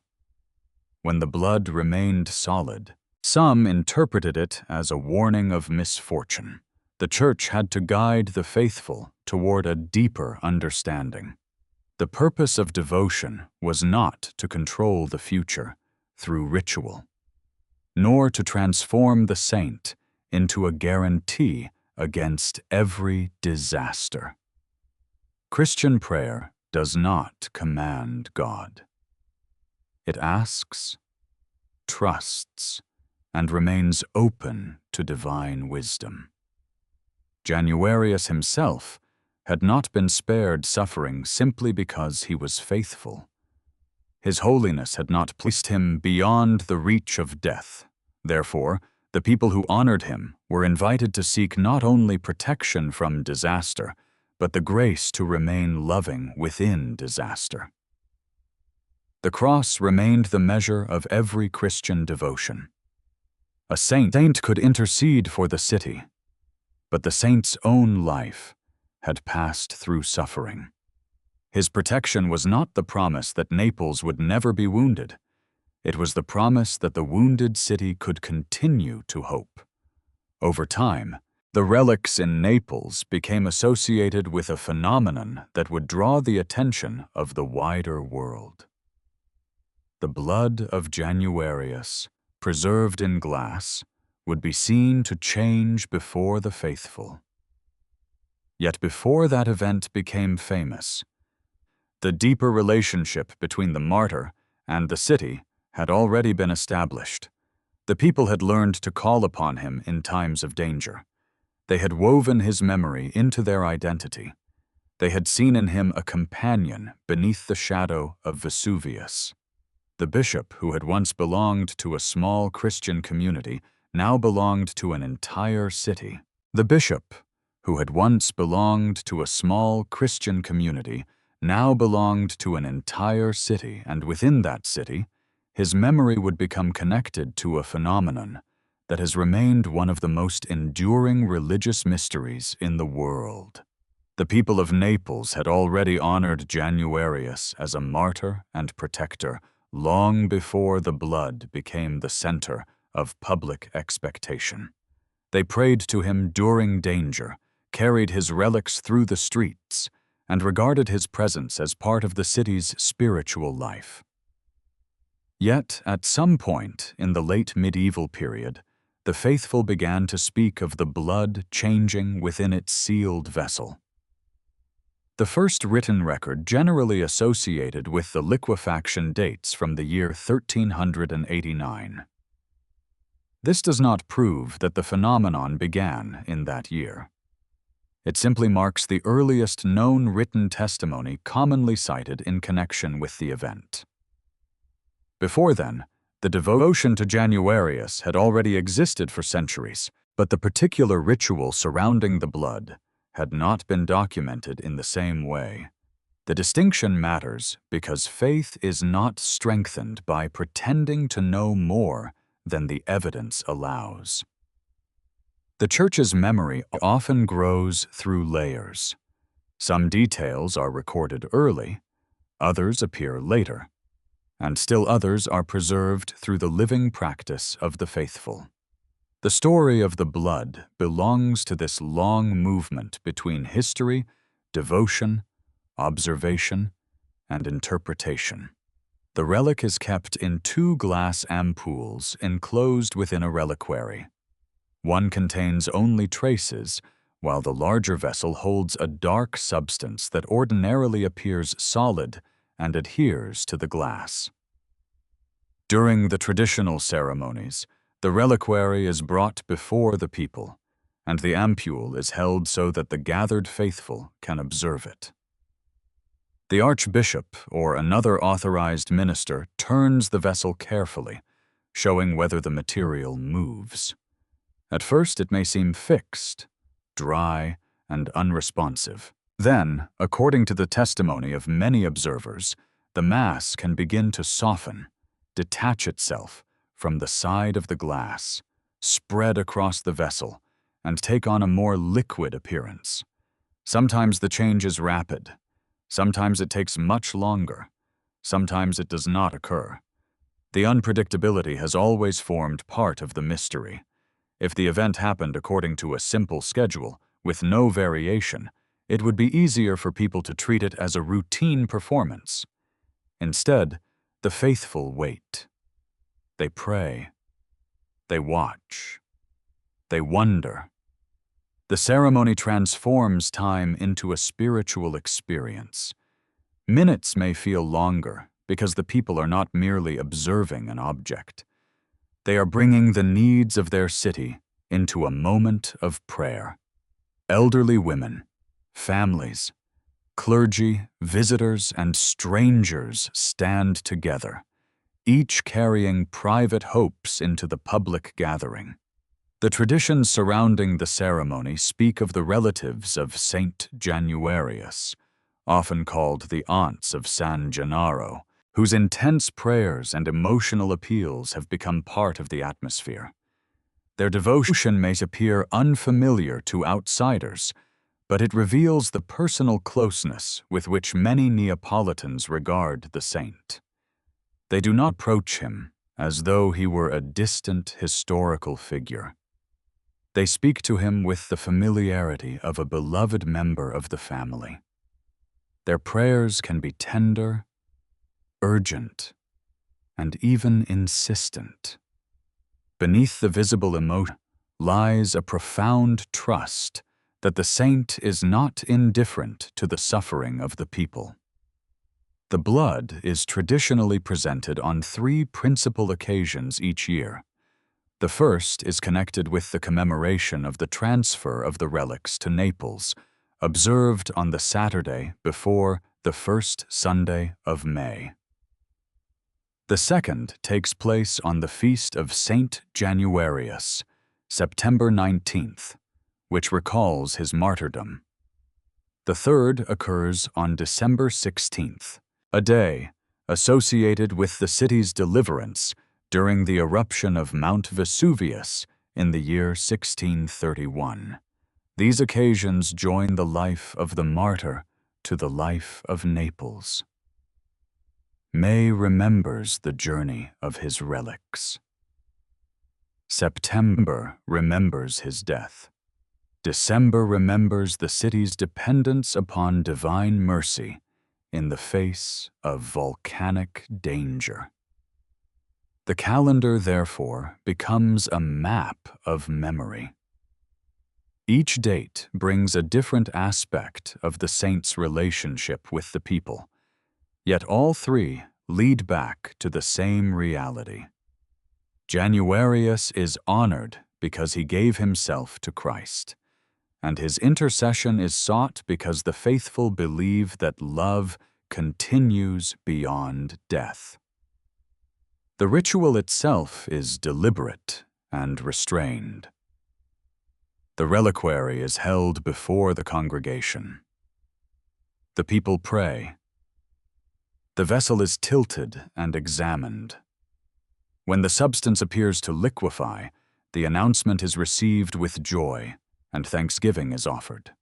When the blood remained solid, some interpreted it as a warning of misfortune. The Church had to guide the faithful toward a deeper understanding. The purpose of devotion was not to control the future through ritual, nor to transform the saint into a guarantee against every disaster. Christian prayer does not command God. It asks, trusts, and remains open to divine wisdom. Januarius himself had not been spared suffering simply because he was faithful. His holiness had not placed him beyond the reach of death. Therefore, the people who honored him were invited to seek not only protection from disaster, but the grace to remain loving within disaster. The cross remained the measure of every Christian devotion. A saint could intercede for the city, but the saint's own life had passed through suffering. His protection was not the promise that Naples would never be wounded. It was the promise that the wounded city could continue to hope. Over time, the relics in Naples became associated with a phenomenon that would draw the attention of the wider world. The blood of Januarius, preserved in glass, would be seen to change before the faithful. Yet before that event became famous, the deeper relationship between the martyr and the city had already been established. The people had learned to call upon him in times of danger. They had woven his memory into their identity. They had seen in him a companion beneath the shadow of Vesuvius. The bishop, who had once belonged to a small Christian community, now belonged to an entire city. The bishop, who had once belonged to a small Christian community, now belonged to an entire city, and within that city, his memory would become connected to a phenomenon that has remained one of the most enduring religious mysteries in the world. The people of Naples had already honored Januarius as a martyr and protector long before the blood became the center of public expectation. They prayed to him during danger, carried his relics through the streets, and regarded his presence as part of the city's spiritual life. Yet, at some point in the late medieval period, the faithful began to speak of the blood changing within its sealed vessel. The first written record generally associated with the liquefaction dates from the year 1389. This does not prove that the phenomenon began in that year. It simply marks the earliest known written testimony commonly cited in connection with the event. Before then, the devotion to Januarius had already existed for centuries, but the particular ritual surrounding the blood had not been documented in the same way. The distinction matters because faith is not strengthened by pretending to know more than the evidence allows. The Church's memory often grows through layers. Some details are recorded early, others appear later, and still others are preserved through the living practice of the faithful. The story of the blood belongs to this long movement between history, devotion, observation, and interpretation. The relic is kept in 2 glass ampoules enclosed within a reliquary. One contains only traces, while the larger vessel holds a dark substance that ordinarily appears solid and adheres to the glass. During the traditional ceremonies, the reliquary is brought before the people, and the ampoule is held so that the gathered faithful can observe it. The archbishop or another authorized minister turns the vessel carefully, showing whether the material moves. At first it may seem fixed, dry, and unresponsive. Then, according to the testimony of many observers, the mass can begin to soften, detach itself from the side of the glass, spread across the vessel, and take on a more liquid appearance. Sometimes the change is rapid. Sometimes it takes much longer. Sometimes it does not occur. The unpredictability has always formed part of the mystery. If the event happened according to a simple schedule, with no variation, it would be easier for people to treat it as a routine performance. Instead, the faithful wait. They pray. They watch. They wonder. The ceremony transforms time into a spiritual experience. Minutes may feel longer because the people are not merely observing an object. They are bringing the needs of their city into a moment of prayer. Elderly women, families, clergy, visitors, and strangers stand together, each carrying private hopes into the public gathering. The traditions surrounding the ceremony speak of the relatives of Saint Januarius, often called the aunts of San Gennaro, whose intense prayers and emotional appeals have become part of the atmosphere. Their devotion may appear unfamiliar to outsiders, but it reveals the personal closeness with which many Neapolitans regard the saint. They do not approach him as though he were a distant historical figure. They speak to him with the familiarity of a beloved member of the family. Their prayers can be tender, urgent, and even insistent. Beneath the visible emotion lies a profound trust that the saint is not indifferent to the suffering of the people. The blood is traditionally presented on 3 principal occasions each year: The first is connected with the commemoration of the transfer of the relics to Naples, observed on the Saturday before the first Sunday of May. The second takes place on the feast of Saint Januarius, September 19th, which recalls his martyrdom. The third occurs on December 16th, a day associated with the city's deliverance during the eruption of Mount Vesuvius in the year 1631. These occasions join the life of the martyr to the life of Naples. May remembers the journey of his relics. September remembers his death. December remembers the city's dependence upon divine mercy in the face of volcanic danger. The calendar, therefore, becomes a map of memory. Each date brings a different aspect of the saint's relationship with the people, yet all three lead back to the same reality. Januarius is honored because he gave himself to Christ, and his intercession is sought because the faithful believe that love continues beyond death. The ritual itself is deliberate and restrained. The reliquary is held before the congregation. The people pray. The vessel is tilted and examined. When the substance appears to liquefy, the announcement is received with joy, and thanksgiving is offered.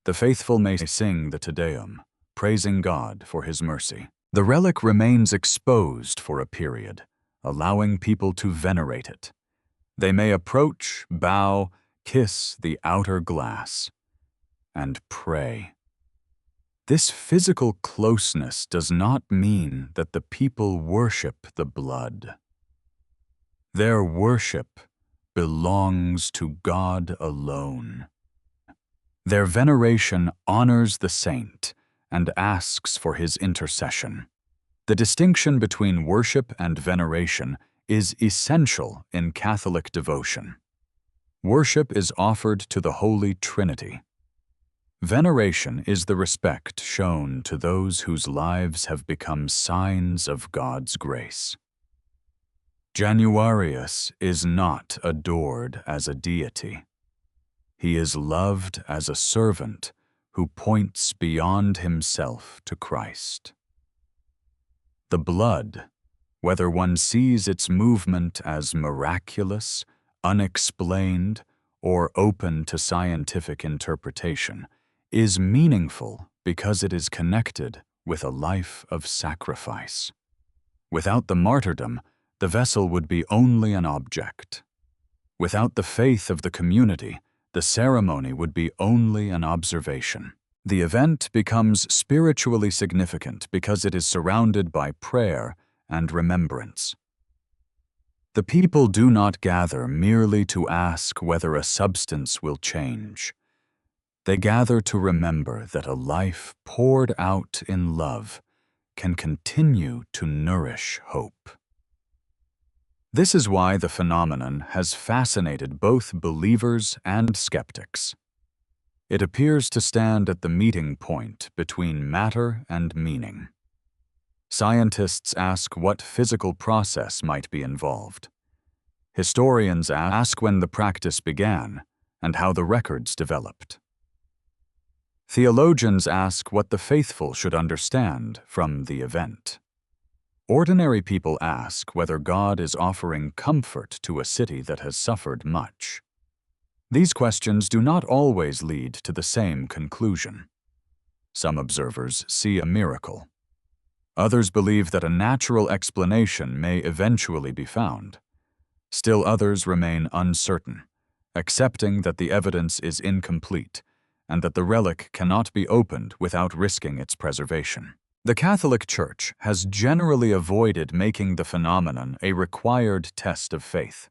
The faithful may sing the Te Deum, praising God for his mercy. The relic remains exposed for a period, allowing people to venerate it. They may approach, bow, kiss the outer glass, and pray. This physical closeness does not mean that the people worship the blood. Their worship belongs to God alone. Their veneration honors the saint and asks for his intercession. The distinction between worship and veneration is essential in Catholic devotion. Worship is offered to the Holy Trinity. Veneration is the respect shown to those whose lives have become signs of God's grace. Januarius is not adored as a deity. He is loved as a servant who points beyond himself to Christ. The blood, whether one sees its movement as miraculous, unexplained, or open to scientific interpretation, is meaningful because it is connected with a life of sacrifice. Without the martyrdom, the vessel would be only an object. Without the faith of the community, the ceremony would be only an observation. The event becomes spiritually significant because it is surrounded by prayer and remembrance. The people do not gather merely to ask whether a substance will change. They gather to remember that a life poured out in love can continue to nourish hope. This is why the phenomenon has fascinated both believers and skeptics. It appears to stand at the meeting point between matter and meaning. Scientists ask what physical process might be involved. Historians ask when the practice began and how the records developed. Theologians ask what the faithful should understand from the event. Ordinary people ask whether God is offering comfort to a city that has suffered much. These questions do not always lead to the same conclusion. Some observers see a miracle. Others believe that a natural explanation may eventually be found. Still others remain uncertain, accepting that the evidence is incomplete and that the relic cannot be opened without risking its preservation. The Catholic Church has generally avoided making the phenomenon a required test of faith.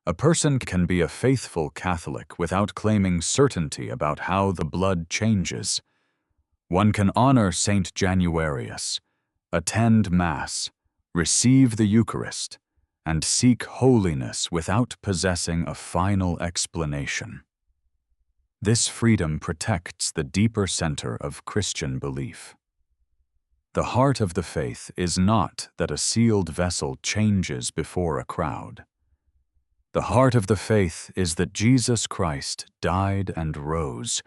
A person can be a faithful Catholic without claiming certainty about how the blood changes. One can honor Saint Januarius, attend Mass, receive the Eucharist, and seek holiness without possessing a final explanation. This freedom protects the deeper center of Christian belief. The heart of the faith is not that a sealed vessel changes before a crowd. The heart of the faith is that Jesus Christ died and rose,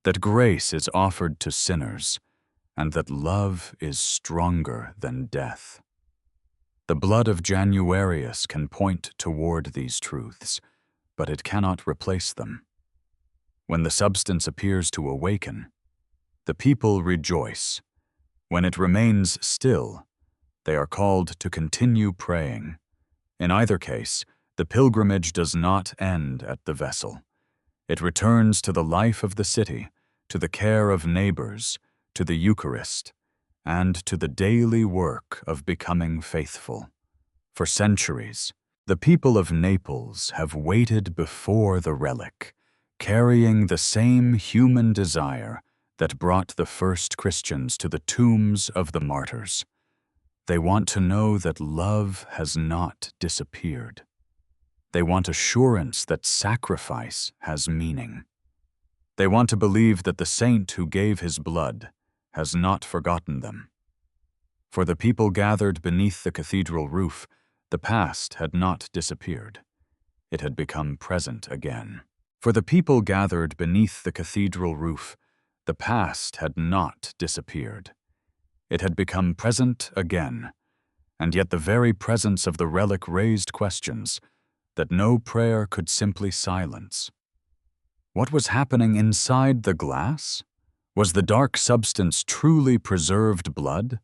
that grace is offered to sinners, and that love is stronger than death. The blood of Januarius can point toward these truths, but it cannot replace them. When the substance appears to awaken, the people rejoice. When it remains still, they are called to continue praying. In either case, the pilgrimage does not end at the vessel. It returns to the life of the city, to the care of neighbors, to the Eucharist, and to the daily work of becoming faithful. For centuries, the people of Naples have waited before the relic, carrying the same human desire that brought the first Christians to the tombs of the martyrs. They want to know that love has not disappeared. They want assurance that sacrifice has meaning. They want to believe that the saint who gave his blood has not forgotten them. For the people gathered beneath the cathedral roof, the past had not disappeared. It had become present again. For the people gathered beneath the cathedral roof, the past had not disappeared. It had become present again, and yet the very presence of the relic raised questions that no prayer could simply silence. What was happening inside the glass? Was the dark substance truly preserved blood?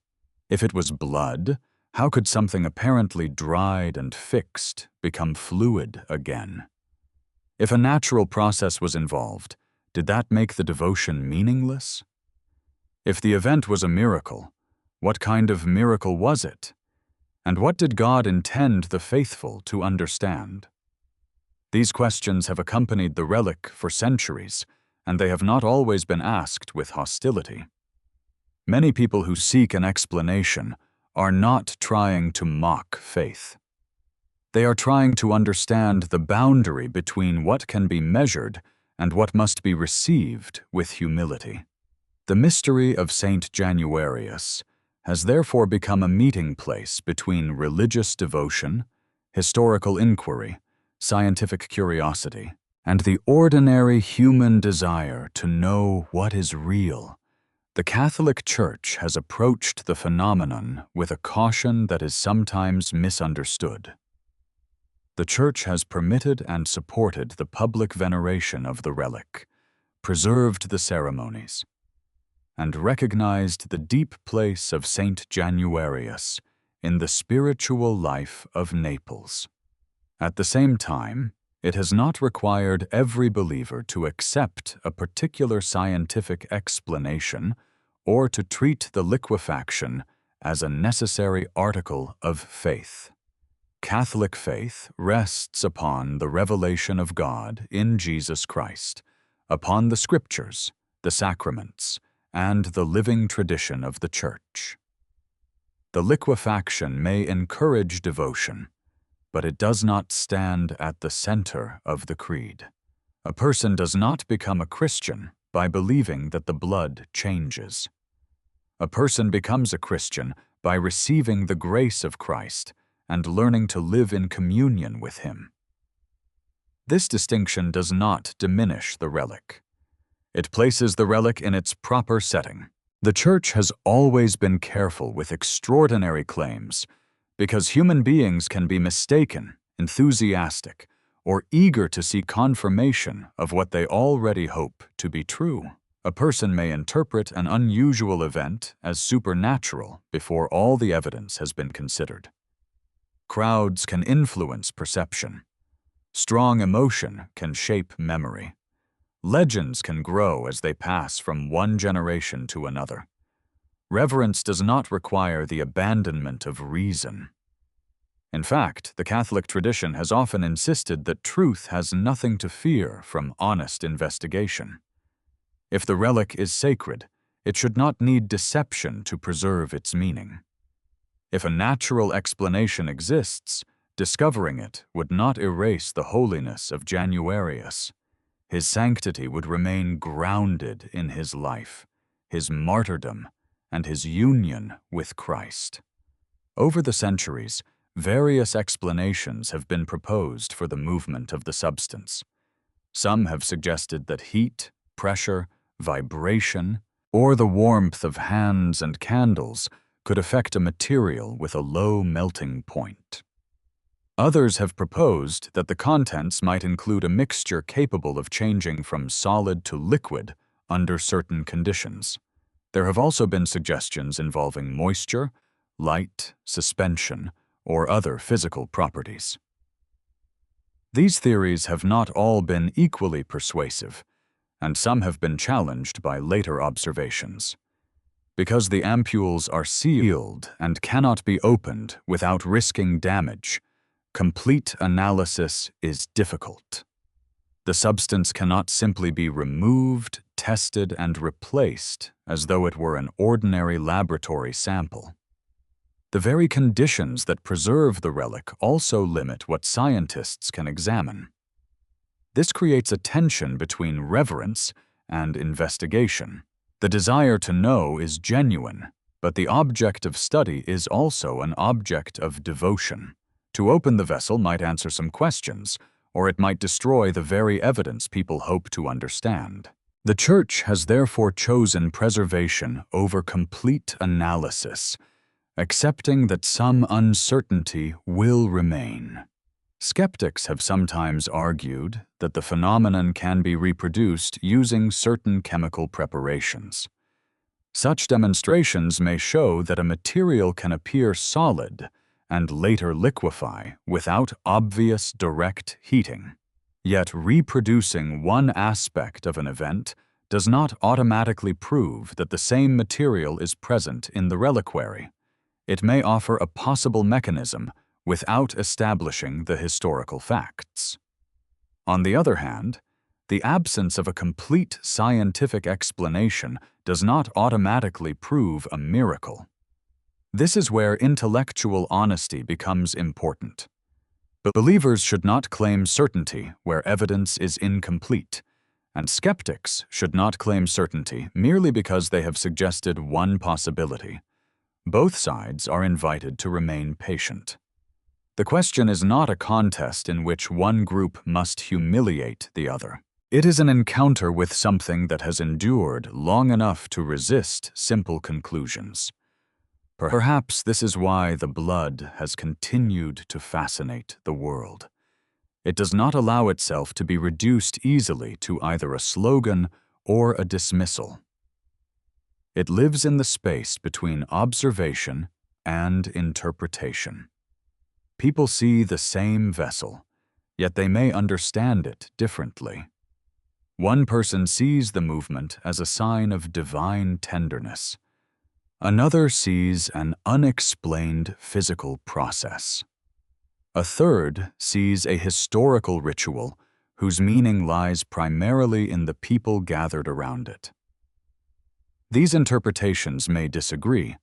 If it was blood, how could something apparently dried and fixed become fluid again? If a natural process was involved, did that make the devotion meaningless? If the event was a miracle, what kind of miracle was it? And what did God intend the faithful to understand? These questions have accompanied the relic for centuries, and they have not always been asked with hostility. Many people who seek an explanation are not trying to mock faith. They are trying to understand the boundary between what can be measured and what must be received with humility. The mystery of Saint Januarius has therefore become a meeting place between religious devotion, historical inquiry, scientific curiosity, and the ordinary human desire to know what is real. The Catholic Church has approached the phenomenon with a caution that is sometimes misunderstood. The Church has permitted and supported the public veneration of the relic, preserved the ceremonies, and recognized the deep place of Saint Januarius in the spiritual life of Naples. At the same time, it has not required every believer to accept a particular scientific explanation or to treat the liquefaction as a necessary article of faith. Catholic faith rests upon the revelation of God in Jesus Christ, upon the Scriptures, the sacraments, and the living tradition of the Church. The liquefaction may encourage devotion, but it does not stand at the center of the creed. A person does not become a Christian by believing that the blood changes. A person becomes a Christian by receiving the grace of Christ and learning to live in communion with Him. This distinction does not diminish the relic. It places the relic in its proper setting. The Church has always been careful with extraordinary claims because human beings can be mistaken, enthusiastic, or eager to see confirmation of what they already hope to be true. A person may interpret an unusual event as supernatural before all the evidence has been considered. Crowds can influence perception. Strong emotion can shape memory. Legends can grow as they pass from one generation to another. Reverence does not require the abandonment of reason. In fact, the Catholic tradition has often insisted that truth has nothing to fear from honest investigation. If the relic is sacred, it should not need deception to preserve its meaning. If a natural explanation exists, Discovering it would not erase the holiness of Januarius. His sanctity would remain grounded in his life, his martyrdom, and his union with Christ. Over the centuries, various explanations have been proposed for the movement of the substance. Some have suggested that heat, pressure, vibration, or the warmth of hands and candles could affect a material with a low melting point. Others have proposed that the contents might include a mixture capable of changing from solid to liquid under certain conditions. There have also been suggestions involving moisture, light, suspension, or other physical properties. These theories have not all been equally persuasive, and some have been challenged by later observations. Because the ampules are sealed and cannot be opened without risking damage, complete analysis is difficult. The substance cannot simply be removed, tested, and replaced as though it were an ordinary laboratory sample. The very conditions that preserve the relic also limit what scientists can examine. This creates a tension between reverence and investigation. The desire to know is genuine, but the object of study is also an object of devotion. To open the vessel might answer some questions, or it might destroy the very evidence people hope to understand. The Church has therefore chosen preservation over complete analysis, accepting that some uncertainty will remain. Skeptics have sometimes argued that the phenomenon can be reproduced using certain chemical preparations. Such demonstrations may show that a material can appear solid and later liquefy without obvious direct heating. Yet reproducing one aspect of an event does not automatically prove that the same material is present in the reliquary. It may offer a possible mechanism without establishing the historical facts. On the other hand, the absence of a complete scientific explanation does not automatically prove a miracle. This is where intellectual honesty becomes important. But believers should not claim certainty where evidence is incomplete, and skeptics should not claim certainty merely because they have suggested one possibility. Both sides are invited to remain patient. The question is not a contest in which one group must humiliate the other. It is an encounter with something that has endured long enough to resist simple conclusions. Perhaps this is why the blood has continued to fascinate the world. It does not allow itself to be reduced easily to either a slogan or a dismissal. It lives in the space between observation and interpretation. People see the same vessel, yet they may understand it differently. One person sees the movement as a sign of divine tenderness. Another sees an unexplained physical process. A third sees a historical ritual whose meaning lies primarily in the people gathered around it. These interpretations may disagree,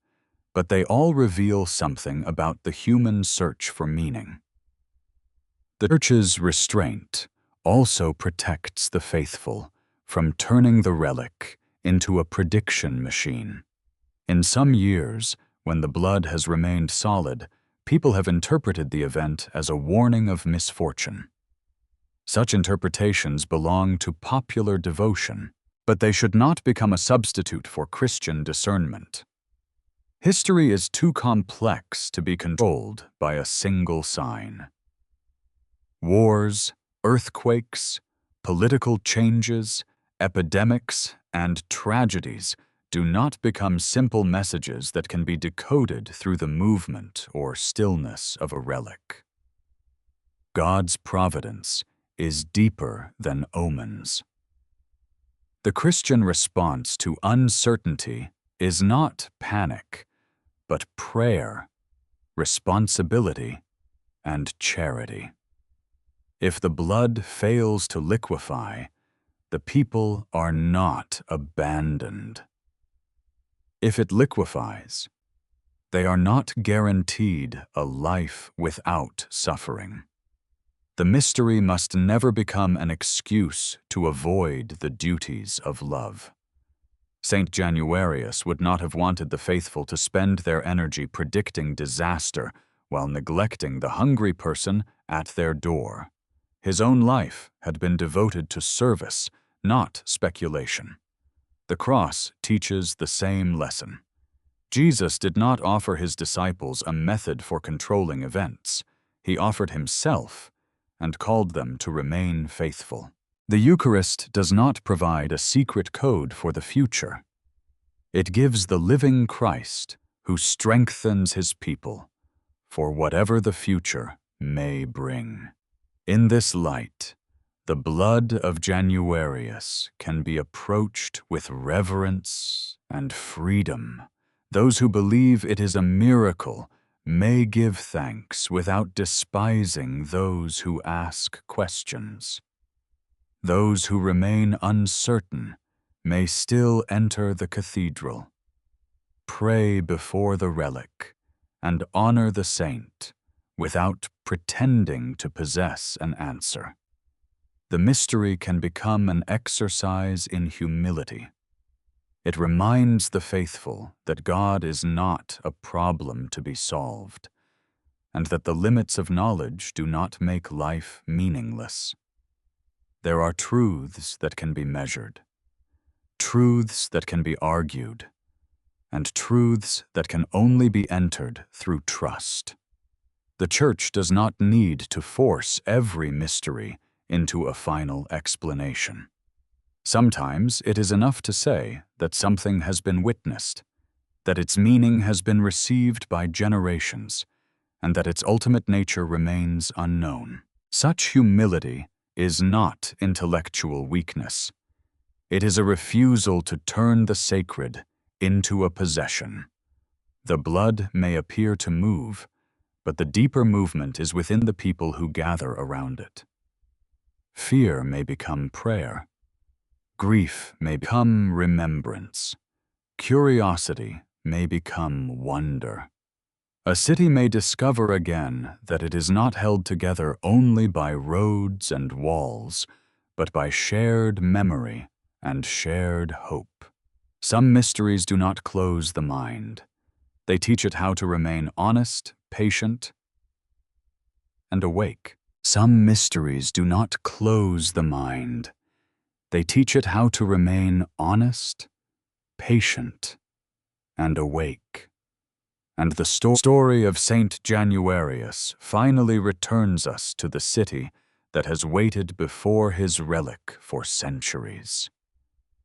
but they all reveal something about the human search for meaning. The Church's restraint also protects the faithful from turning the relic into a prediction machine. In some years, when the blood has remained solid, people have interpreted the event as a warning of misfortune. Such interpretations belong to popular devotion, but they should not become a substitute for Christian discernment. History is too complex to be controlled by a single sign. Wars, earthquakes, political changes, epidemics, and tragedies do not become simple messages that can be decoded through the movement or stillness of a relic. God's providence is deeper than omens. The Christian response to uncertainty is not panic, but prayer, responsibility, and charity. If the blood fails to liquefy, the people are not abandoned. If it liquefies, They are not guaranteed a life without suffering. The mystery must never become an excuse to avoid the duties of love. Saint Januarius would not have wanted the faithful to spend their energy predicting disaster while neglecting the hungry person at their door. His own life had been devoted to service, not speculation. The cross teaches the same lesson. Jesus did not offer his disciples a method for controlling events. He offered himself and called them to remain faithful. The Eucharist does not provide a secret code for the future. It gives the living Christ who strengthens his people for whatever the future may bring. In this light, the blood of Januarius can be approached with reverence and freedom. Those who believe it is a miracle may give thanks without despising those who ask questions. Those who remain uncertain may still enter the cathedral, pray before the relic, and honor the saint without pretending to possess an answer. The mystery can become an exercise in humility. It reminds the faithful that God is not a problem to be solved, and that the limits of knowledge do not make life meaningless. There are truths that can be measured, truths that can be argued, and truths that can only be entered through trust. The Church does not need to force every mystery into a final explanation. Sometimes it is enough to say that something has been witnessed, that its meaning has been received by generations, and that its ultimate nature remains unknown. Such humility is not intellectual weakness. It is a refusal to turn the sacred into a possession. The blood may appear to move, but the deeper movement is within the people who gather around it. Fear may become prayer. Grief may become remembrance. Curiosity may become wonder. A city may discover again that it is not held together only by roads and walls, but by shared memory and shared hope. Some mysteries do not close the mind. They teach it how to remain honest, patient, and awake. Some mysteries do not close the mind. They teach it how to remain honest, patient, and awake. And the story of Saint Januarius finally returns us to the city that has waited before his relic for centuries.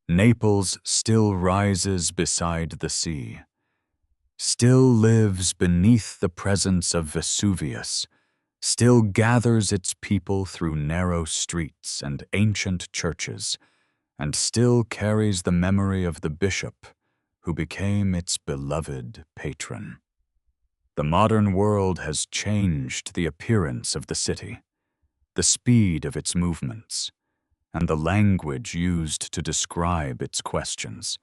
Naples still rises beside the sea, still lives beneath the presence of Vesuvius, still gathers its people through narrow streets and ancient churches, and still carries the memory of the bishop who became its beloved patron. The modern world has changed the appearance of the city, the speed of its movements, and the language used to describe its questions.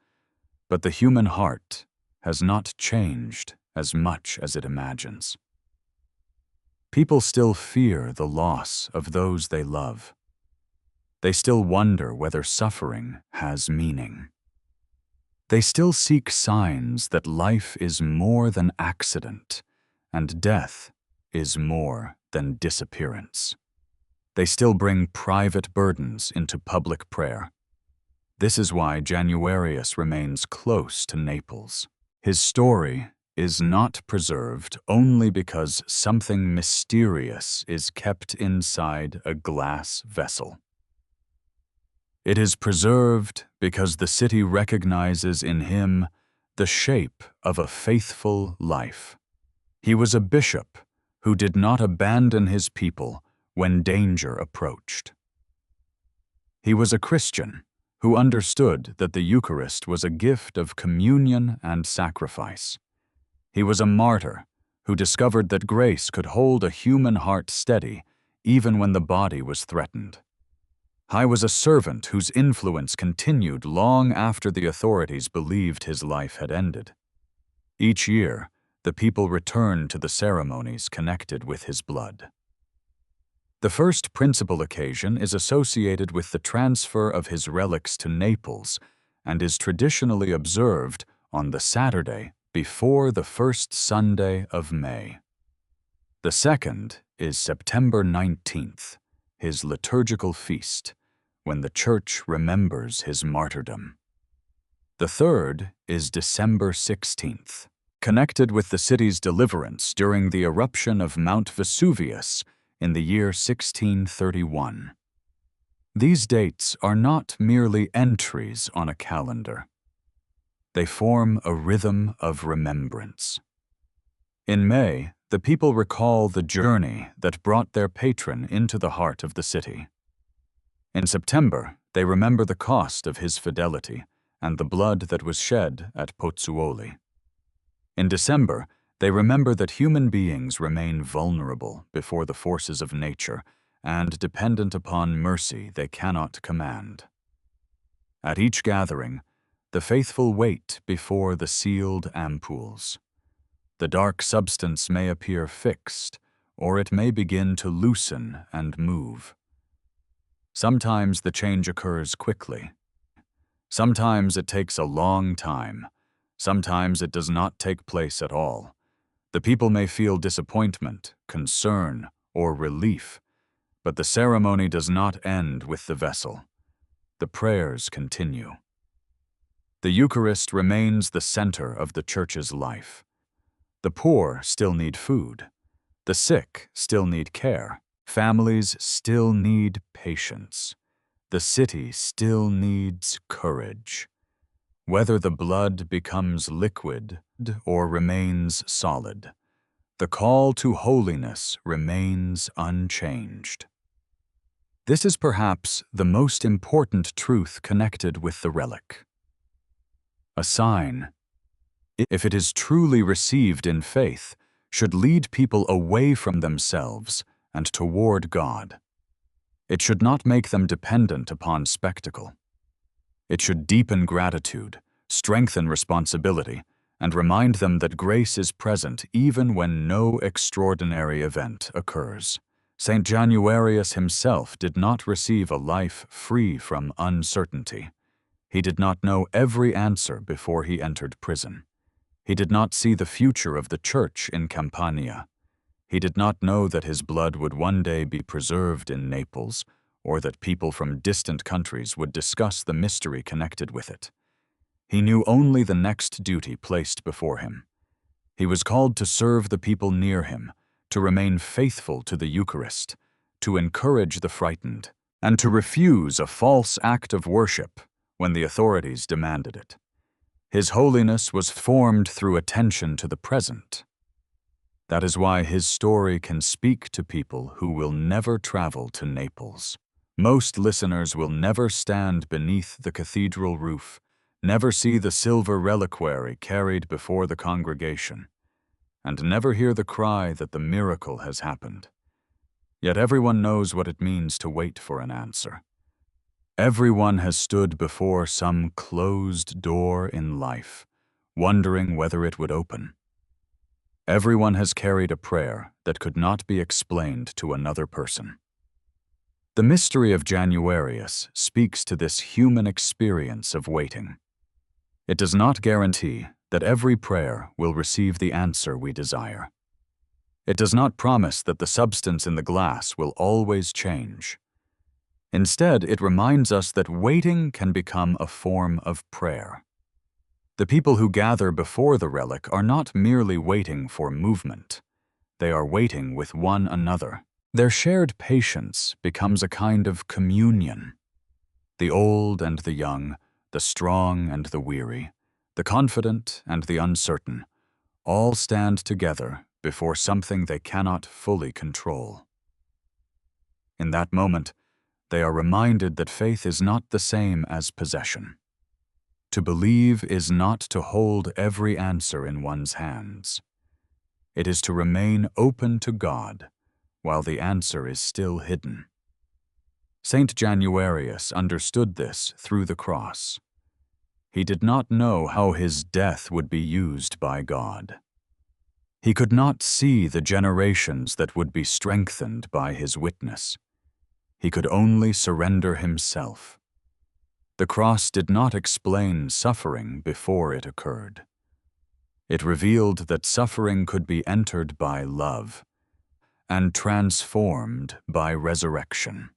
But the human heart has not changed as much as it imagines. People still fear the loss of those they love. They still wonder whether suffering has meaning. They still seek signs that life is more than accident, and death is more than disappearance. They still bring private burdens into public prayer. This is why Januarius remains close to Naples. His story is not preserved only because something mysterious is kept inside a glass vessel. It is preserved because the city recognizes in him the shape of a faithful life. He was a bishop who did not abandon his people when danger approached. He was a Christian who understood that the Eucharist was a gift of communion and sacrifice. He was a martyr who discovered that grace could hold a human heart steady even when the body was threatened. He was a servant whose influence continued long after the authorities believed his life had ended. Each year, the people return to the ceremonies connected with his blood. The first principal occasion is associated with the transfer of his relics to Naples and is traditionally observed on the Saturday before the first Sunday of May. The second is September 19th, his liturgical feast, when the Church remembers his martyrdom. The third is December 16th, connected with the city's deliverance during the eruption of Mount Vesuvius in the year 1631. These dates are not merely entries on a calendar. They form a rhythm of remembrance. In May, the people recall the journey that brought their patron into the heart of the city. In September, they remember the cost of his fidelity and the blood that was shed at Pozzuoli. In December, they remember that human beings remain vulnerable before the forces of nature and dependent upon mercy they cannot command. At each gathering, the faithful wait before the sealed ampoules. The dark substance may appear fixed, or it may begin to loosen and move. Sometimes the change occurs quickly. Sometimes it takes a long time. Sometimes it does not take place at all. The people may feel disappointment, concern, or relief, but the ceremony does not end with the vessel. The prayers continue. The Eucharist remains the center of the Church's life. The poor still need food. The sick still need care. Families still need patience. The city still needs courage. Whether the blood becomes liquid or remains solid, the call to holiness remains unchanged. This is perhaps the most important truth connected with the relic. A sign, if it is truly received in faith, should lead people away from themselves and toward God. It should not make them dependent upon spectacle. It should deepen gratitude, strengthen responsibility, and remind them that grace is present even when no extraordinary event occurs. St. Januarius himself did not receive a life free from uncertainty. He did not know every answer before he entered prison. He did not see the future of the Church in Campania. He did not know that his blood would one day be preserved in Naples, or that people from distant countries would discuss the mystery connected with it. He knew only the next duty placed before him. He was called to serve the people near him, to remain faithful to the Eucharist, to encourage the frightened, and to refuse a false act of worship when the authorities demanded it. His holiness was formed through attention to the present. That is why his story can speak to people who will never travel to Naples. Most listeners will never stand beneath the cathedral roof, never see the silver reliquary carried before the congregation, and never hear the cry that the miracle has happened. Yet everyone knows what it means to wait for an answer. Everyone has stood before some closed door in life, wondering whether it would open. Everyone has carried a prayer that could not be explained to another person. The mystery of Januarius speaks to this human experience of waiting. It does not guarantee that every prayer will receive the answer we desire. It does not promise that the substance in the glass will always change. Instead, it reminds us that waiting can become a form of prayer. The people who gather before the relic are not merely waiting for movement. They are waiting with one another. Their shared patience becomes a kind of communion. The old and the young, the strong and the weary, the confident and the uncertain, all stand together before something they cannot fully control. In that moment, they are reminded that faith is not the same as possession. To believe is not to hold every answer in one's hands. It is to remain open to God while the answer is still hidden. St. Januarius understood this through the cross. He did not know how his death would be used by God. He could not see the generations that would be strengthened by his witness. He could only surrender himself. The cross did not explain suffering before it occurred. It revealed that suffering could be entered by love and transformed by resurrection.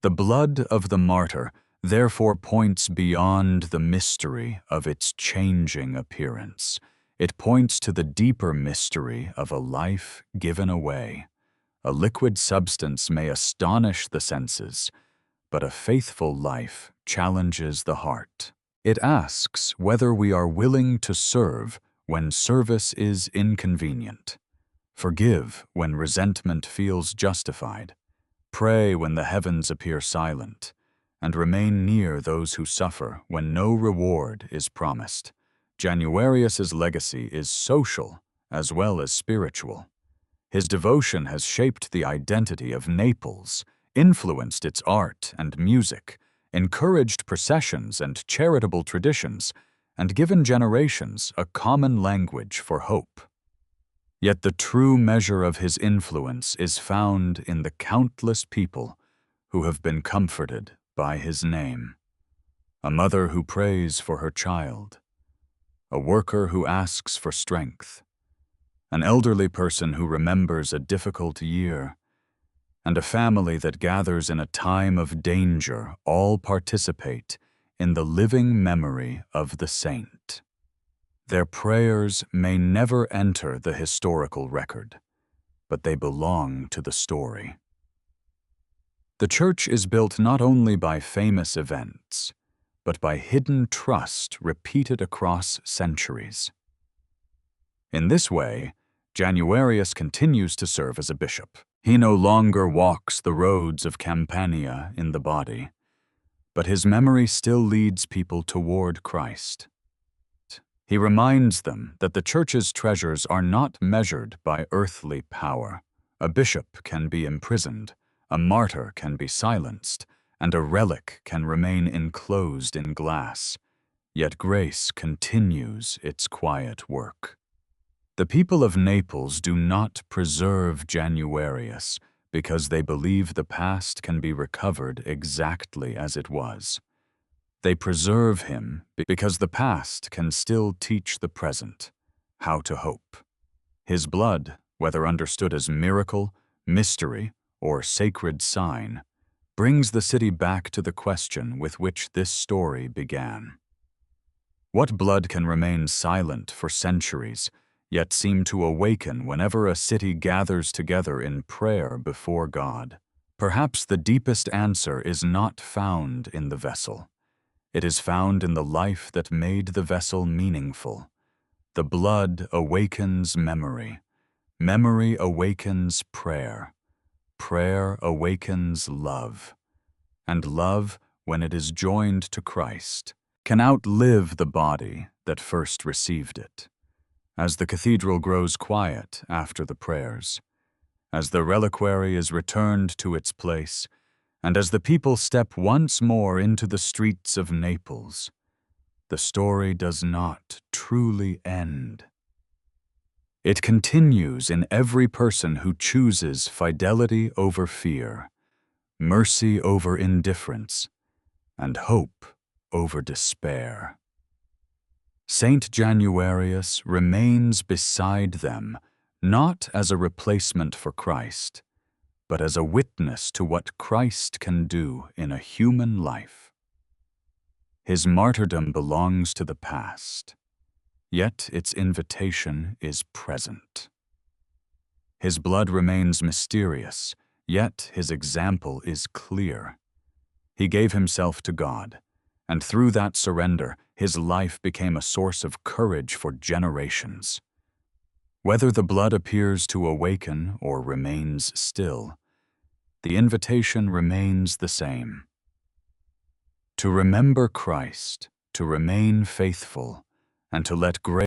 The blood of the martyr therefore points beyond the mystery of its changing appearance. It points to the deeper mystery of a life given away. A liquid substance may astonish the senses, but a faithful life challenges the heart. It asks whether we are willing to serve when service is inconvenient, forgive when resentment feels justified, pray when the heavens appear silent, and remain near those who suffer when no reward is promised. Januarius's legacy is social as well as spiritual. His devotion has shaped the identity of Naples, influenced its art and music, encouraged processions and charitable traditions, and given generations a common language for hope. Yet the true measure of his influence is found in the countless people who have been comforted by his name. A mother who prays for her child, a worker who asks for strength, an elderly person who remembers a difficult year, and a family that gathers in a time of danger all participate in the living memory of the saint. Their prayers may never enter the historical record, but they belong to the story. The Church is built not only by famous events, but by hidden trust repeated across centuries. In this way, Januarius continues to serve as a bishop. He no longer walks the roads of Campania in the body, but his memory still leads people toward Christ. He reminds them that the Church's treasures are not measured by earthly power. A bishop can be imprisoned, a martyr can be silenced, and a relic can remain enclosed in glass. Yet grace continues its quiet work. The people of Naples do not preserve Januarius because they believe the past can be recovered exactly as it was. They preserve him because the past can still teach the present how to hope. His blood, whether understood as miracle, mystery, or sacred sign, brings the city back to the question with which this story began. What blood can remain silent for centuries, yet seem to awaken whenever a city gathers together in prayer before God? Perhaps the deepest answer is not found in the vessel. It is found in the life that made the vessel meaningful. The blood awakens memory. Memory awakens prayer. Prayer awakens love. And love, when it is joined to Christ, can outlive the body that first received it. As the cathedral grows quiet after the prayers, as the reliquary is returned to its place, and as the people step once more into the streets of Naples, the story does not truly end. It continues in every person who chooses fidelity over fear, mercy over indifference, and hope over despair. Saint Januarius remains beside them, not as a replacement for Christ, but as a witness to what Christ can do in a human life. His martyrdom belongs to the past, yet its invitation is present. His blood remains mysterious, yet his example is clear. He gave himself to God, and through that surrender, his life became a source of courage for generations. Whether the blood appears to awaken or remains still, the invitation remains the same. To remember Christ, to remain faithful, and to let grace